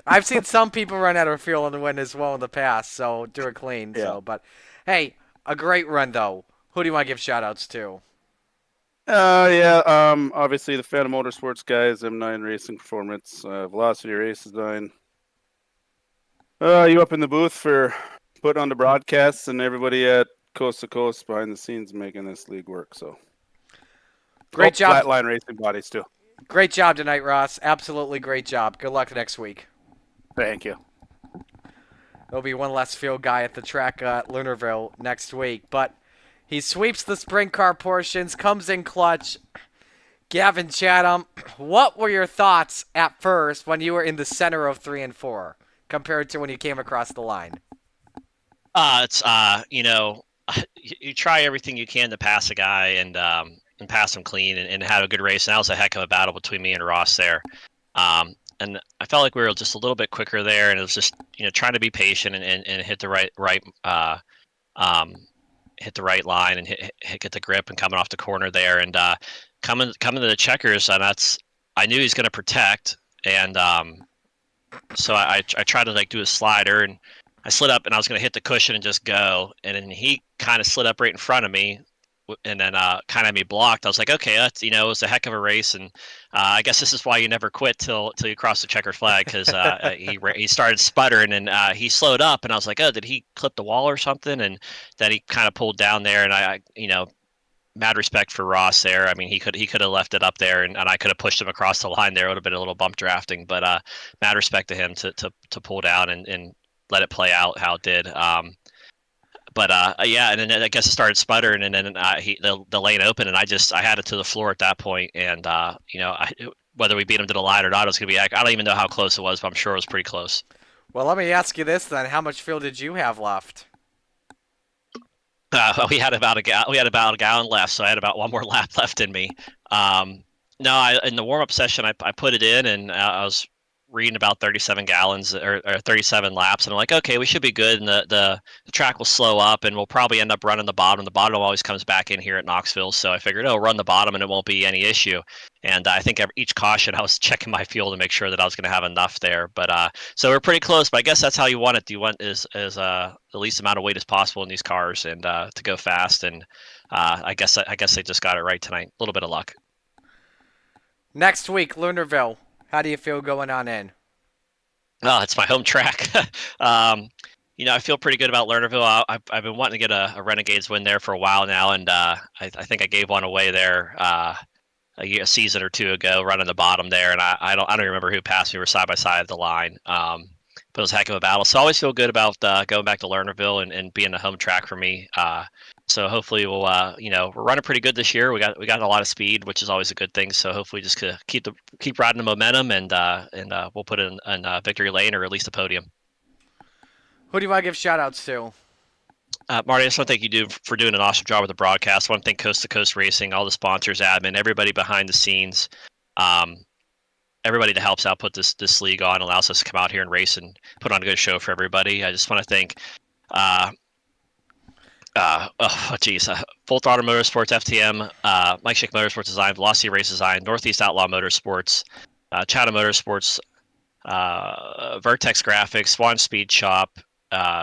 I've seen some people run out of fuel and win as well in the past, so do it clean. Yeah. So, but hey, a great run though. Who do you want to give shout outs to? Obviously the Phantom Motorsports guys, M9 Racing Performance, Velocity Race Design. You up in the booth for putting on the broadcasts, and everybody at Coast to Coast behind the scenes making this league work. So Great job. Flatline Racing Bodies too. Great job tonight, Ross. Absolutely great job. Good luck next week. Thank you. There'll be one less field guy at the track at Lunarville next week, but he sweeps the sprint car portions, comes in clutch. Gavin Chatham, what were your thoughts at first when you were in the center of 3 and 4 compared to when you came across the line? It's you try everything you can to pass a guy and pass him clean and have a good race. And that was a heck of a battle between me and Ross there. And I felt like we were just a little bit quicker there, and it was just trying to be patient and hit the right hit the right line and get the grip and coming off the corner there and coming to the checkers. And I knew he's going to protect, and so I tried to do a slider, and I slid up and I was going to hit the cushion and just go, and then he kind of slid up right in front of me, and then kind of had me blocked. I was like, okay, that's it was a heck of a race, and I guess this is why you never quit till you cross the checkered flag, because he started sputtering and he slowed up, and I was like, oh, did he clip the wall or something? And then he kind of pulled down there, and I mad respect for Ross there. I mean, he could have left it up there, and I could have pushed him across the line there. It would have been a little bump drafting, but mad respect to him to pull down and let it play out how it did. Yeah, and then I guess it started sputtering, and then the lane opened, and I had it to the floor at that point, and whether we beat him to the line or not, it was gonna be. I don't even know how close it was, but I'm sure it was pretty close. Well, let me ask you this then: how much fuel did you have left? We had about a gallon left, so I had about one more lap left in me. No, in the warm up session, I put it in, and I was reading about 37 gallons or 37 laps, and I'm like, okay, we should be good, and the track will slow up, and we'll probably end up running the bottom. The bottom always comes back in here at Knoxville, so I figured, run the bottom, and it won't be any issue. And I think each caution, I was checking my fuel to make sure that I was going to have enough there. But so we're pretty close. But I guess that's how you want it. You want is the least amount of weight as possible in these cars, and to go fast. And I guess they just got it right tonight. A little bit of luck. Next week, Lunarville. How do you feel going on in? Oh, it's my home track. I feel pretty good about Lernerville. I've been wanting to get a Renegades win there for a while now, and I think I gave one away there a season or two ago, running the bottom there, and I don't remember who passed me. We were side by side at the line, but it was a heck of a battle. So I always feel good about going back to Lernerville and being a home track for me. So hopefully we'll we're running pretty good this year. We got a lot of speed, which is always a good thing. So hopefully just keep riding the momentum, and we'll put it in victory lane, or at least a podium. Who do you want to give shout outs to? Marty, I just want to thank you for doing an awesome job with the broadcast. I want to thank Coast to Coast Racing, all the sponsors, admin, everybody behind the scenes, everybody that helps out put this league on, allows us to come out here and race and put on a good show for everybody. I just want to thank Full Throttle Motorsports, FTM, Mike Schick Motorsports Design, Velocity Race Design, Northeast Outlaw Motorsports, Chatham Motorsports, Vertex Graphics, Swan Speed Shop,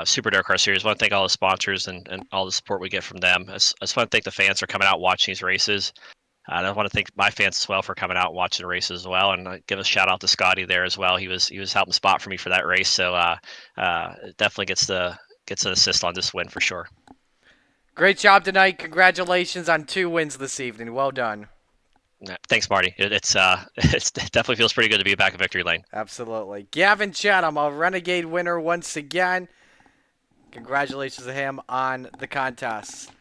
Super Dark Car Series. I want to thank all the sponsors and all the support we get from them. I just want to thank the fans for coming out and watching these races. I want to thank my fans as well for coming out and watching the races as well, and give a shout out to Scotty there as well. He was helping spot for me for that race, so definitely gets an assist on this win for sure. Great job tonight. Congratulations on 2 wins this evening. Well done. Thanks, Marty. It definitely feels pretty good to be back in victory lane. Absolutely. Gavin Chatham, a Renegade winner once again. Congratulations to him on the contest.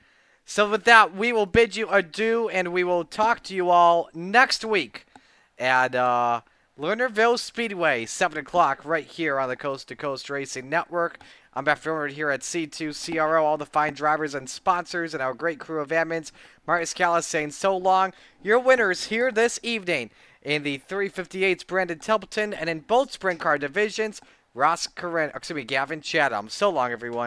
So with that, we will bid you adieu, and we will talk to you all next week at Lernerville Speedway, 7 o'clock, right here on the Coast to Coast Racing Network. I'm Beth Filmer here at C2CRO, all the fine drivers and sponsors, and our great crew of admins. Marcus Callis saying so long. Your winners here this evening in the 358s, Brandon Templeton, and in both sprint car divisions, Gavin Chatham. So long, everyone.